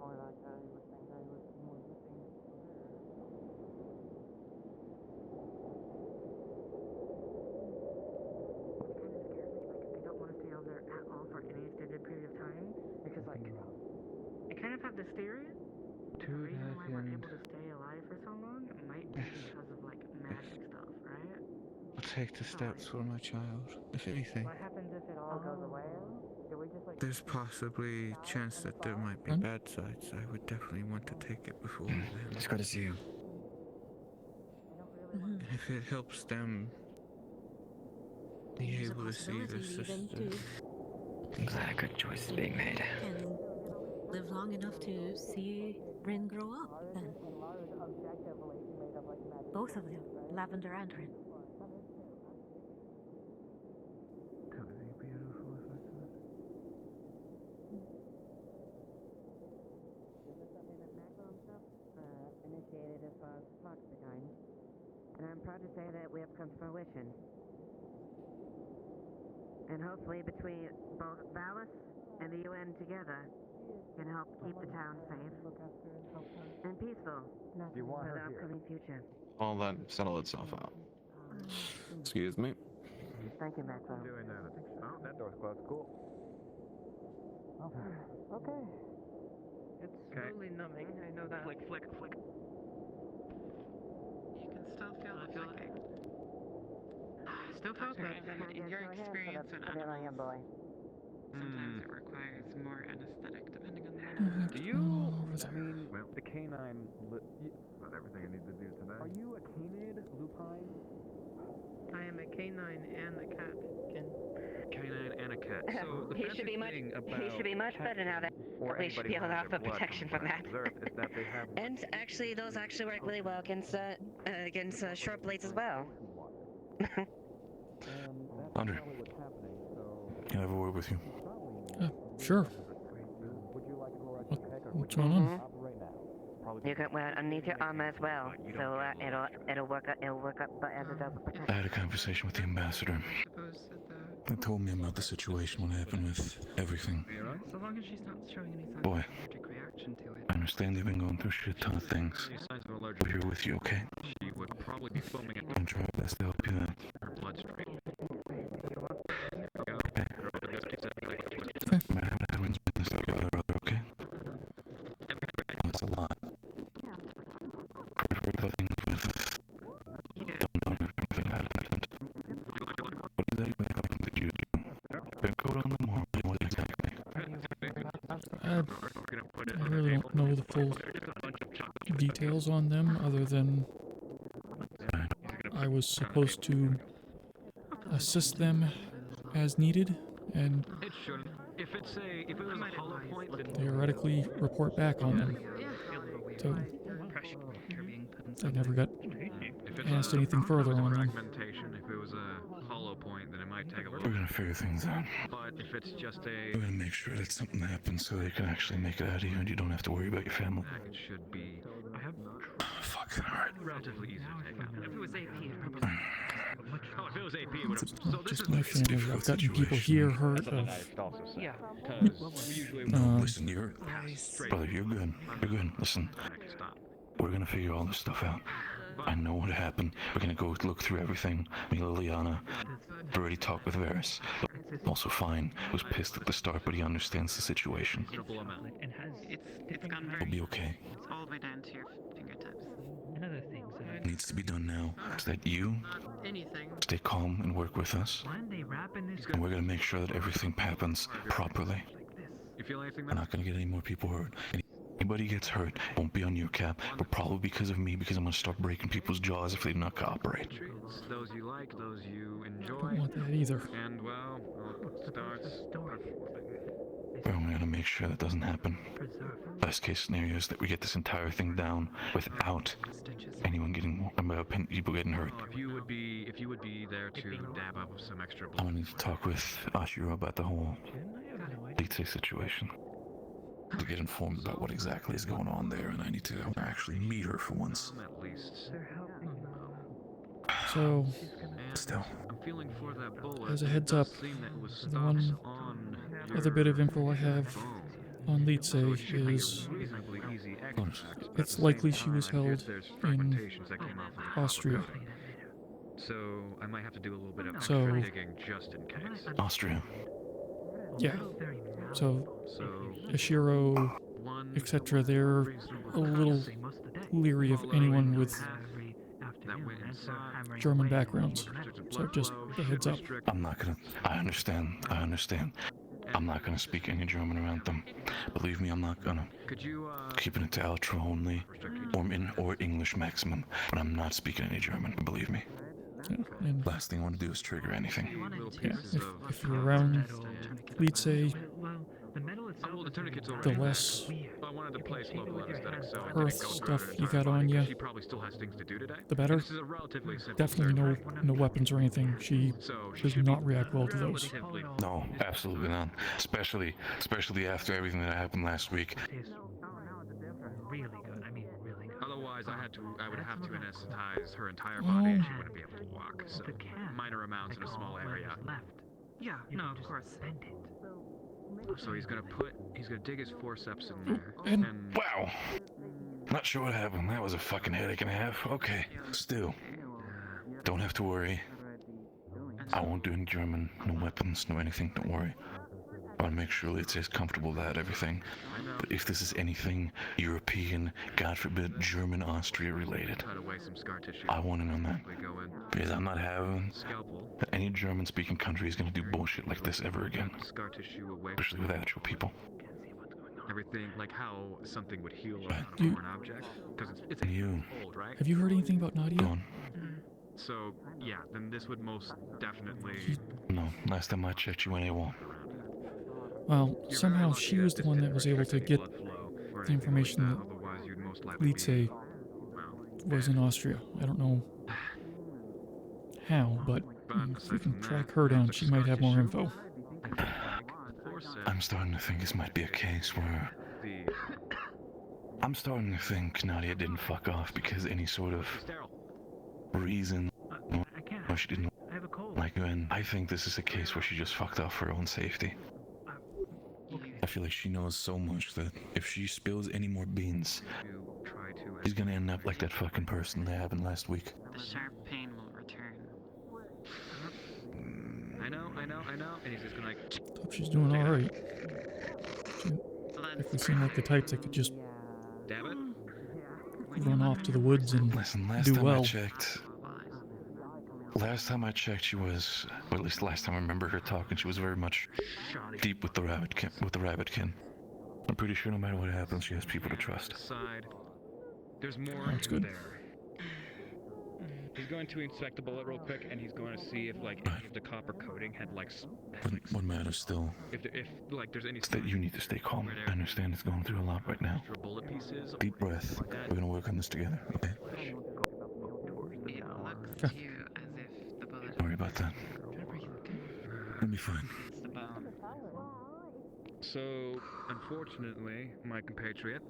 Or that guy was saying that he was more missing there. I don't want to stay over there at all for any extended period of time because, like, I kind of have this theory. The reason why we're able to stay alive for so long might be because of, like, magic stuff, right? I'll take the steps for my child. If anything, What happens if it all goes away? Do we just, like, there's possibly a chance that there might be bad sides. I would definitely want to take it before then. It's good to see you. If it helps them be There's a able to see their possibility even sister. to I'm glad a good choice is being made. can live long enough to see Rin grow up. Then both of them, Lavender and Rin. That would be beautiful if I could. This is something that Macro himself initiated as far as flocks are going. And I'm proud to say that we have come to fruition. And hopefully between both Valis and the UN together can help keep the town safe and peaceful You want for the her here. upcoming future. All that settle itself out. Excuse me. Thank you, Macro. Doing that. Oh, that door's closed. Cool. Okay. It's slowly numbing, I know that. Flick. You can still feel the flicking. Still felt good. In your experience with animals, sometimes it requires more anesthetic depending on the animal. Do you? I mean, the canine. Not everything I need to do today. Are you a canid, lupine? I am a canine and a cat. Canine and a cat. So the He should be much. He should be much better now that we should be able to offer protection from that. Is that they have And actually, those actually work really well against short blades as well. Landry, can I have a word with you? Sure. What's going on? You can wear it underneath your armor as well, so it'll work up as a double protection. I had a conversation with the ambassador. They told me about the situation, what happened with everything. So long as she's not showing any signs Boy, of allergic reaction to it. I understand you've been going through a shit ton of things. Signs of allergic We're here with you, okay? she would probably be foaming at I'm gonna try my best to help you out. her bloodstream. Okay. No matter what happens, we're gonna stop your brother, okay? That's a lot. Pray for everything with don't know everything that happened. What exactly did you do? Been code on them or what exactly? I really don't know the full details on them other than I was supposed to assist them as needed and It shouldn't. If it was a hollow point, then theoretically report back on them. So I never got asked anything further on them. fragmentation, if it was a hollow point, then it might take a little. We're gonna figure things out. But if it's just a We're gonna make sure that something happens so they can actually make it out of here and you don't have to worry about your family. it should be. I have Fuck, alright. relatively easy to take out. If it was AP, it'd probably. Oh, if it was AP, it would have. So this Just is my family. I've gotten people here hurt of Yeah. Listen, you're brother, you're good. You're good. Listen, we're gonna figure all this stuff out. I know what happened. We're gonna go look through everything. Me, Liliana, I've already talked with Varys. Also fine. Was pissed at the start, but he understands the situation. It's gone very. We'll be okay. It's all the way down to your fingertips. Another thing, What needs to be done now is that you Anything. stay calm and work with us. when they wrap in this And we're gonna make sure that everything happens properly. You feel anything We're not gonna get any more people hurt. Anybody gets hurt, it won't be on your cap, but probably because of me, because I'm gonna start breaking people's jaws if they do not cooperate. those you like, those you enjoy. Don't want that either. And well, it starts. We're gonna make sure that doesn't happen. Best case scenario is that we get this entire thing down without anyone getting, people getting hurt. If you would be there to dab up some extra I'm blood. gonna need to talk with Ashiro about the whole Lite situation. To get informed about what exactly is going on there, and I need to actually meet her for once. At least. So, Still. I'm feeling for that bullet. as a It heads does up, seem that it was the stopped one on other bit of your info I have phone. on So Lietse it should be a is reasonably easy extract. But at it's the likely same she was time, held if there's in fragmentations that came off of the copper Austria. coating. So I might have to do a little bit of So- extra digging just in case. Austria. Yeah. So, So Ashiro, etc., they're a little leery of anyone with that went inside. German backgrounds. So just a heads up. I'm not gonna. I understand. I'm not gonna speak any German around them. Believe me, I'm not gonna. Could you Keeping it to Outro only, or English maximum. But I'm not speaking any German. Believe me. Yeah, and Last thing I want to do is trigger anything. yeah, if you're around Lietse, Well, the tourniquet's over the there. less I wanted to place local anesthetic, so I earth didn't go stuff through you an got entire on body, you, 'cause she probably still has things to do today. the better. This is a relatively simple Definitely no weapons or anything. She does not react well to those. No, absolutely not. Especially after everything that happened last week. Really good. I mean, really good. Otherwise, I would have to anesthetize her entire body, and she wouldn't be able to walk. So minor amounts in a small area. Yeah, no, of course. So he's gonna dig his forceps in there. And wow. Not sure what happened. That was a fucking headache and a half. Okay. Still. Don't have to worry. I won't do any German, no weapons, no anything. Don't worry. I want to make sure it's as comfortable that everything. But if this is anything European, God forbid, German, Austria related, I want to know that. Because I'm not having any German-speaking country is going to do bullshit like this ever again. Especially with actual people. Everything, like how something would heal on a You- foreign object, because it's You. cold, right? Have you heard anything about Nadia? Go on. So yeah, then this would most definitely. No, last time I checked, you went AWOL. Well, somehow she was the one that was able to get the information that Lietse was in Austria. I don't know how, but if we can track her down, she might have more info. I'm starting to think this might be a case where... I'm starting to think Nadia didn't fuck off because any sort of reason why she didn't like you, and I think this is a case where she just fucked off for her own safety. I feel like she knows so much that if she spills any more beans, she's gonna end up like that fucking person that happened last week. The sharp pain will return. I know, and he's just gonna like. Hope she's doing all right. If we seem like the types that could just Damn it. run off to the woods and Listen, last do time well. Last time I checked, she was, or at least last time I remember her talking, she was very much deep with the rabbitkin. I'm pretty sure no matter what happens, she has people to trust. Side. There's more That's good. there. He's going to inspect the bullet real quick, and he's going to see if like any of the copper coating had like. What matters still If like there's any. is that you need to stay calm. I understand it's going through a lot right now. Bullet pieces. Deep breath. We're gonna work on this together, okay? It looks to you as if the bullet. Don't worry about that. It'll be fine. It's the bone. So, unfortunately, my compatriot,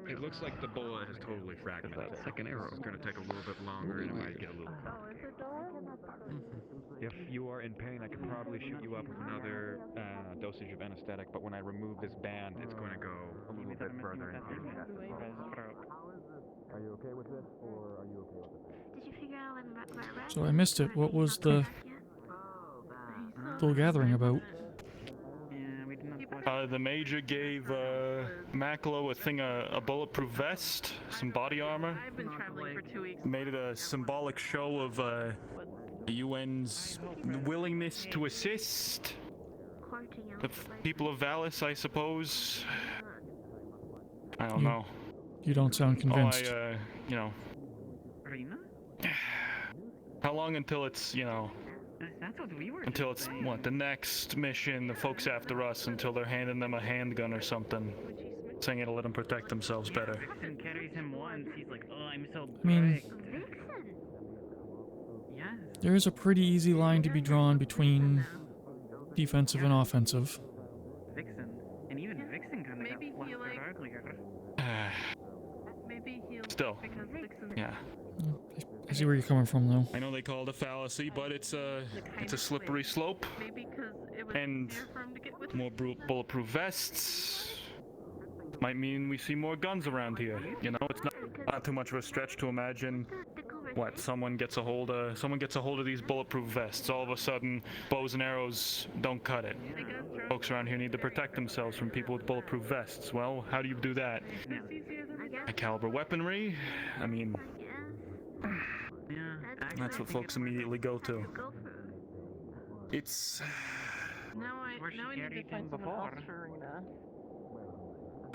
it looks like the bullet has totally fragmented. That second arrow is going to take a little bit longer, and it might get a little. If you are in pain, I could probably shoot you up with another dosage of anesthetic, but when I remove this band, it's going to go a little bit further into your chest. Are you okay with this, or are you okay with it? Did you figure out when So I missed it. What was the little gathering about? The major gave Makalo a bulletproof vest, some body armor. I've been traveling for 2 weeks. Made it a symbolic show of the UN's willingness to assist the people of Valis, I suppose. I don't know. You don't sound convinced. You know. How long until it's, you know, That's what we were. until it's what the next mission, the folks after us, until they're handing them a handgun or something, saying it'll let them protect themselves better. Vixen carries him once. He's like, oh, I'm so I mean, bright. Yes. there is a pretty easy line to be drawn between defensive and offensive. Vixen, and even Vixen kind of Maybe got he flustered like. earlier. Maybe he'll. Still. Because Vixen's Yeah. see where you're coming from, though. I know they call it a fallacy, but it's a slippery slope. Maybe because it was And easier for him to get with. more bulletproof vests might mean we see more guns around here. You know, it's not too much of a stretch to imagine what someone gets a hold of these bulletproof vests. All of a sudden, bows and arrows don't cut it. Folks around here need to protect themselves from people with bulletproof vests. Well, how do you do that? High caliber weaponry? I mean, that's what folks immediately go to. It's Now I need to find someone else for Arena.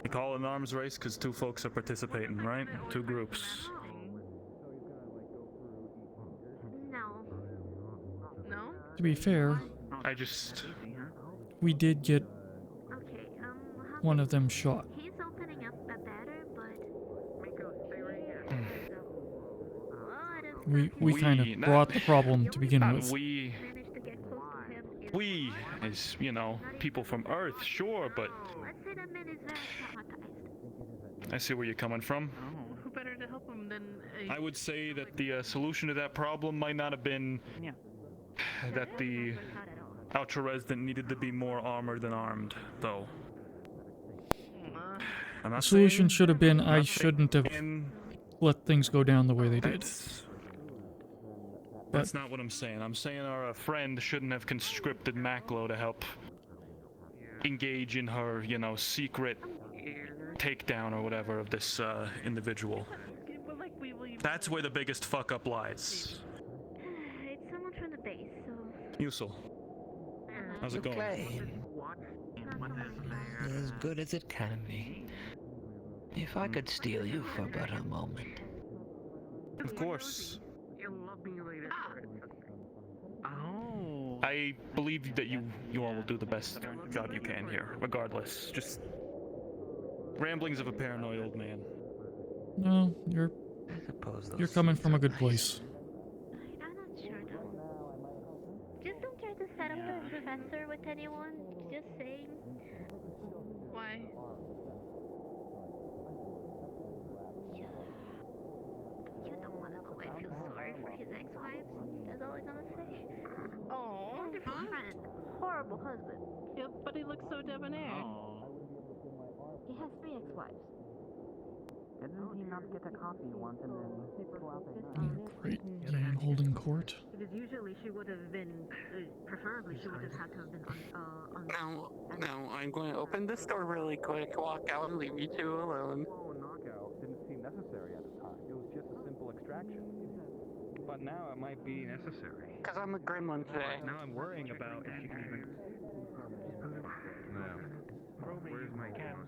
we call it an arms race because two folks are participating, right? Two groups. No. No? To be fair, we did get one of them shot. He's opening up a better, but We kind of brought the problem to begin with. We, as, you know, people from Earth, sure, but I see where you're coming from. Who better to help him than a... I would say that the solution to that problem might not have been that the Ultra Resident needed to be more armored than armed, though. The solution should have been I shouldn't have let things go down the way they did. That's not what I'm saying. I'm saying our friend shouldn't have conscripted Maclo to help engage in her, you know, secret takedown or whatever of this individual. That's where the biggest fuck up lies. it's someone from the base, so Usul, how's it going? As good as it can be. If I could steal you for but a moment. Of course. You'll love me later. Oh. I believe that you all will do the best job you can here, regardless. Just ramblings of a paranoid old man. No, you're coming from a good place. I'm not sure though. Just don't try to set up the professor with anyone. Just saying. Why? You don't want to know I feel sorry for his ex-wives. That's all I'm gonna say. Oh, Wonderful friend. Horrible husband. Yep, but he looks so debonair. He has 3 ex-wives. Didn't he not get a coffee once and then go out at night? Great man holding court. Because usually she would have been, preferably she would have had to have been on Now, I'm going to open this door really quick, walk out, and leave you two alone. Knockout didn't seem necessary at the time. It was just a simple extraction. But now it might be necessary. Because I'm a gremlin today. Now I'm worrying about if you can even... No. Where's my camera?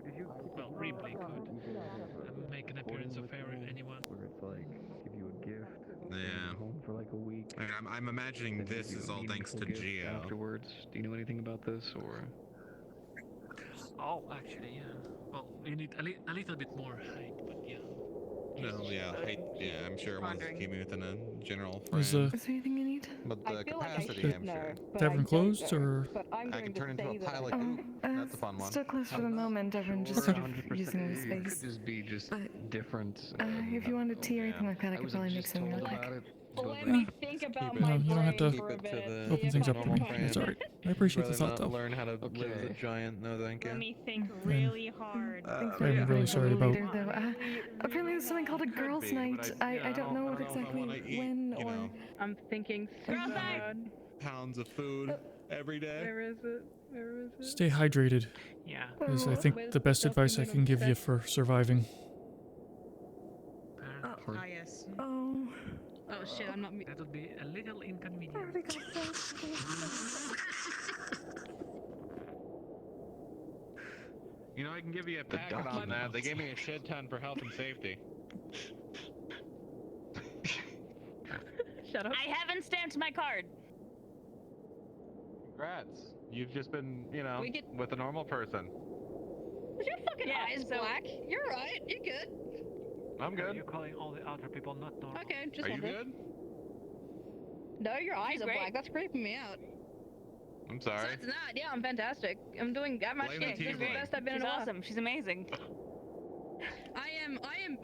Did you... Well, Ripley could make an appearance of anyone. Where it's like, give you a gift. Yeah. Home for like a week. I mean, I'm imagining this is all thanks to Geo. Afterwards, do you know anything about this, or...? Oh, actually, yeah. Well, you need a little bit more height, but yeah. No, yeah, I'm sure everyone's keeping within a general Is frame. there anything you need? But the capacity, I'm sure. Tavern closed, or? I can turn into a pile of goop. That's a fun one. Still closed for the moment. Everyone just sort of using the space. Could just be different. If you wanted tea or anything like that, I could probably make some real quick. Let me think about No, my you don't have to for a bit. open things up for me. It's alright. I appreciate the thought, though. Learn how to live as a giant. No, thank you. Let me think really hard. I'm really sorry about. Apparently there's something called a girls' night. I don't know what exactly when or... I'm thinking so bad. Pounds of food every day. Where is it? Where is it? Stay hydrated. Yeah. Is, I think, the best advice I can give you for surviving. Yes. Oh. Oh shit, I'm not... That would be a little inconvenient. You know, I can give you a packet on that. They gave me a shit ton for health and safety. Shut up. I haven't stamped my card. Congrats. You've just been, you know, We get- with a normal person. Was your fucking eyes black? You're right. You're good. I'm good. You're calling all the other people not normal. Okay, just Are you wondering. good? No, your eyes are great. black. That's creeping me out. I'm sorry. So it's not. Yeah, I'm fantastic. I'm doing that much. Blame the This is the TV. best I've been in a while. Awesome. She's amazing. I am.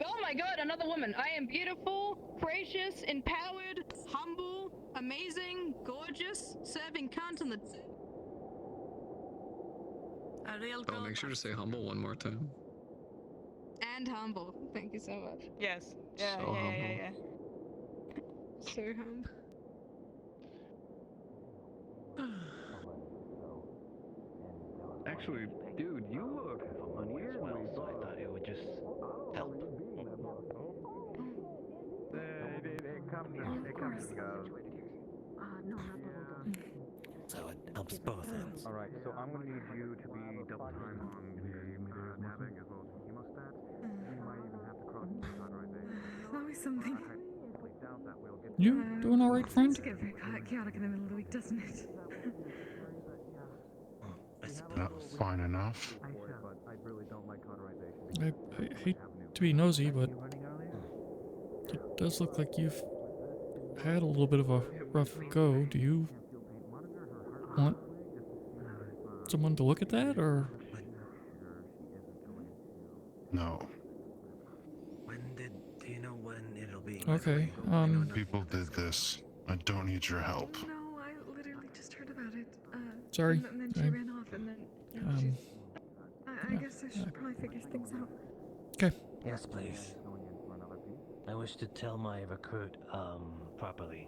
Oh my god, another woman. I am beautiful, gracious, empowered, humble, amazing, gorgeous, serving cunt on the... A real Oh, make sure to say humble one more time. And humble. Thank you so much. Yes. Yeah, So humble. Yeah. So humble. Actually, dude, you look weirdly buff. I thought it would just help. It comes and goes. No, not the whole dog. So it helps both ends. Alright, so I'm gonna need you to be double time on the nabbing as well as the hemostat. You might even have to cross the cauterization. Always something. I highly doubt that we'll get You doing all right, friend? To get very chaotic in the middle of the week, doesn't it? Fine enough. but I really don't like cauterization. I hate to be nosy, but it does look like you've had a little bit of a rough go. Do you want someone to look at that, or? No. Do you know when it'll be? Okay, People did this. I don't need your help. No, I literally just heard about it. Sorry. And then she ran off, and then I guess I should probably figure things out. Okay. Yes, please. I wish to tell my recruit, properly.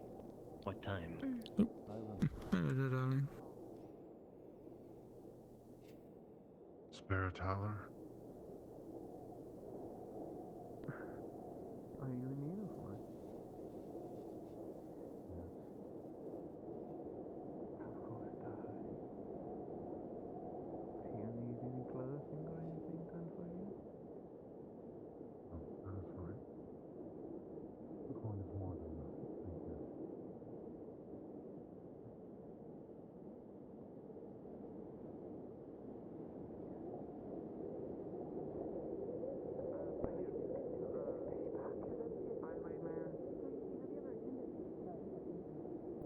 What time? Hello, darling. Spare a Tyler? Are you in uniform? Do you need any clothing or anything done for you? Oh, that's fine. The corn is more than enough. Thank you.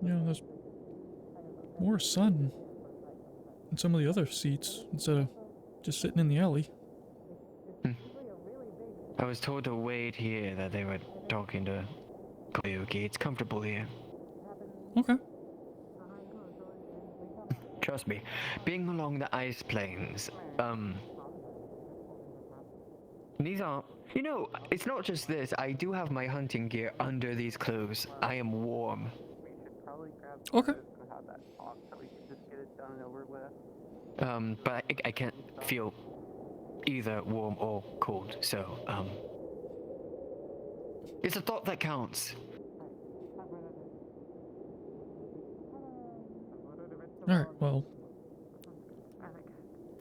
You know, there's more sun in some of the other seats instead of just sitting in the alley. I was told to wait here that they were talking to Contrecoup. It's comfortable here. Okay. Trust me, being along the ice plains, these are, you know, it's not just this. I do have my hunting gear under these clothes. I am warm. Okay. And have that talk so we can just get it done and over with. But I can't feel either warm or cold, so, it's a thought that counts. Alright, well,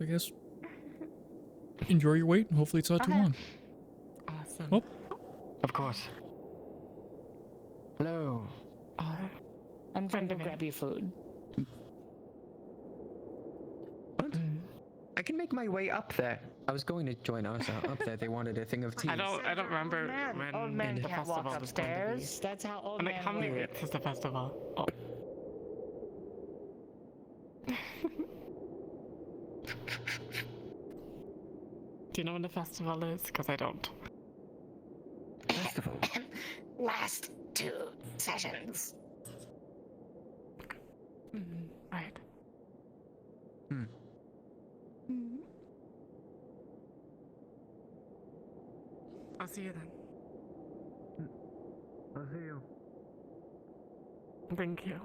I guess enjoy your wait, and hopefully it's not too long. Awesome. Oh. Of course. Hello. I'm trying to grab you food. What? I can make my way up there. I was going to join us up there. They wanted a thing of tea. I don't remember when Old men the can't festival walk was going to be. upstairs. That's how old I mean, men how many live. weeks is the festival? Oh. Do you know when the festival is? Because I don't. Festival? Last 2 sessions. Right. I'll see you then. I'll see you. Thank you.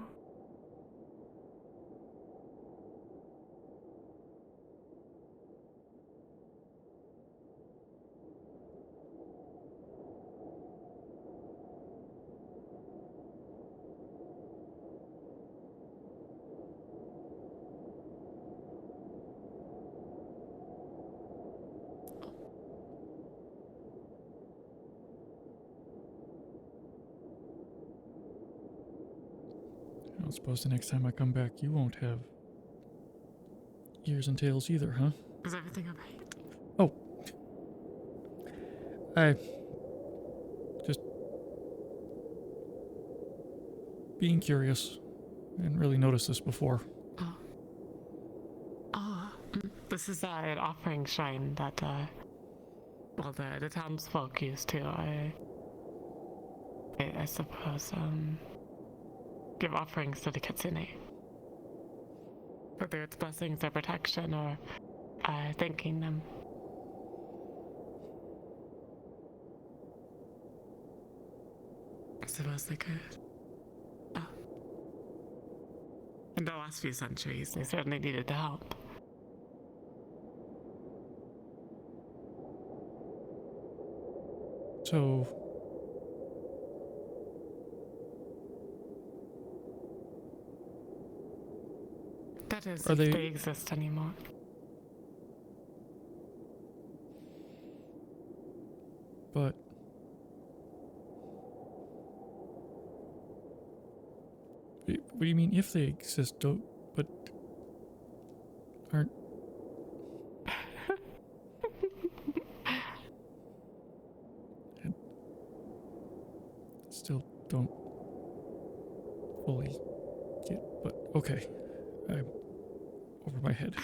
I don't suppose the next time I come back you won't have ears and tails either, huh? Is everything okay? Oh. I just being curious. I didn't really notice this before. This is an offering shrine that, well, the townsfolk used to. I suppose, give offerings to the Kitsune. Whether it's blessings or protection or thanking them. I suppose they could. Oh. In the last few centuries, they certainly needed the help. So, That is, Are if they- they exist anymore. but what do you mean if they exist? Don't, but aren't still don't fully get, but okay, I'm over my head.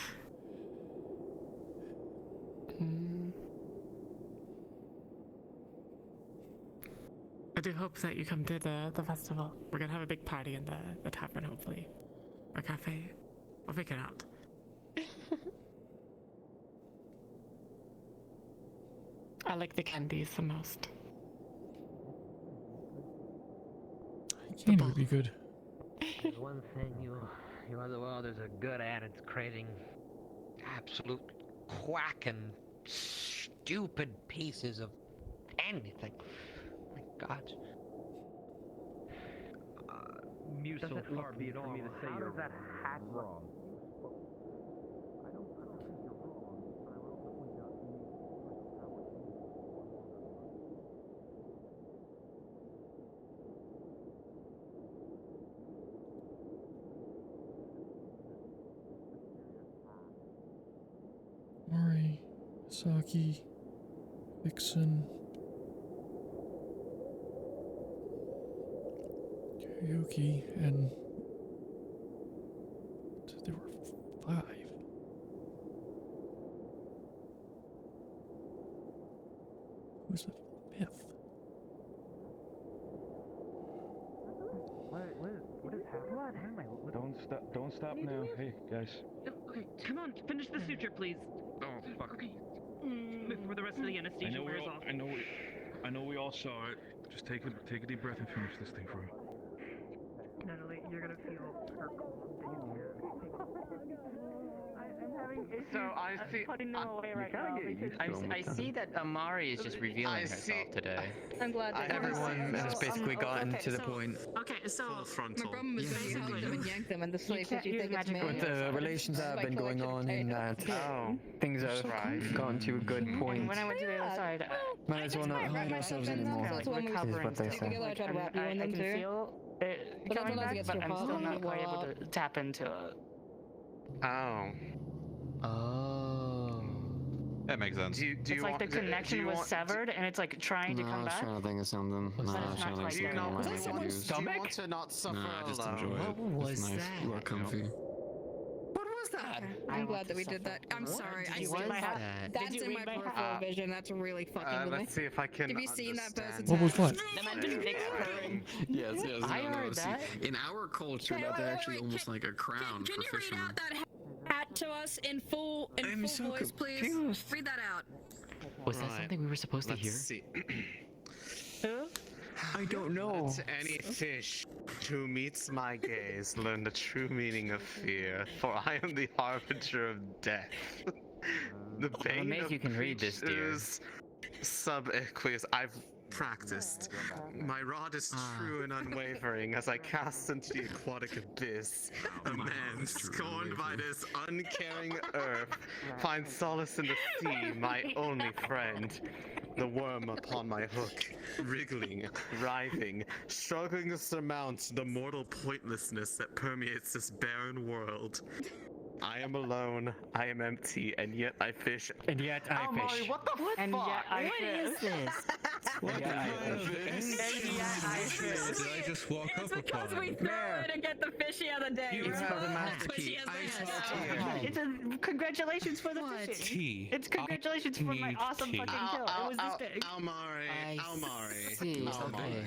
I do hope that you come to the festival. We're gonna have a big party in the tavern, hopefully. Or cafe. We'll figure it out. I like the candies the most. Candy would be good. There's one thing you other worlders are good at, it's creating absolute quacking, stupid pieces of anything. My God. Muse so far be it for me to say you're wrong. Mari, Saki, Vixen, Karaoke, and there were 5. Who's the 5th? What is happening? Don't stop now. Hey, guys. Okay, come on, finish the suture, please. Oh, fuck. Okay. Before the rest of the anesthesia wears off. I know we all saw it. Just take a deep breath and finish this thing for her. Natalie, you're gonna feel her cold here. I'm having issues. So I see. Putting them away right now. I see that Amari is just revealing herself today. I'm glad that Everyone has basically gotten to the point. Okay, so my problem is that you help them and yank them, and the slave can't you use think it's magic me. With the relations that have been going on in that things have gotten to a good point. when I went to the other side, Might as well not hide ourselves anymore, That's when we is what they say. together, I try to wrap you in them can too. feel it But coming that's back, against but your I'm still policy. not quite Well, able to tap into it. Oh. That makes sense. It's like the connection was severed, and it's like trying to No, I come was back. trying to think of something. No, I was trying to think of something I might have to use. Do you want to not suffer Nah, I just alone? enjoy it. What was It's nice. that? You are comfy. What was that? I'm glad that we did that. I'm sorry. I still read have that? that's Did you in my read my peripheral hat? vision. That's really fucking with me. Let's see if I can Have you seen that person's What was what? Yes, I no, heard see, that. in our culture, that's actually almost like a crown for fishermen. Hat to us in full voice, please. confused. Read that out. Was that something we were supposed to hear? See. I don't know. Let any fish who meets my gaze learn the true meaning of fear, for I am the harbinger of death. The bane amazed of you can read this, dear. creatures Subaqueous. I've practiced. My rod is true and unwavering as I cast into the aquatic abyss. A man scorned by this uncaring earth finds solace in the sea, my only friend. The worm upon my hook, wriggling, writhing, struggling to surmount the mortal pointlessness that permeates this barren world. I am alone, I am empty, and yet I fish. And yet I fish. What the fuck? And yet I What is this? What And yet I Did I just walk up upon it? throw it and get the fish the other day. You have a master But she key. has It's a congratulations for the fishing. Tea. It's congratulations for my awesome fucking kill. It was this big. Almari. See, okay. Almari.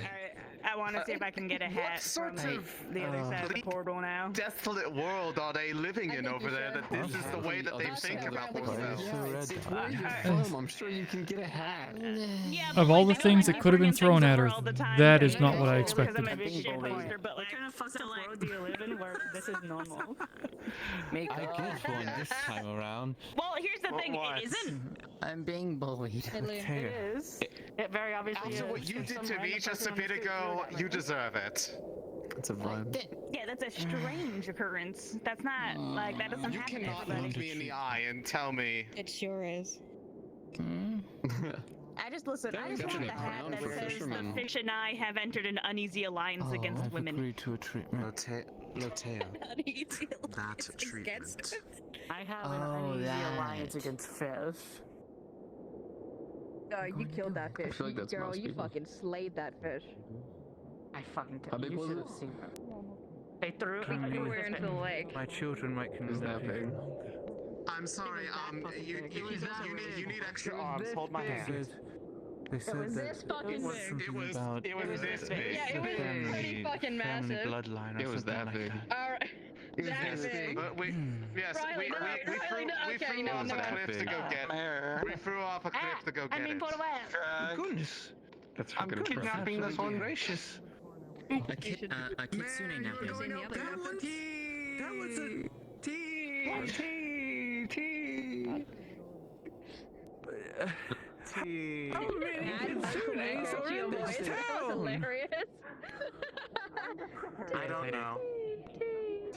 I want to see if I can get a hat from the other side of the portal now. Desolate world are they living in over there that this is the way that they think about themselves? It's where you're from. I'm sure you can get a hat. Of all the things that could have been thrown at her, that is not what I expected. What kind of fucked up world do you live in where this is normal? Make I get one this time around. Well, here's the thing, it isn't. I'm being bullied. It is. It very obviously After is. what you did to me just a bit ago, you deserve it. That's a vibe. Yeah, that's a strange occurrence. That's not, like, that doesn't You happen to cannot everybody. look me in the eye and tell me. It sure is. I just want the hat that for says fishermen. the fish and I have entered an uneasy alliance against I've women. agreed to a treatment. Lotea. That treatment. I have an uneasy alliance against fish. Oh, you killed that fish. feel like that's Girl, most you people. fucking slayed that fish. I fucking How big you was should it? have seen her. They threw it Somewhere into the lake. My children might Is that big? I'm sorry, you need extra arms. Hold my hand. They said was that this fucking it was big. something about It was this big. Yeah, it was pretty fucking family massive. bloodline or It was something that like big. that. Alright. That big. But we Riley, no, Riley, no, we okay, threw no, off no. a cliff to go get it. We threw off a cliff to go get it. Put away. Goodness. That's I'm fucking kidnapping impressive. this one gracious. A kitsune now. That was a I don't know.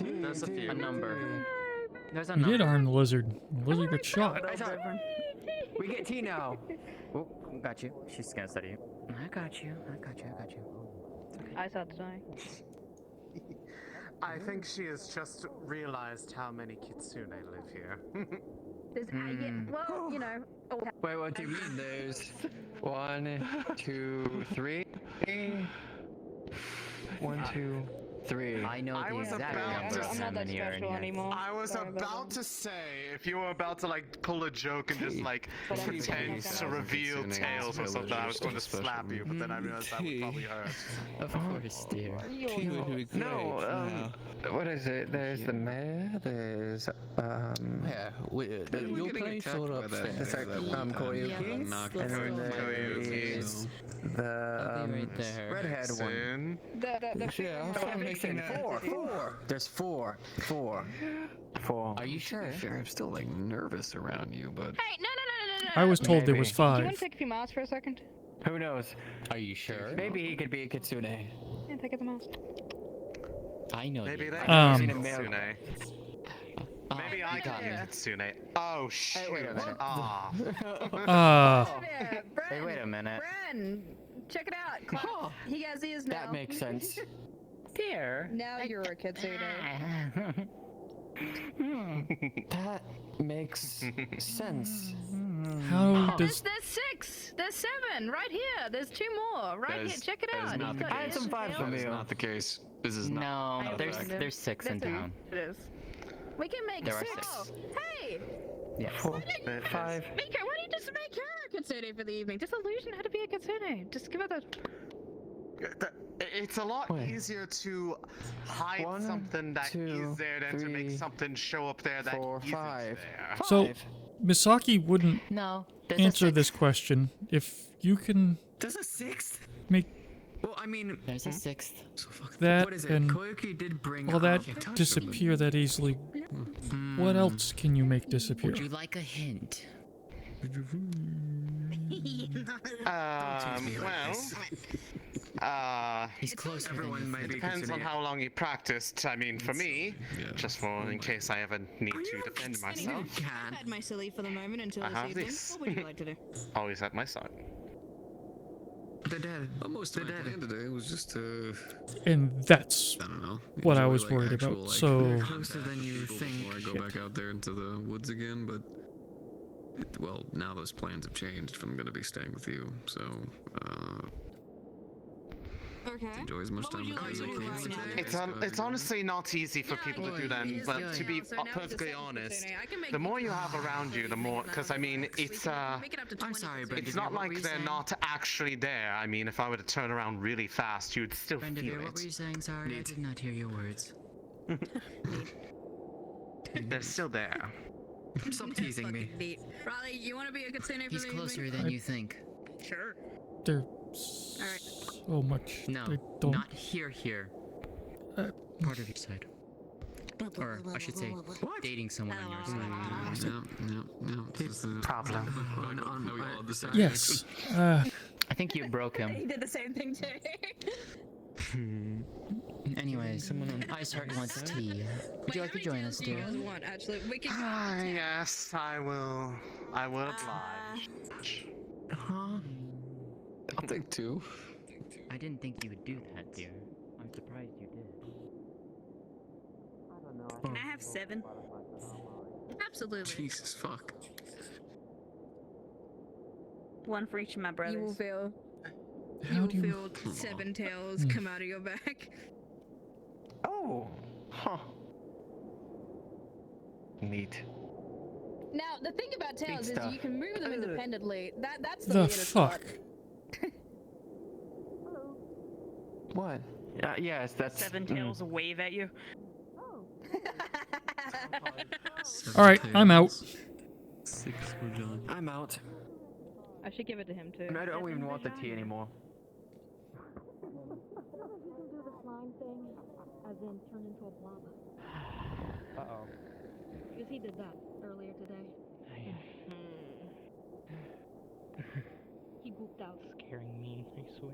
There's a number. There's a You number. did harm the lizard. The lizard got shot. We get T now. Oh, got you. She's gonna study you. I got you. I saw the sign. I think she has just realized how many kitsune live here. There's, yeah, well, you know. Oh, Wait, what do you mean? There's 1, 2, 3. 1, 2, 3. I know I the was exact about number to of I'm how not that many are in special here. anymore. I was Sorry about about that. to say, if you were about to like pull a joke and just like But I'm pretend not to gonna. reveal tails or something, I was going to slap you, but then I realized that would probably hurt. Of course, dear. He would be great now. What is it? There's the mayor, there's, Yeah, your place or upstairs? It's like, Koyuki, and then there's the, I'll be right there. redhead one. Yeah, I'm making that. Four. There's four. Are you sure? I'm still like nervous around you, but Hey, no. I was told there was Maybe. Do you want 5. to take a few miles for a second? Who knows? Are you sure? Maybe he could be a kitsune. Yeah, take a mouse. I know Maybe you. they Um, can be kitsune. Maybe I got can be kitsune. Oh shoot! wait a minute. Ah. Hey, wait a minute. Bren, check it out. Clark. He has ears now. That makes sense. Dear. Now you're a kitsune. That makes sense. How does There's 6. There's 7. Right here. There's 2 more. Right here. Check it out. not He's the got I had ears some and vibes tail. from that is you. not the case. This is No, not. there's 6 in town. It is. We can make There are 6. 6. Hey! Yes. 4, 5. Mika, why don't you just make her a kitsune for the evening? Just illusion her to be a kitsune. Just give her the... It's a lot easier to hide 1, something that 2, is there than to make 3, something show up there that 4, isn't 5. there. so? Misaki wouldn't No. There's a answer 6. this question. If you can There's a 6th. make Well, I mean, There's a 6th. so fuck that what is it? and Koyuki did bring all that up- disappear that easily, what else can you make disappear? Would you like a hint? He's closer than Everyone you might think. be Depends on considering how long you practiced. I mean, for me, just for in case I ever need to defend myself, I had my silly for the moment until I this have evening. this. What would you like to do? always at my side. The dead. Most of my plan today was just to, And that's I don't know, what I enjoy, was like, worried actual, about. like, So closer than you think. Before I go back out there into the woods again, but well, now those plans have changed. If I'm gonna be staying with you, so Okay. Enjoy as much time with her as I can. It's honestly not easy for people to do that, but to be perfectly honest, the more you have around you, the more, because I mean, it's I'm sorry, Brendan. it's not like they're not actually there. I mean, if I were to turn around really fast, you'd still Brendan, feel what were you it. saying? Sorry, I did not hear your words. They're still there. Stop teasing me. Neat. Riley, you want to be a Kitsune for He's the closer evening? than you think. Sure. There's Alright. so much. No, I don't. not here. Part of your side. Or, I should say, dating someone on your side. No. Problem. Are we all the same? Yes. I think you broke him. He did the same thing too. Anyways, Ice Heart wants tea. Would you like to join us, dear? Want, actually, we can. Yes, I will. I will oblige. Huh? I'll take 2. I didn't think you would do that, dear. I'm surprised you did. Can I have 7? Absolutely. Jesus fuck. 1 for each of my brothers. You will feel. How do you? Feel 7 tails come out of your back. Oh. Huh. Neat. Now, the thing about tails is stuff. you can move them independently. That's the, The weirdest part. fuck? What? Yes, that's. 7 tails wave at you. All right, I'm out. 6 for John. I'm out. I should give it to him too. And I don't even want the tea anymore. Do the slime thing, as in turn into a blob. Uh-oh. Because he did that earlier today. He gooped out. Scaring me, I swear.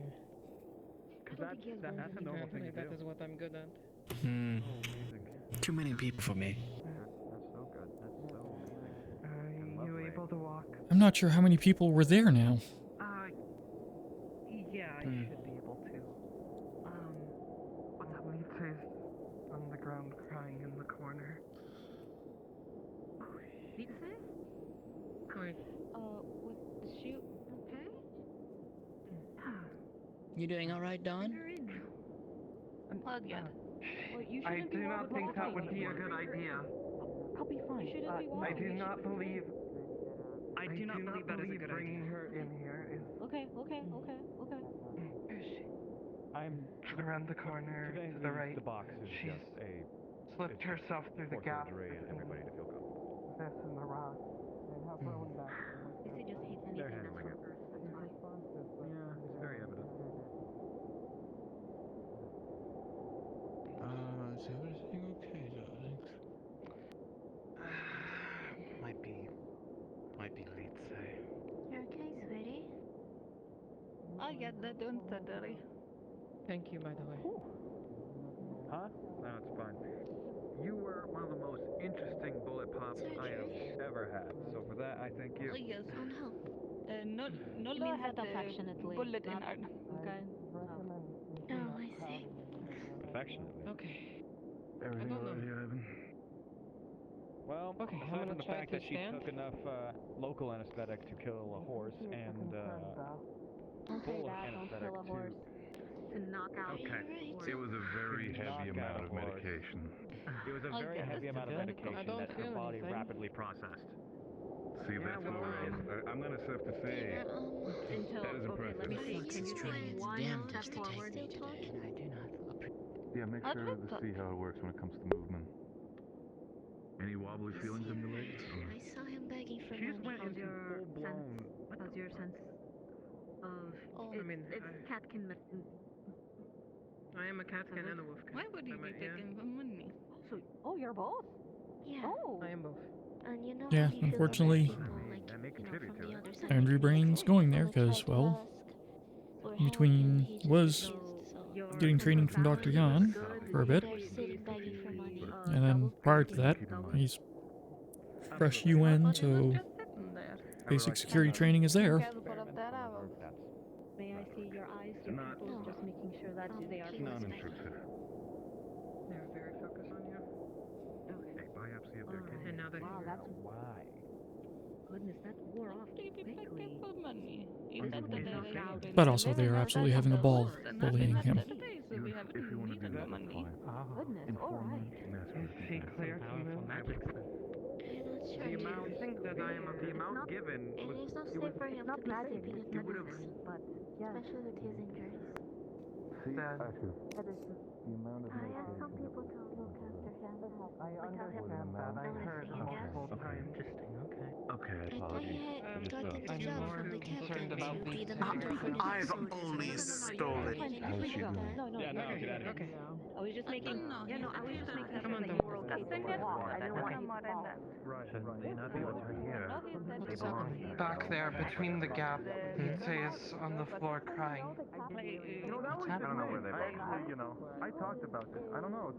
Because that's a normal thing to do. That is what I'm good at. Too many people for me. That's so good. That's so amazing. Are you able to walk? I'm not sure how many people were there now. Yeah, I should be able to. But Lisa's on the ground crying in the corner. Lisa? With the shoot, okay? You doing alright, Dawn? Oh, good. Well, you I shouldn't be do not worried think about that would be a walking. good idea. I'll be fine. You shouldn't be I walking. do You not should be believe. I do not believe that is a good bringing idea. her in here is Okay. I'm around the corner to the right. The box is She's just a slipped herself through the for gap surgery and everybody to feel comfortable. this in the rock and have her own back. Lisa just hates anything They're that's handling from it. Earth. That's fine. Yeah, it's very evident. Is everything okay, darling? Might be late, say. You're okay, sweetie? I'll get that done today. Thank you, by the way. Huh? No, it's fine. You were one of the most interesting bullet pops I have ever had. So for that, I thank you. Oh, yes. On help. Nola means had that a affectionately, bullet in not- her. Okay. Oh, I see. Affectionately. Okay. Everything don't know. alright, Ivan? Well, Okay, I'm aside gonna from the try fact to that she stand. took enough local anesthetic to kill a horse and Don't say full of that. Don't anesthetic kill a horse. To knock out. It was a very heavy knock amount out of a horse. medication. It was a very heavy amount of medication I don't that her feel body anything. rapidly processed. See, that's what I'm gonna have to say. Until, That is okay, let me see. impressive. Can you trying take its one damnedest step to take forward? me today, and I do not Yeah, make I'd sure like to to- see how it works when it comes to movement. Any wobbly feelings in your legs? I saw him begging for She just money. went into full blown. How's your sense of? Oh, It's catkin. I am a catkin and a wolf. Why would you be taking the money? Oh, you're both? Yeah. Oh. I am both. And you know Yeah, how you feel about unfortunately, people, like, That may you know, contribute from to the it. other side. Landry Brain's going there because, well, in between was getting training from Dr. Yan for a bit, They're sitting begging for money. and then prior to that, he's fresh UN, so basic security training is there. May I see your eyes? Your Not- pupils, just making sure that they are Non-intrusive. They're very focused on you. A biopsy of their kidney. And now that Wow, that's Why? goodness, that wore off quickly. But also, they are absolutely having a ball bullying him. If you want to do that, that's fine. Goodness, alright. Is she clear to move? The amount given and was, it's not it safe was for him to be magic. sleeping It at would night, have. but especially with his injuries. See, Asher, That is the amount of I asked medication. some people to look after him. I understand that. I heard the whole time. Interesting. Okay. Okay, I I thought apologize. you had gotten the job from the captain to be the I've mentor for the only stolen. How is she doing? No, no, Yeah, no, you're get out of good. here. I was just making. Yeah, no, I was just making Come sure on, that you were okay. I didn't want you to fall. Right, right. Back there, between the gap, Thea's on the floor crying. You know, that was I don't know where they're actually, you know, I talked about this. I don't know.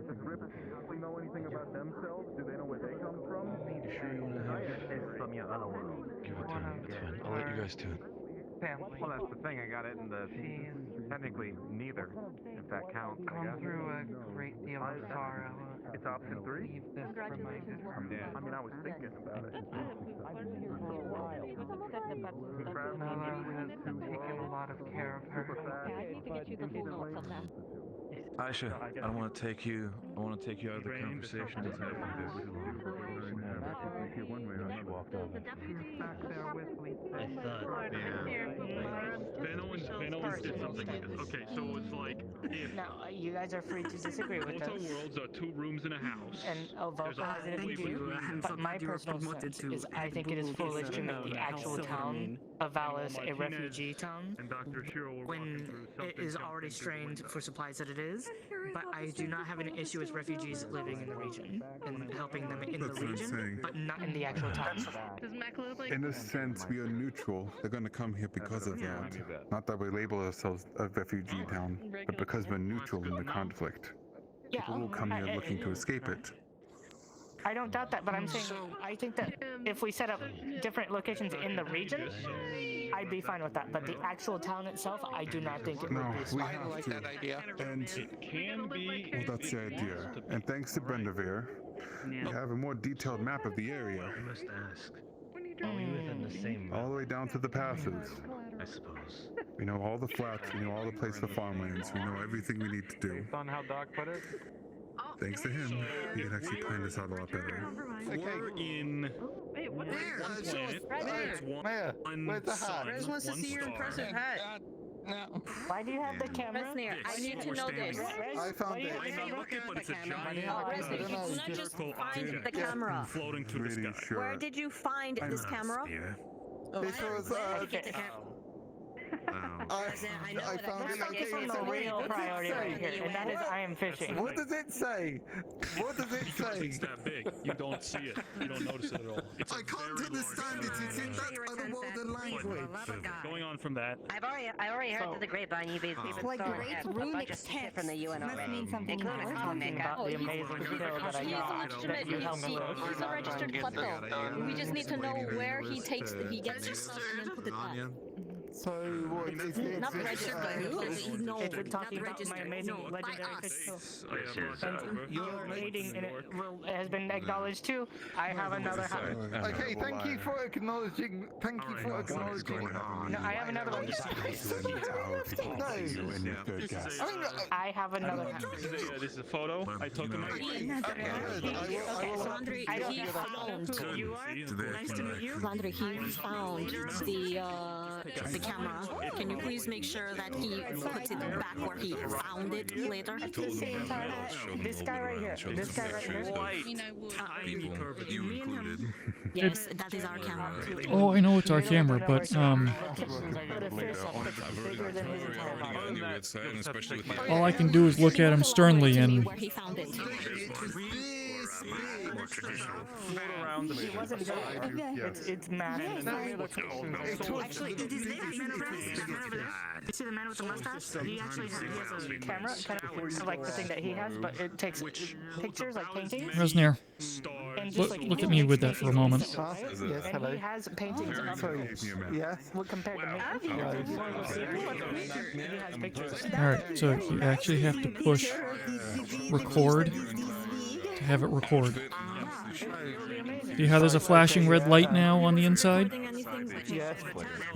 Does Rip actually know anything about themselves? Do they know where they come from? You sure you want to have It's from your other world. Give it time. It's fine. I'll let you guys do it. Family. Well, that's the thing. I got it in the. Technically, neither. If that counts. Gone through a great deal of sorrow. It's option 3? Leave this reminded her. Yeah. I mean, I was thinking about it. Nala has taken a lot of care of her. Yeah, I need to get you the full notes on that. Aisha, I don't want to take you. I want to take you out of the conversation and talk like this. Back there with Lisa. Van Owens did something like this. Okay, so it's like if Now, you guys are free to disagree with Hotel us. Worlds are 2 rooms in a house. And vote positively view, but my personal sense is I think it is foolish to make the actual town of Valis a refugee town And Dr. Shiro were walking when through it something is jumped already through the strained window. for supplies that it is. But I do not have an issue with refugees living in the region and helping them in the That's what I'm region, saying. but not in the actual town. Does Mac look like? In a sense, we are neutral. They're going to come here because of that. Not that we label ourselves a refugee town, but because we're neutral in the conflict. People will come here looking to escape it. I don't doubt that, but I'm saying I think that if we set up different locations in the region, I'd be fine with that. But the actual town itself, I do not think it No, would be we smart. have to. And It can be. well, that's the idea. And thanks to Brendavere, we have a more detailed map of the area. I must ask. Are we within the same All the way down to the passes. I suppose. We know all the flats, we know all the place for farmlands, we know everything we need to do. Based on how Doc put it? Thanks to him, he can actually plan this out a lot better. We're in Wait, what? one planet. It's one where's the hat? sun, Rez wants to one see your star. impressive hat. Why do you have the camera? Resnir, I need to know this. I found it. I know, okay, but it's a giant Resnir, you do not just circle find object the camera. floating through the Pretty sky. sure. Where did you find I'm this not camera? This was, I found it. Focus on the real priority right here, and that is I am fishing. What does it say? What does it Because say? it's that big. You don't see it. You don't notice it at all. It's a I can't very understand large it. It's in that otherworldly language. Going on from that, I already heard through the grapevine you basically Like stolen great a bunch runic of shit text. from the UN Must already, mean something including else. some About the amazing skill that I He's a got that you helped me with. He's a registered klepto. We just need to know where he gets his stuff and then put it back. So what is it? Not registered by who? No, If you're talking not about my registered. amazing No, by legendary us. fish over. your rating in it has been acknowledged too. I have another hat. Okay, thank you for acknowledging. Thank you for acknowledging. No, I have another one. I have another hat. This is a photo. I took him. Landry, he found. Nice to meet you. Landry, he found the camera. Can you please make sure that he puts it back where he found it later? This guy right here. This guy right here. You included. Yes, that is our camera. Oh, I know it's our camera, but all I can do is look at him sternly and Where he found it. Float around the He wasn't there. It's mad. Actually, it is there. Man over there. You see the man with the mustache? He actually has a camera, kind of like the thing that he has, but it takes pictures, like paintings. Resnir, And just like look at me with that for a moment. Yes, And hello. he has paintings of Yes. well, compared to me. If you want to see it, he has pictures. Alright, so you actually have to push record to have it record. See how there's a flashing red light now on the inside? Yes.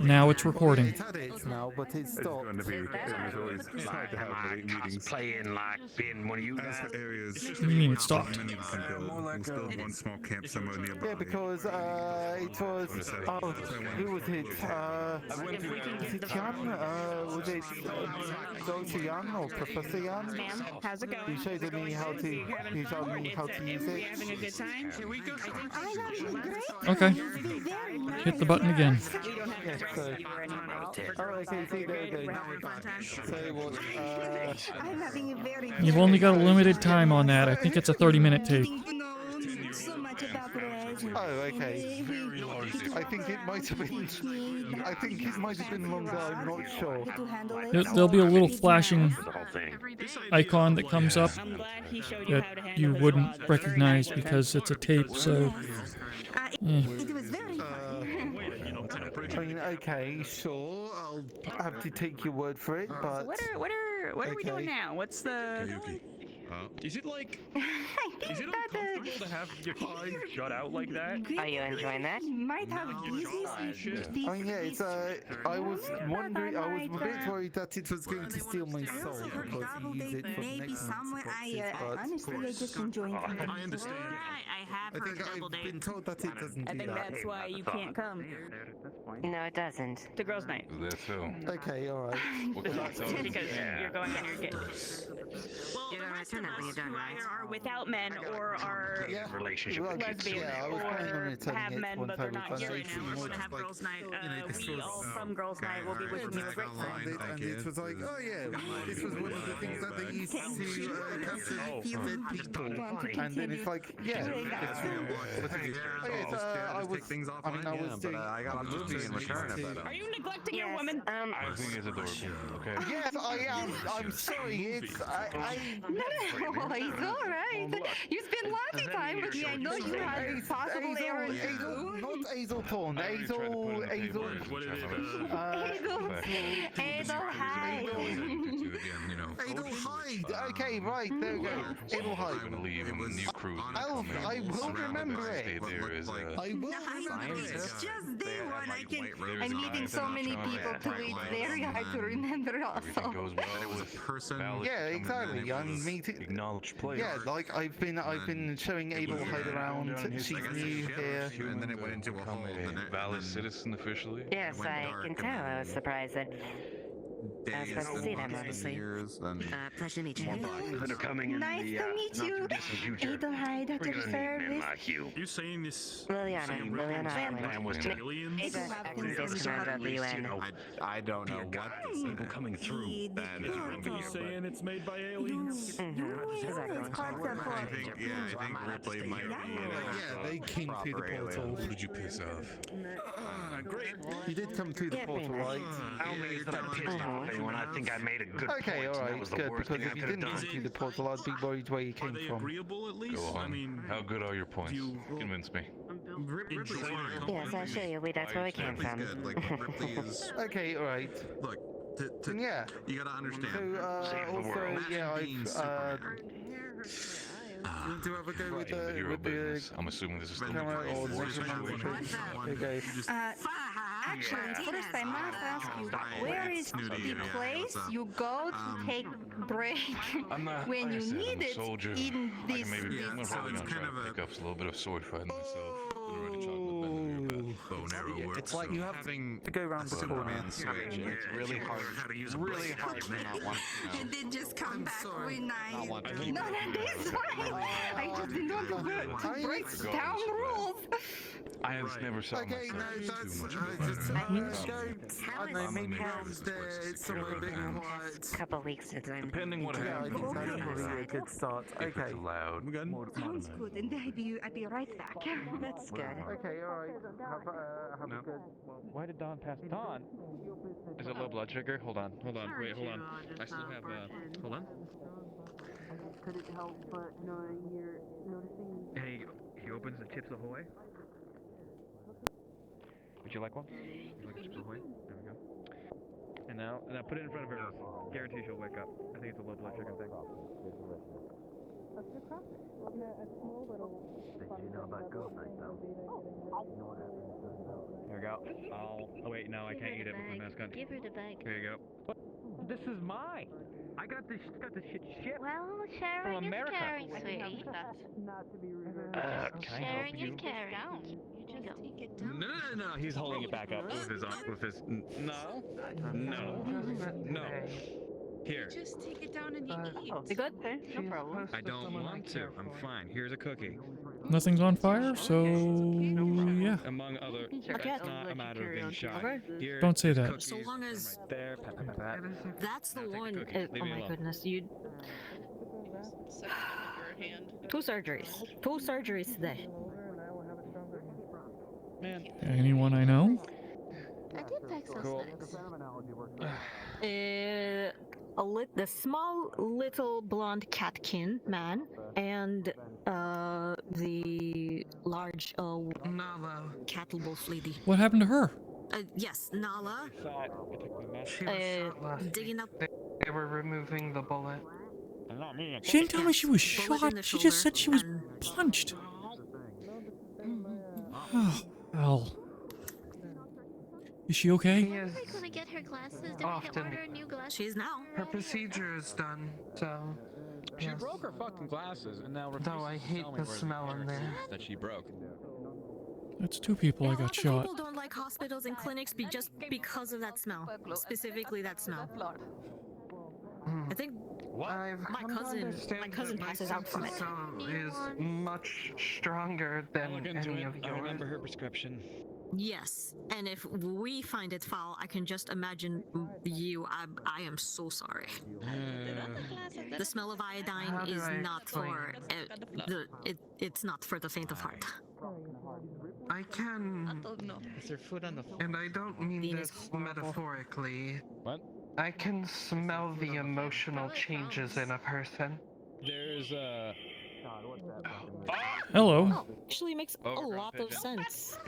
Now it's recording. It's had it now, but it's stopped. It was always hard to have meetings. Playing like being one of you As for areas, What do you mean it stopped? many we can build. We'll build one small camp somewhere nearby. Yeah, because it was. Oh, who was it? Was it Jan? Was it Dr. Jan or Professor Jan? Ma'am, how's it going? He showed me how to. He showed me how to use it. Having a good time? Can we go? Okay. Hit the button again. We don't have to So, okay, see, there you go. So what? I'm having a very You've only got a limited time on that. I think it's a 30-minute tape. so much about Rez. Oh, okay. I think it might have been. I think it might have been longer. I'm not sure. There'll be a little flashing icon that comes up that you wouldn't recognize because it's a tape, so... It was very I mean, okay, sure. I'll have to take your word for it, but. What are we doing now? What's the? Is it like? I Is it uncomfortable to have your eyes shut out like that? Are you enjoying that? Might have I mean, yeah, it's I was wondering. I was a bit worried that it was going to steal my soul because you use it for maybe next somewhere. but Honestly, I just enjoy it. I understand. I have I think I've been told that it doesn't I do think that. that's why you can't come No, it doesn't. to girls' night. That's so. Okay, alright. Because you're going on your gig. You're gonna return that when you're done, right? Are without men or are Relationship with kids. lesbian Yeah, I was planning on or returning have it men once but I they're was not done. here right now. We're gonna have girls' night. We all from girls' night will be wishing you a great time. And it was like, oh yeah, this was one of the things that they used to capture dead people. And then it's like, yeah, it's I was things off I mean, I was doing. I got a movie in return. Are you neglecting your woman? I think it's adorable. Okay. Yes, I am. I'm sorry. It's No, it's all right. You spent lots of time with me. I know you had possible errands to do. Not Hazel Thorn. Hazel. Adelhyde. Okay, right, there we go. Adelhyde. I'm gonna leave and the new crew's gonna I'll, come in. I will remember Stay it. there as I will It's just day one. There's I'm a meeting guy so that's many trying to people act too. like It's lights very hard to remember Everything also. goes well with person. Yeah, exactly. I'm meeting. acknowledged players. Yeah, like I've been showing Adelhyde around. She's new here. And then it went into a hole. A valid citizen officially. Yes, I can tell. I was surprised that I was supposed to see them, honestly. Pleasure to meet you. That are coming in Nice the to meet not you. too distant future. Adelhyde at We're your gonna need men service. like you. You saying this? Liliana Plan was to Aliens? Ada, acting base commander of the UN. I don't know what this people coming through. that is from You saying it's made by aliens? I think Ripley might be. Yeah, they came through the portal. Who did you piss off? Great. You did come through the portal, right? How many that I pissed off anyone? I think I made a good Okay, point. That alright, was the good, worst because thing I if you could have didn't done. come through the portal, I'd be worried where you Are came they from. agreeable at least? Go I on. mean, How good are your points? Convince me. Ripley's fine. Yes, I'll show you. That's where we came from. Ripley is. Okay, alright. Look, Yeah. you gotta understand. So, also, yeah, I've, do you have a go with the I'm assuming this is still camera or the Okay. Actually, first I must ask you, where is the place you go to take break when you need it soldier. in this? I'm probably gonna try to pick up a little bit of sword fighting myself. It's like you have to go around the Superman switch. It's really hard. Really hard to not want to. And then just come back when I. want to. No, that's fine. I just didn't want to break down rules. I never saw Okay, no, that's just I don't know, maybe downstairs somewhere a bit quiet. Couple weeks since I'm. Depending what Yeah, I happens. think that's probably a good start. If Okay. it's loud. Sounds good, and I'll be right back. That's good. Okay, alright. Have a good. Why did Dawn pass? Dawn? Is it low blood sugar? Hold on. Wait, hold on. I still have, hold on. Couldn't help but you're noticing. Hey, he opens the Chips Ahoy. Would you like one? You like Chips Ahoy? There we go. And now put it in front of her. Guarantee she'll wake up. I think it's a low blood sugar thing. There we go. Oh wait, no, I can't eat it before mascot. Give her the bag. Here you go. This is mine. I got this shit shipped Well, from sharing is America. caring, sweetie. Can I Sharing help is you? caring. You just take it down. No. He's holding it back up with his no. Here. Just take it down and you eat. You good? No problem. I don't want to. I'm fine. Here's a cookie. Nothing's on fire, so yeah. Among other, it's not a matter of being shy. Okay. Here, Don't say that. cookies So long as right there. Pat. that's the one. cookie. Leave Oh me my alone. goodness, you. Suck your hand. Two surgeries today. Man. Anyone I know? I did pack some Cool. snacks. The small little blonde catkin man and the large Nala. cattle wolf lady. What happened to her? Yes, Nala. She was shot last Digging week. up. They were removing the bullet. She didn't tell me she was Bullet in shot. the She just said she was shoulder punched. Oh, well. Is she okay? She is Are we gonna get her glasses? Did we often. order new glasses? She is now. Her procedure is done, so. She yes. broke her fucking glasses and now Though I hate the smell in there. that she broke. That's two people I got shot. People don't like hospitals and clinics just because of that smell. Specifically that smell. I think I've my come to cousin understand that my passes out from it. sense of smell is much stronger than any of I remember yours. her prescription. Yes, and if we find it foul, I can just imagine you. I am so sorry. The smell of iodine How do is I not for it's not for the faint of heart. I can, Is there food on the floor? and I don't mean this metaphorically. What? I can smell the emotional changes in a person. There's a. Hello. Actually makes a lot of sense.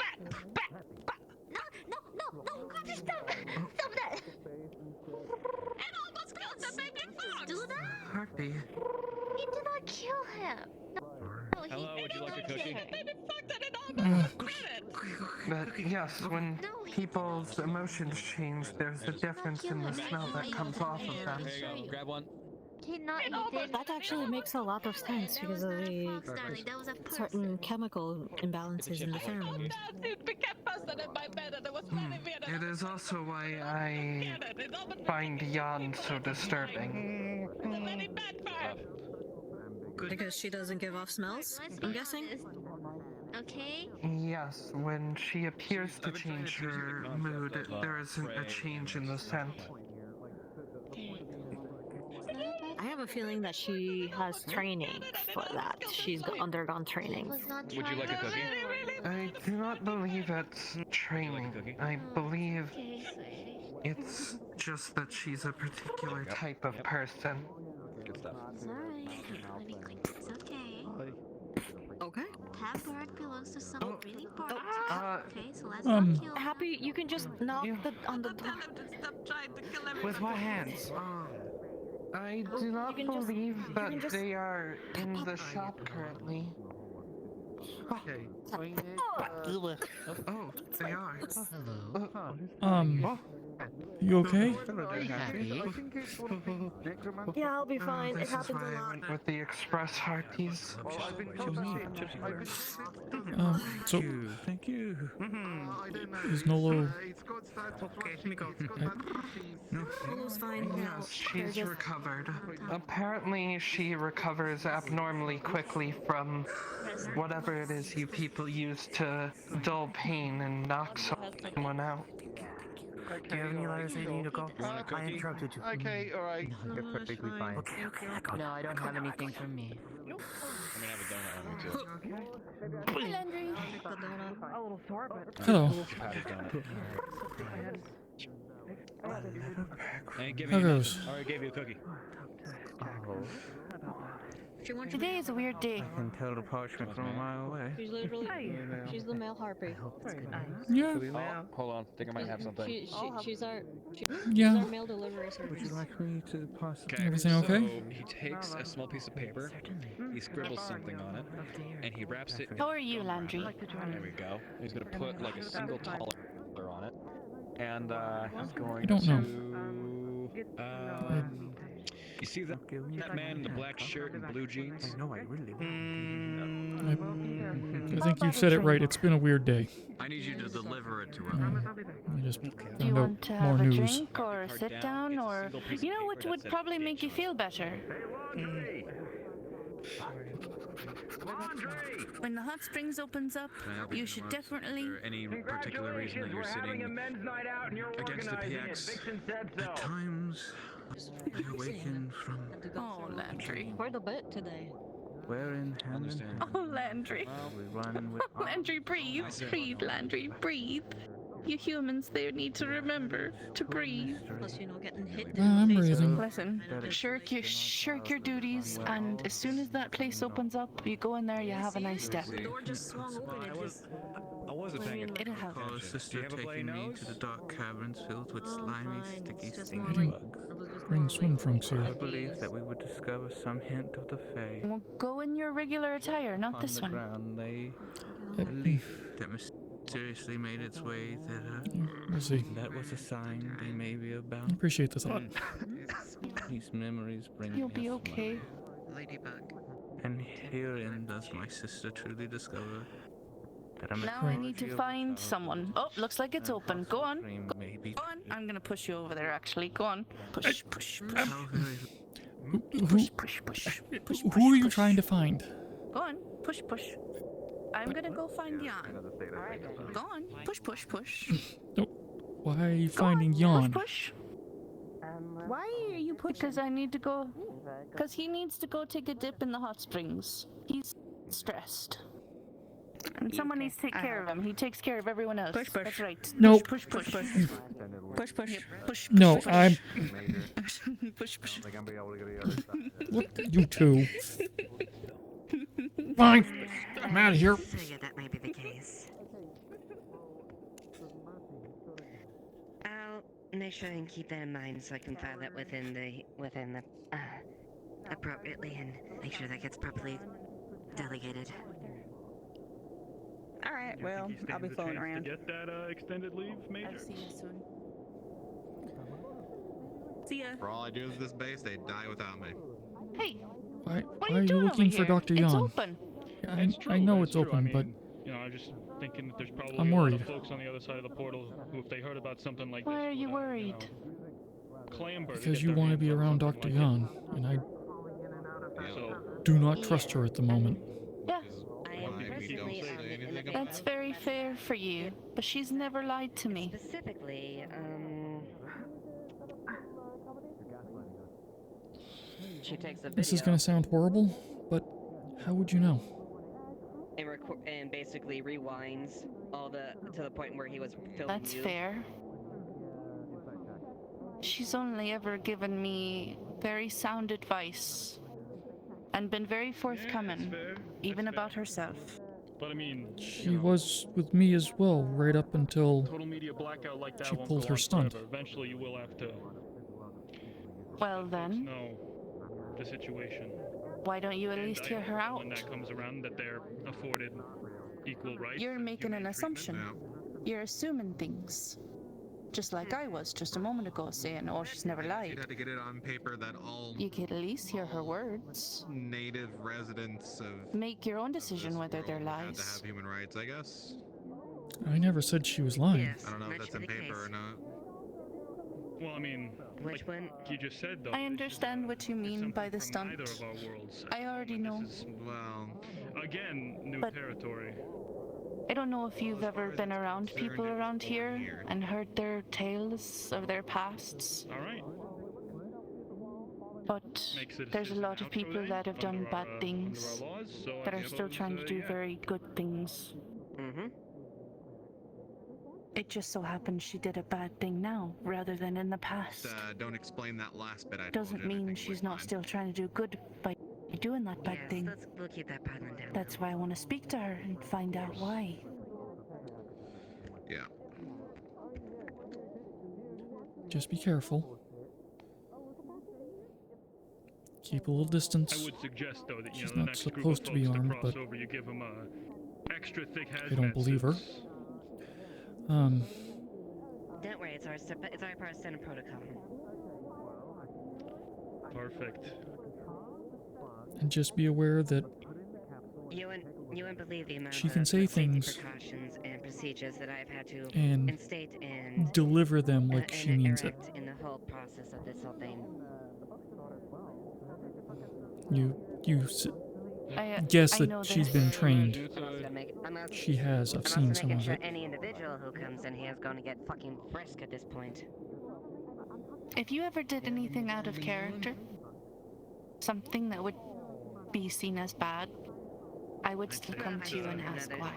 No, stop that! It almost killed the baby fox! Do that? Harpy. He did not kill him! No, Hello, would you like a cookie? But yes, when people's emotions change, there's a difference in the smell that comes off of them. There you go. Grab one. He did. That actually makes a lot of sense because of the That was a person. certain chemical imbalances in the pheromones. It is also why I find Jan so disturbing. Because she doesn't give off smells, I'm guessing? Okay. Yes, when she appears to change her mood, there isn't a change in the scent. I have a feeling that she has training for that. She's undergone training. Would you like a cookie? I do not believe it's training. I believe it's just that she's a particular type of person. Good stuff. Sorry. Let me clean. It's okay. Okay. That bird belongs to someone really important. Okay, so let's um, not kill him. Happy, you can just knock on the door. With my hands. I do not believe that they are in the shop currently. Okay. Oh, they are. Hello. You okay? Yeah, I'll be fine. It This is happens why a I lot. went with the express hearties. So, Thank you. is Nolo... Okay, let me go. Nolo's fine now. Yes, she's recovered. Apparently, she recovers abnormally quickly from whatever it is you people use to dull pain and knock someone out. Do you have any letters that you need to go? I interrupted you. Okay, alright. You're perfectly fine. Okay, I got No, I don't have anything for me. I'm gonna have a donut on me too. Hi, Landry. A little sore, but. Hello. I ain't giving How you goes? nothing. I already gave you a cookie. Today is a weird day. I can tell the parchment from a mile away. She's literally, she's the male harpy. Yeah. Oh, hold on. I think I might have something. She's our Yeah. mail delivery service. Would you like me to pass? Everything okay? So he takes a small piece of paper, he scribbles something on it, and he wraps it. How are you, Landry? There we go. He's gonna put like a single dollar on it, and he's going I don't know. to. You see that man in the black shirt and blue jeans? No, I really. I think you said it right. It's been a weird day. I need you to deliver it to him. I just Do you found out want to more have a news. drink or sit down or... You know what would probably make you feel better? When the hot springs opens up, you should definitely... Is there any particular reason that you're sitting against the PX? At times, I awaken from. Oh, Landry. Quite a bit today. We're in hand. Oh, Landry. We run with. Landry, breathe. Breathe, Landry, breathe. You humans there need to remember to breathe. Plus, you know, getting hit I'm in the face. breathing. Listen, shirk your duties, and as soon as that place opens up, you go in there, you have a nice step. The door just swung open. It was. I wasn't paying attention. It'll help. Call a sister taking me to the dark caverns filled with slimy, sticky, stinky didn't bugs. Bring swim trunks here. I believe that we would discover some hint of the Fae. Well, go in your regular attire, not On this the one. ground lay a leaf that mysteriously made its way thither. We'll see. That was a sign they may be about. I appreciate the thought. These memories bring You'll me be a okay. Ladybug. And herein does my sister truly discover that I'm Now I need to find someone. Oh, looks like it's open. Go on. Maybe. Go on. I'm gonna push you over there, actually. Go on. Push, push, push. How very Who are you trying to find? Go on. Push, push. I'm gonna go find Jan. Go on. Push, push, push. Why are you finding Jan? Push, push. Why are you pushing? Because I need to go. Because he needs to go take a dip in the hot springs. He's stressed. And someone needs to take care of him. He takes care of everyone else. Push, push. That's right. Nope. Push, push, push. Push, push. Push, No, push. I'm. Push, push. Look, you two. Fine. I'm out of here. Figured that may be the case. I'll make sure and keep that in mind so I can file that within the appropriately and make sure that gets properly delegated. All right, well, I'll be floating around. Get that extended leave, Major? I'll see you soon. See ya. For all I do is this base, they die without me. Hey, Why what are are you you doing looking over for here? Dr. It's Jan? open. I know it's true. open, but You know, I'm just thinking that there's probably I'm a lot worried. of folks on the other side of the portal who, if they heard about something like Why this, are you would, worried? clamber to because get you their want to hands be on around something Dr. like Jan, and I So, do not trust her at the moment. Yeah, I am personally in the that's very fair for you, but she's never lied to me. specifically, she takes a video This is going to sound horrible, but how would you know? and basically rewinds all to the point where he was filming That's you. fair. She's only ever given me very sound advice and been very forthcoming, even about herself. but I mean, She was with me as well, right up until total media blackout like that she won't pulled go her on stunt. forever. Eventually, you will have to Well then, know the situation. why don't you at And least I hear her hope out? when that comes around, that they're afforded equal rights. You're and making an humane assumption. treatment. You're assuming things. Just like I was just a moment ago saying, oh, she's never You'd lied. have to get it on paper that all You could at least hear her words. native residents of Make your own decision whether they're had to lies. have human rights, I guess. I never said she was lying. Yes, I don't know if much that's in the paper case. or not. Well, I mean, Which one? you just said though. I understand what you mean by the from stunt. neither of our worlds. I already know. This is, Well, again, new But- territory. I don't know if you've ever been around people around here and heard their tales of their pasts, All right. but Makes it there's a lot of outro people then, that have done under bad our, things under our laws, so that I are still suppose, trying to do yeah. very good things. Mm-hmm. It just so happens she did a bad thing now rather than in the past. don't explain that last bit I told Doesn't you. I mean think she's we're not fine. still trying to do good by You're doing that bad Yes, thing. we'll keep that pattern down. That's why I want to speak to her and find out why. Yeah. Just be careful. Keep a little distance. I would suggest though that She's the not next group of supposed to be folks armed, to cross but over, you give them a extra thick hazmat I don't believe her. suits. Don't worry, it's our part of standard protocol. Perfect. And just be aware that You wouldn't believe the amount she of can say safety things precautions and procedures that I've had to and instate and deliver them like she means it. in the whole process of this whole thing. You guess I know that she's this. been trained. I'm She has. I've also seen some making of sure it. any individual who comes in here is going to get fucking frisked at this point. If you ever did anything out of character, something that would be seen as bad, I would still come to you and ask why.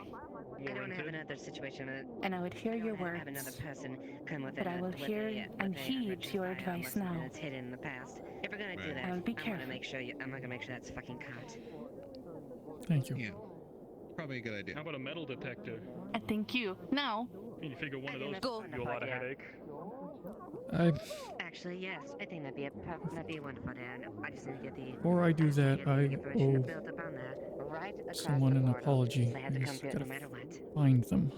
I don't have another situation. And I would hear your words. Have another person come with But I will hear and heed your advice now. It's hidden in the past. If we're gonna do that, I will be I'm careful. gonna make sure that's fucking caught. Thank you. Yeah. Probably a good idea. How about a metal detector? And thank you. Now, You figure one of those Go. would give you a lot of headache. Actually, yes, I think that'd be a wonderful idea. I just need to get the. Before I do that, I built up on that right across someone the an portal. apology. They I had to come just through it gotta no matter what. find them.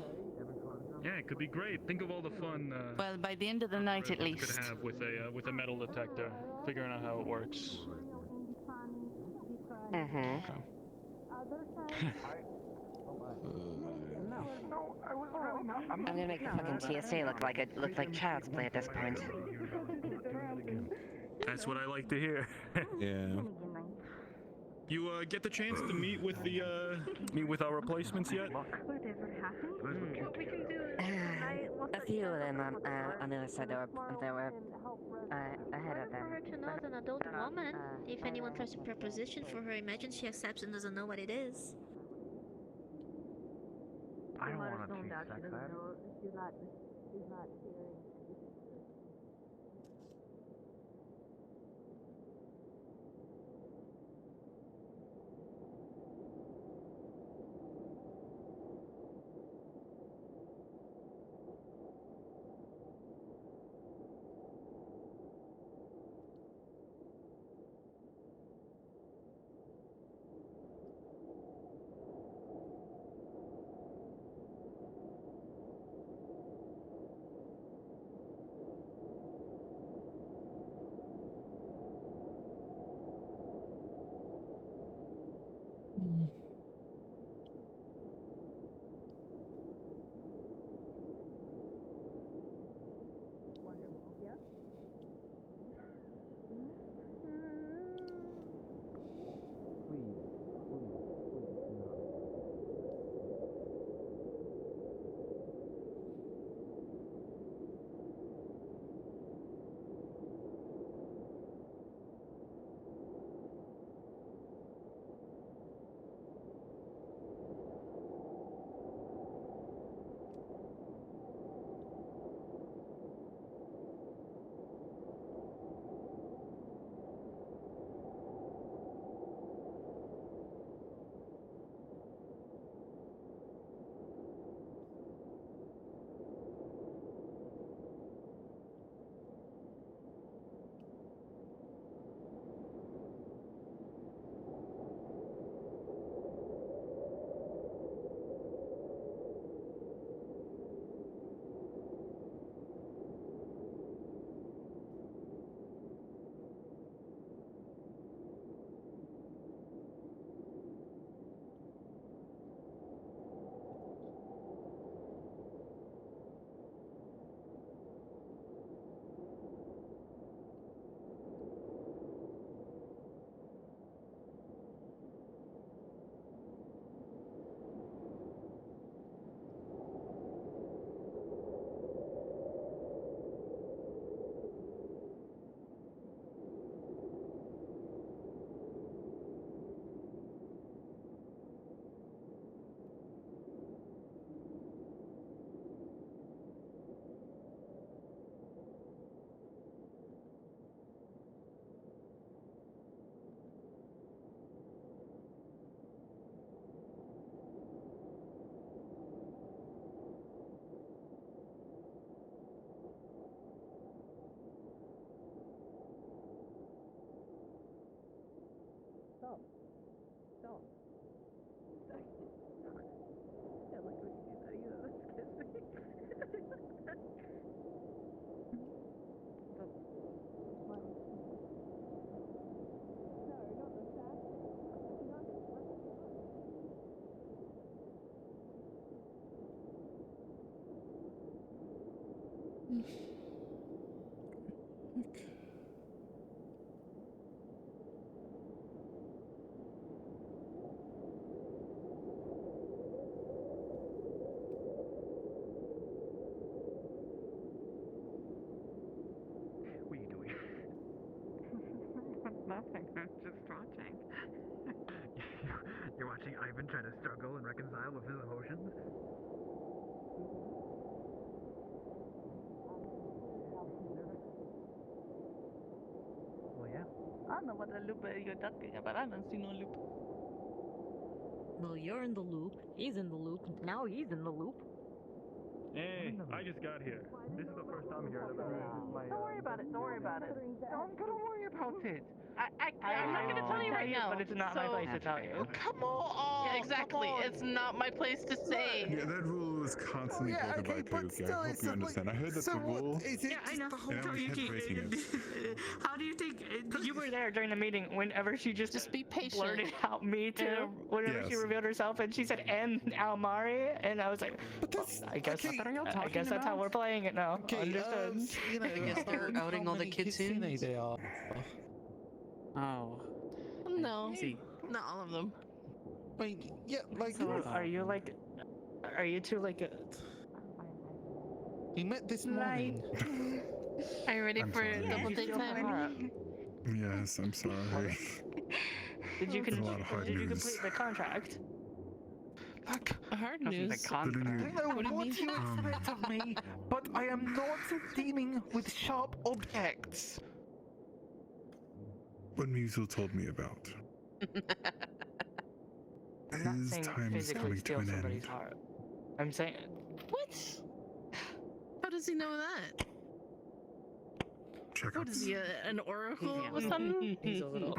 Yeah, it could be great. Think of all the fun well, by the end of the night at you least. could have with a metal detector, figuring out how it works. I'm gonna make the fucking TSA look like child's play at this point. That's what I like to hear. Yeah. You get the chance to meet with our replacements yet? A few of them on the other side there were ahead of them. For her to know as an adult woman, if anyone tries to proposition for her, imagine she accepts and doesn't know what it is. I don't want to change sex ed. Stop. Stop. Yeah, look what you did. You know, that's kiss What are you doing? Nothing. I'm just watching. You're watching Ivan try to struggle and reconcile with his emotions? Well, yeah. I don't know what the loop you're talking about. I don't see no loop. Well, you're in the loop. He's in the loop. Now he's in the loop. Hey, I just got here. This is the first time here about my. Don't worry about it. Don't worry about it. Don't worry about it. I'm not gonna tell you right now. but it's not my place to tell you. Come on! Yeah, exactly. It's not my place to say. Yeah, that rule was constantly broken by Kabuki. I hope you understand. I heard that's a rule. Yeah, I know. And I was head breaking it. How do you think you were there during the meeting whenever she just be patient. blurted out me too? Whenever she Yes. revealed herself and she said "and Almari," and I was like, I guess I guess that's how we're playing it now. Understood. I guess they're outing all the kids soon. They are. Oh. No, not all of them. Wait, yeah, like. So are you like? Are you two like? We met this morning. Are you ready I'm for sorry. double date time? Yes, I'm sorry. Did you, It's a lot of hard did you news. complete the contract? Hard news. The contract. I know What do you what mean? you expect of me, but I am not dealing with sharp objects. What Musil told me about. I'm not His saying time is physically coming to steal an somebody's end. heart. I'm saying. What? How does he know that? What is Checkups. he, an oracle or something? He's a little.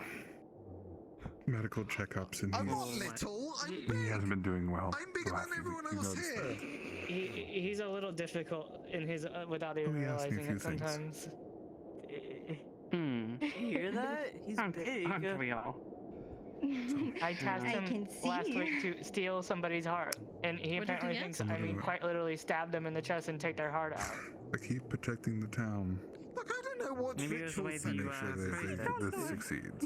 Medical checkups, and I'm he's, not little. I'm he big. hasn't been doing well. I'm bigger the last than few everyone weeks. You else noticed here. that. He's a little difficult in his without even Oh, he asked me a realizing few it things. sometimes. Hear that? He's big. Aren't we all? I tasked him last week to steal somebody's heart, and he What did apparently he thinks ask? I mean quite literally stabbed them in the chest and take their heart out. I keep protecting the town Look, I don't know what Maybe it was the way rituals that to you make sure that this succeeds.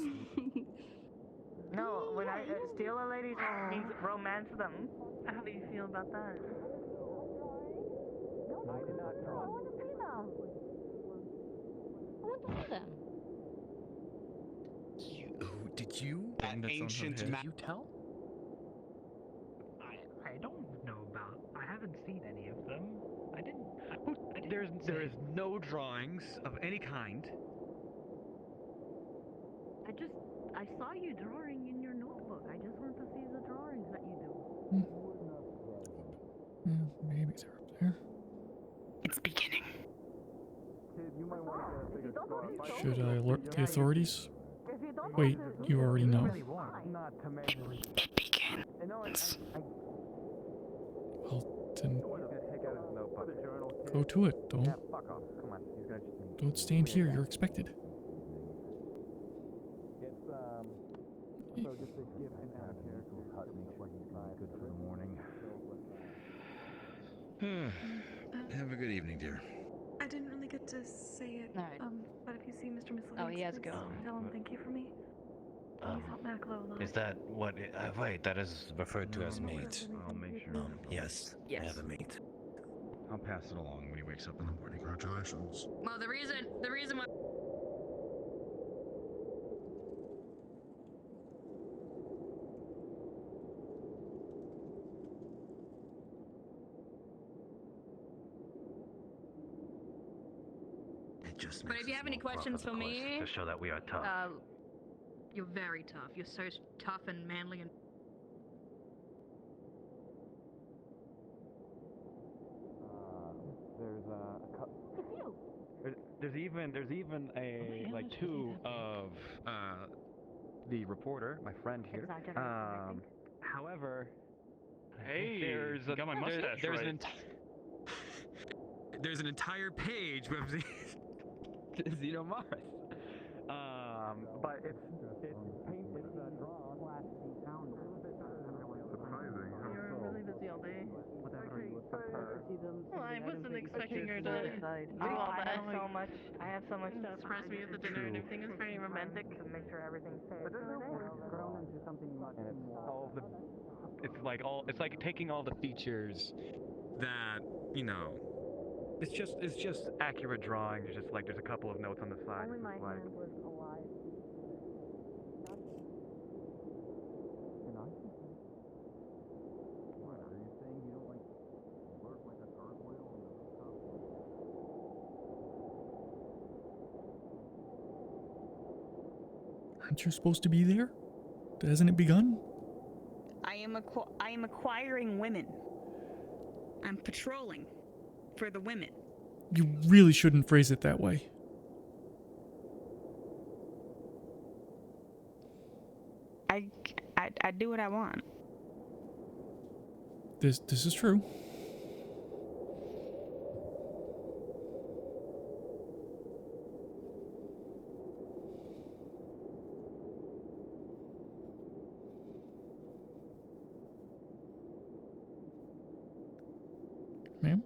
No, when I steal a lady's heart means romance them. How do you feel about that? I did not draw. I want to see them. I want to see them. Did you? That ancient Did you tell? I don't know about. I haven't seen any of them. I didn't. There is no drawings of any kind. I saw you drawing in your notebook. I just want to see the drawings that you do. Maybe they're up there. It's beginning. Kid, you might want to get a bigger scar. Should I alert the authorities? If you don't Wait, you already know. Really want not to manually. It begins. And no, I Well, then he's gonna take out his notebook. For the journal, kid. go to it. Yeah, fuck off. Come on, he's gonna just. Don't stand here. You're expected. It's so just a gift and out of character. Make sure he's good for the morning. Have a good evening, dear. I didn't really get to say it. All right. But if you see Mr. Miscellaneous, Oh, he has to please go. tell him thank you for me. He's helped Mac a lot. Is that what? Wait, that is referred to as mate. I'll make sure. Yes, I have a mate. I'll pass it along when he wakes up in the morning. Congratulations. Well, the reason why. It just But if you have any questions for me, to show that we are tough. you're very tough. You're so tough and manly and. There's there's even a like two of the reporter, my friend here. However, Hey, there's you got my mustache there's right. there's an entire page with Xenomars. But it's painted drawn slash town. Surprising. You're really busy all day. Well, I wasn't expecting her to do all that. I have so much stuff. Surprise me at the dinner and everything. It's very romantic. To make sure everything's safe. But it's grown into something much And it's more. all the it's like taking all the features that, you know, it's just accurate drawing. It's just like there's a couple of notes on the side. Only It's my just like, hand was alive. You know? What, are you saying you don't like work like a gargoyle on the rooftop? Aren't you supposed to be there? Hasn't it begun? I am acquiring women. I'm patrolling for the women. You really shouldn't phrase it that way. I do what I want. This is true. Ma'am?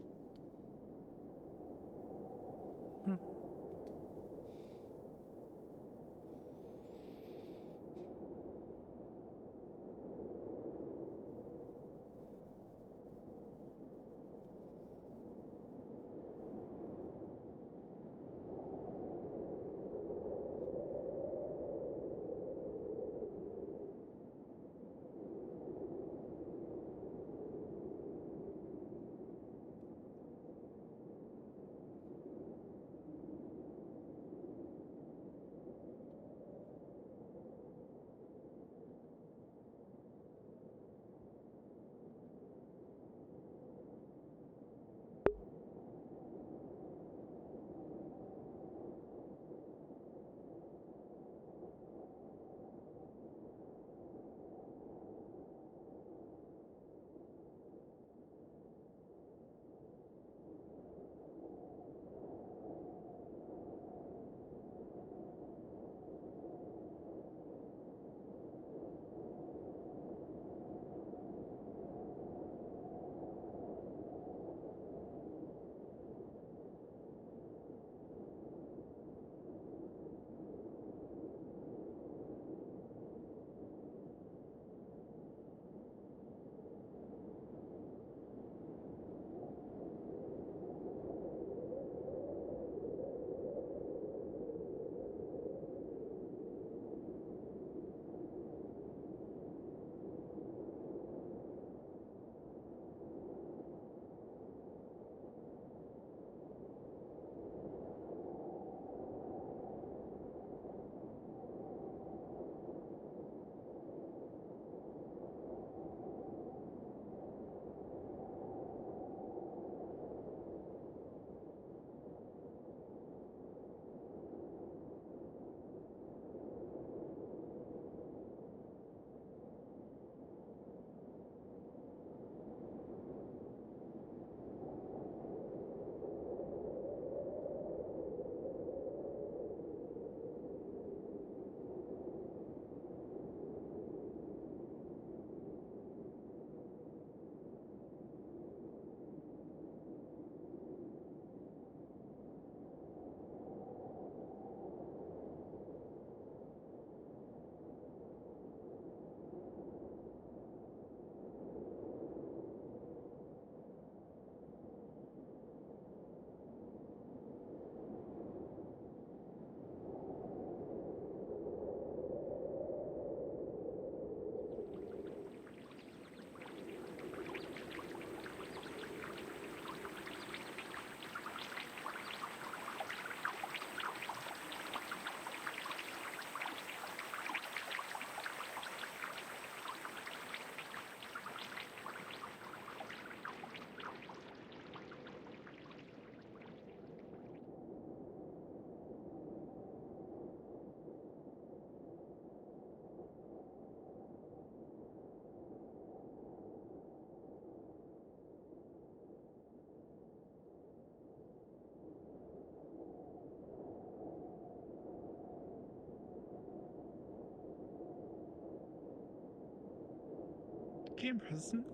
became president?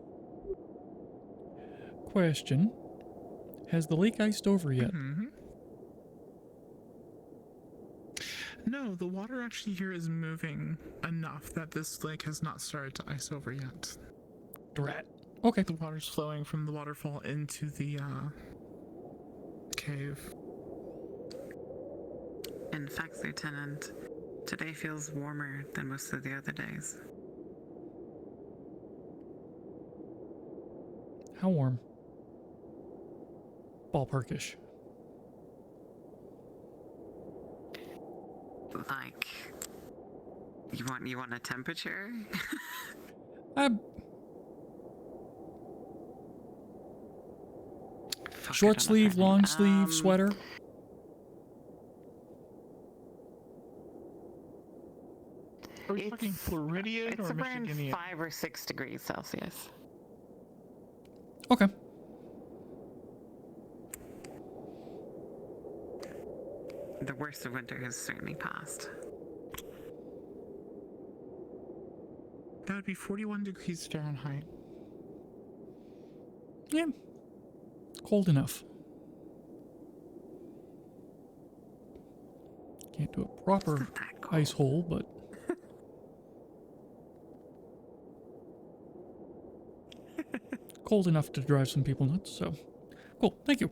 Question. Has the lake iced over yet? Mm-hmm. No, the water actually here is moving enough that this lake has not started to ice over yet. Drat. Okay. The water's flowing from the waterfall into the cave. In fact, Lieutenant, today feels warmer than most of the other days. How warm? Ballparkish. Like, you want a temperature? Short sleeve, long sleeve, sweater. Are we talking Floridian It's or around Michiginian? 5 or 6 degrees Celsius. Okay. The worst of winter has certainly passed. That would be 41 degrees Fahrenheit. Yeah. Cold enough. Can't do a proper ice hole, but... cold enough to drive some people nuts, so... Cool, thank you.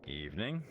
Evening.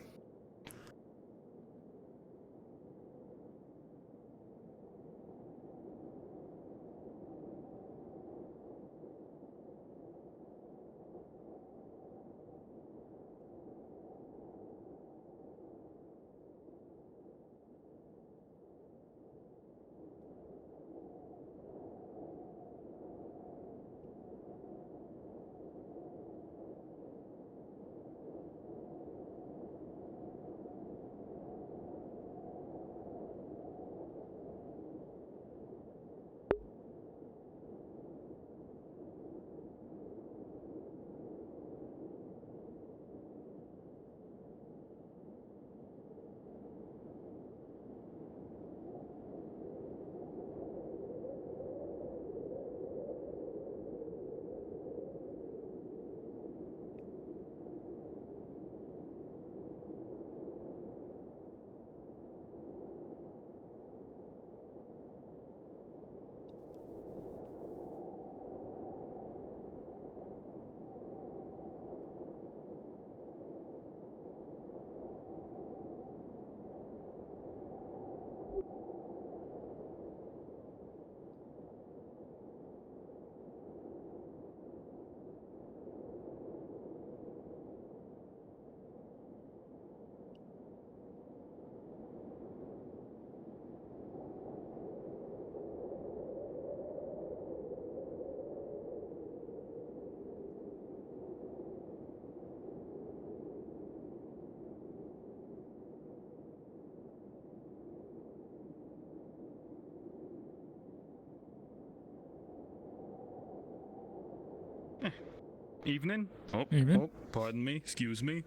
Evening. Evening. Oh, pardon me. Excuse me.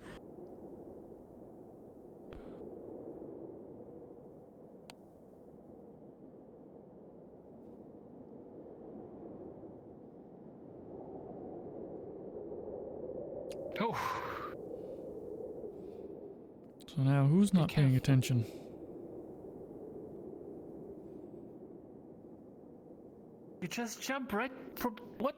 Oh. So now, who's not paying attention? You just jump right from what?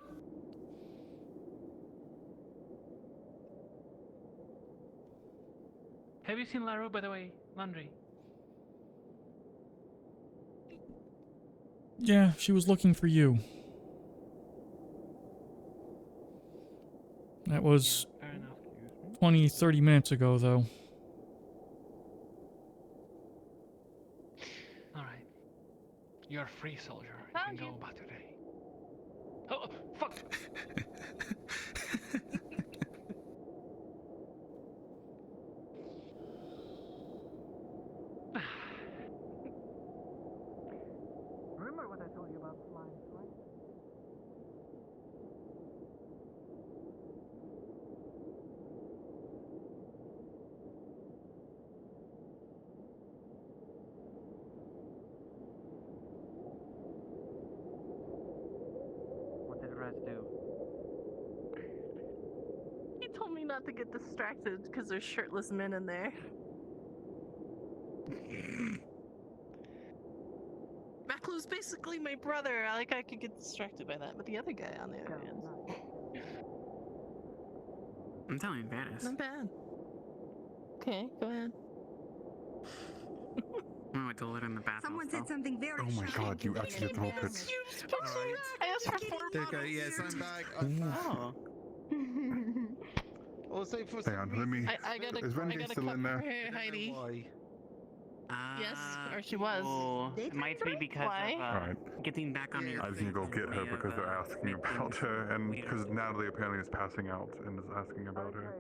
Have you seen Laru, by the way, Landry? Yeah, she was looking for you. That was 20, 30 minutes ago, though. Alright. You're a free soldier. You can go about your day. Oh, fuck! Remember what I told you about flying, right? What did Raz do? He told me not to get distracted because there's shirtless men in there. Macklo's basically my brother. I could get distracted by that, but the other guy on the other hand. I'm telling you, Vanis. Not bad. Okay, go ahead. I'm gonna wait till later in the bathroom. Someone said something very Oh my god, you actually throw pits. I asked for 4 Okay, yes, I'm back. Oh. Also, for Hang on, let me. I got Is Wendy still in there? Hey, Heidi. Why? Yes, or she was. Oh, it might be because Why? of Alright. getting back on your I was gonna go get her because they're asking about her, and because Natalie apparently is passing out and is asking about her.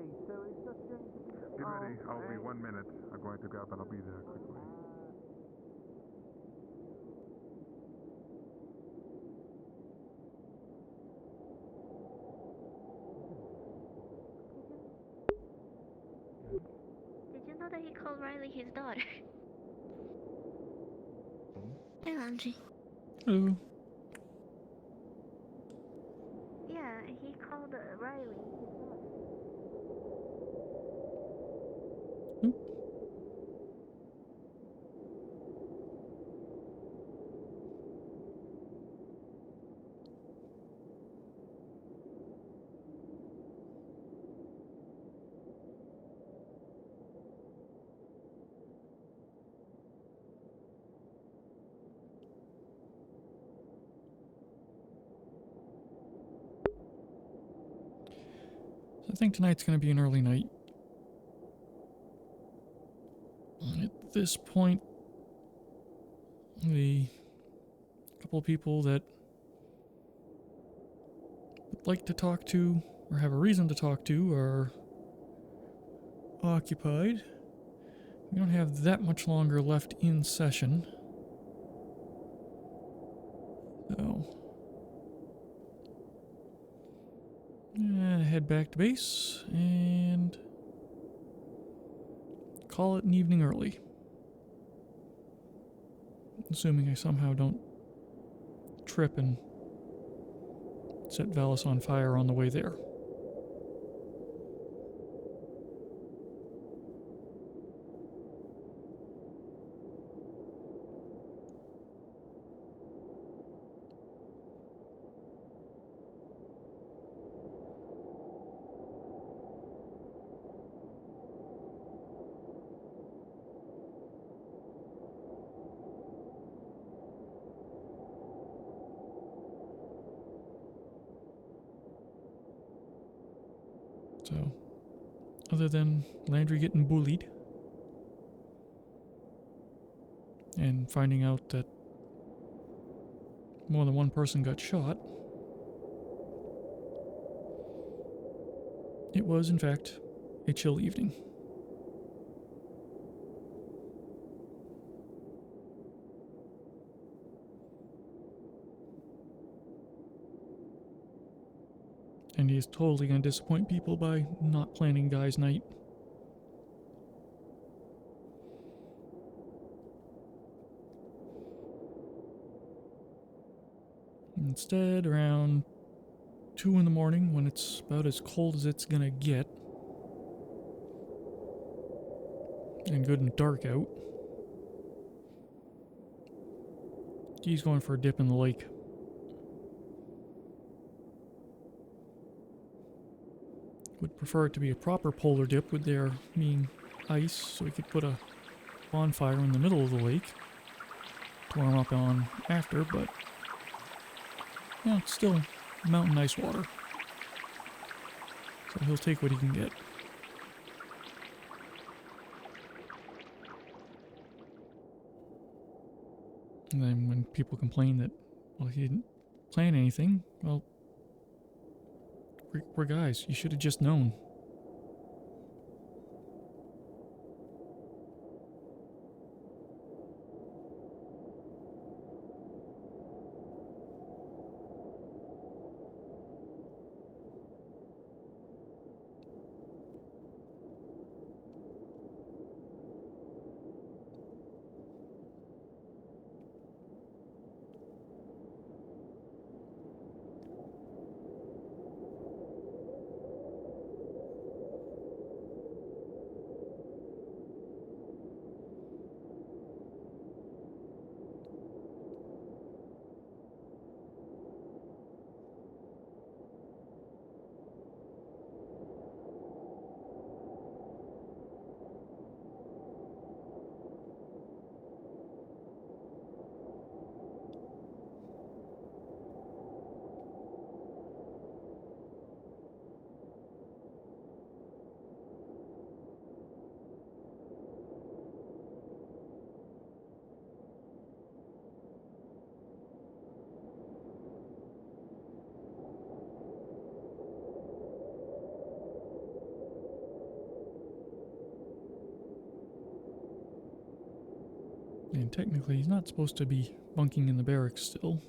Get ready, I'll be 1 minute. I'm going to grab and I'll be there quickly. Did you know that he called Riley his daughter? Hey, Landry. Hello. Yeah, he called Riley his daughter. I think tonight's going to be an early night. At this point, the couple of people that would like to talk to, or have a reason to talk to, are occupied. We don't have that much longer left in session. So, head back to base and call it an evening early. Assuming I somehow don't trip and set Valis on fire on the way there. So, other than Landry getting bullied and finding out that more than one person got shot, it was, in fact, a chill evening. And he's totally gonna disappoint people by not planning guys' night. Instead, around 2 in the morning, when it's about as cold as it's gonna get, and good and dark out, he's going for a dip in the lake. Would prefer it to be a proper polar dip with there being ice, so we could put a bonfire in the middle of the lake to warm up on after, but yeah, it's still mountain ice water. So he'll take what he can get. And then when people complain that, well, he didn't plan anything, well, we're guys. You should have just known. And technically, he's not supposed to be bunking in the barracks still.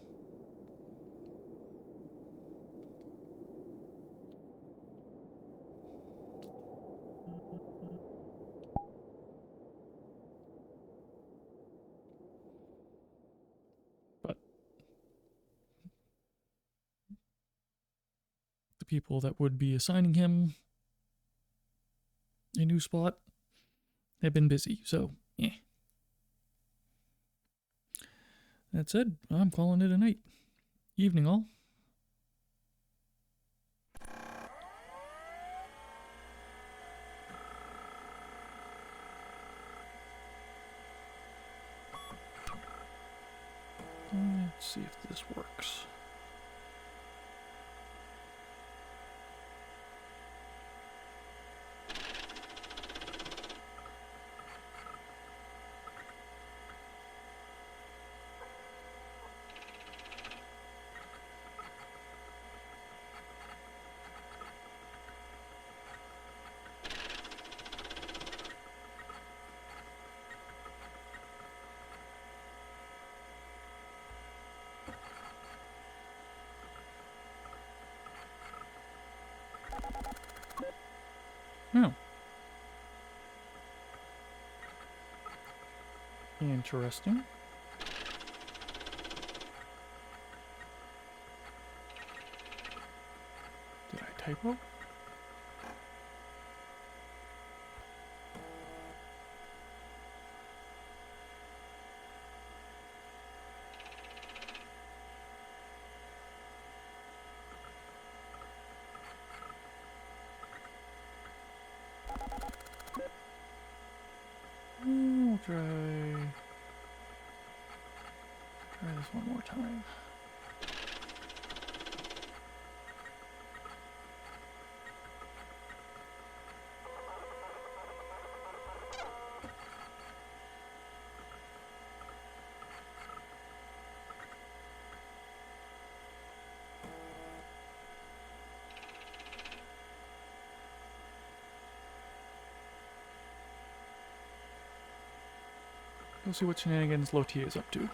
But the people that would be assigning him a new spot have been busy, so yeah. That said, I'm calling it a night. Evening all. Let's see if this works. Oh. Interesting. Did I typo? We'll try this one more time. We'll see what shenanigans Loti is up to.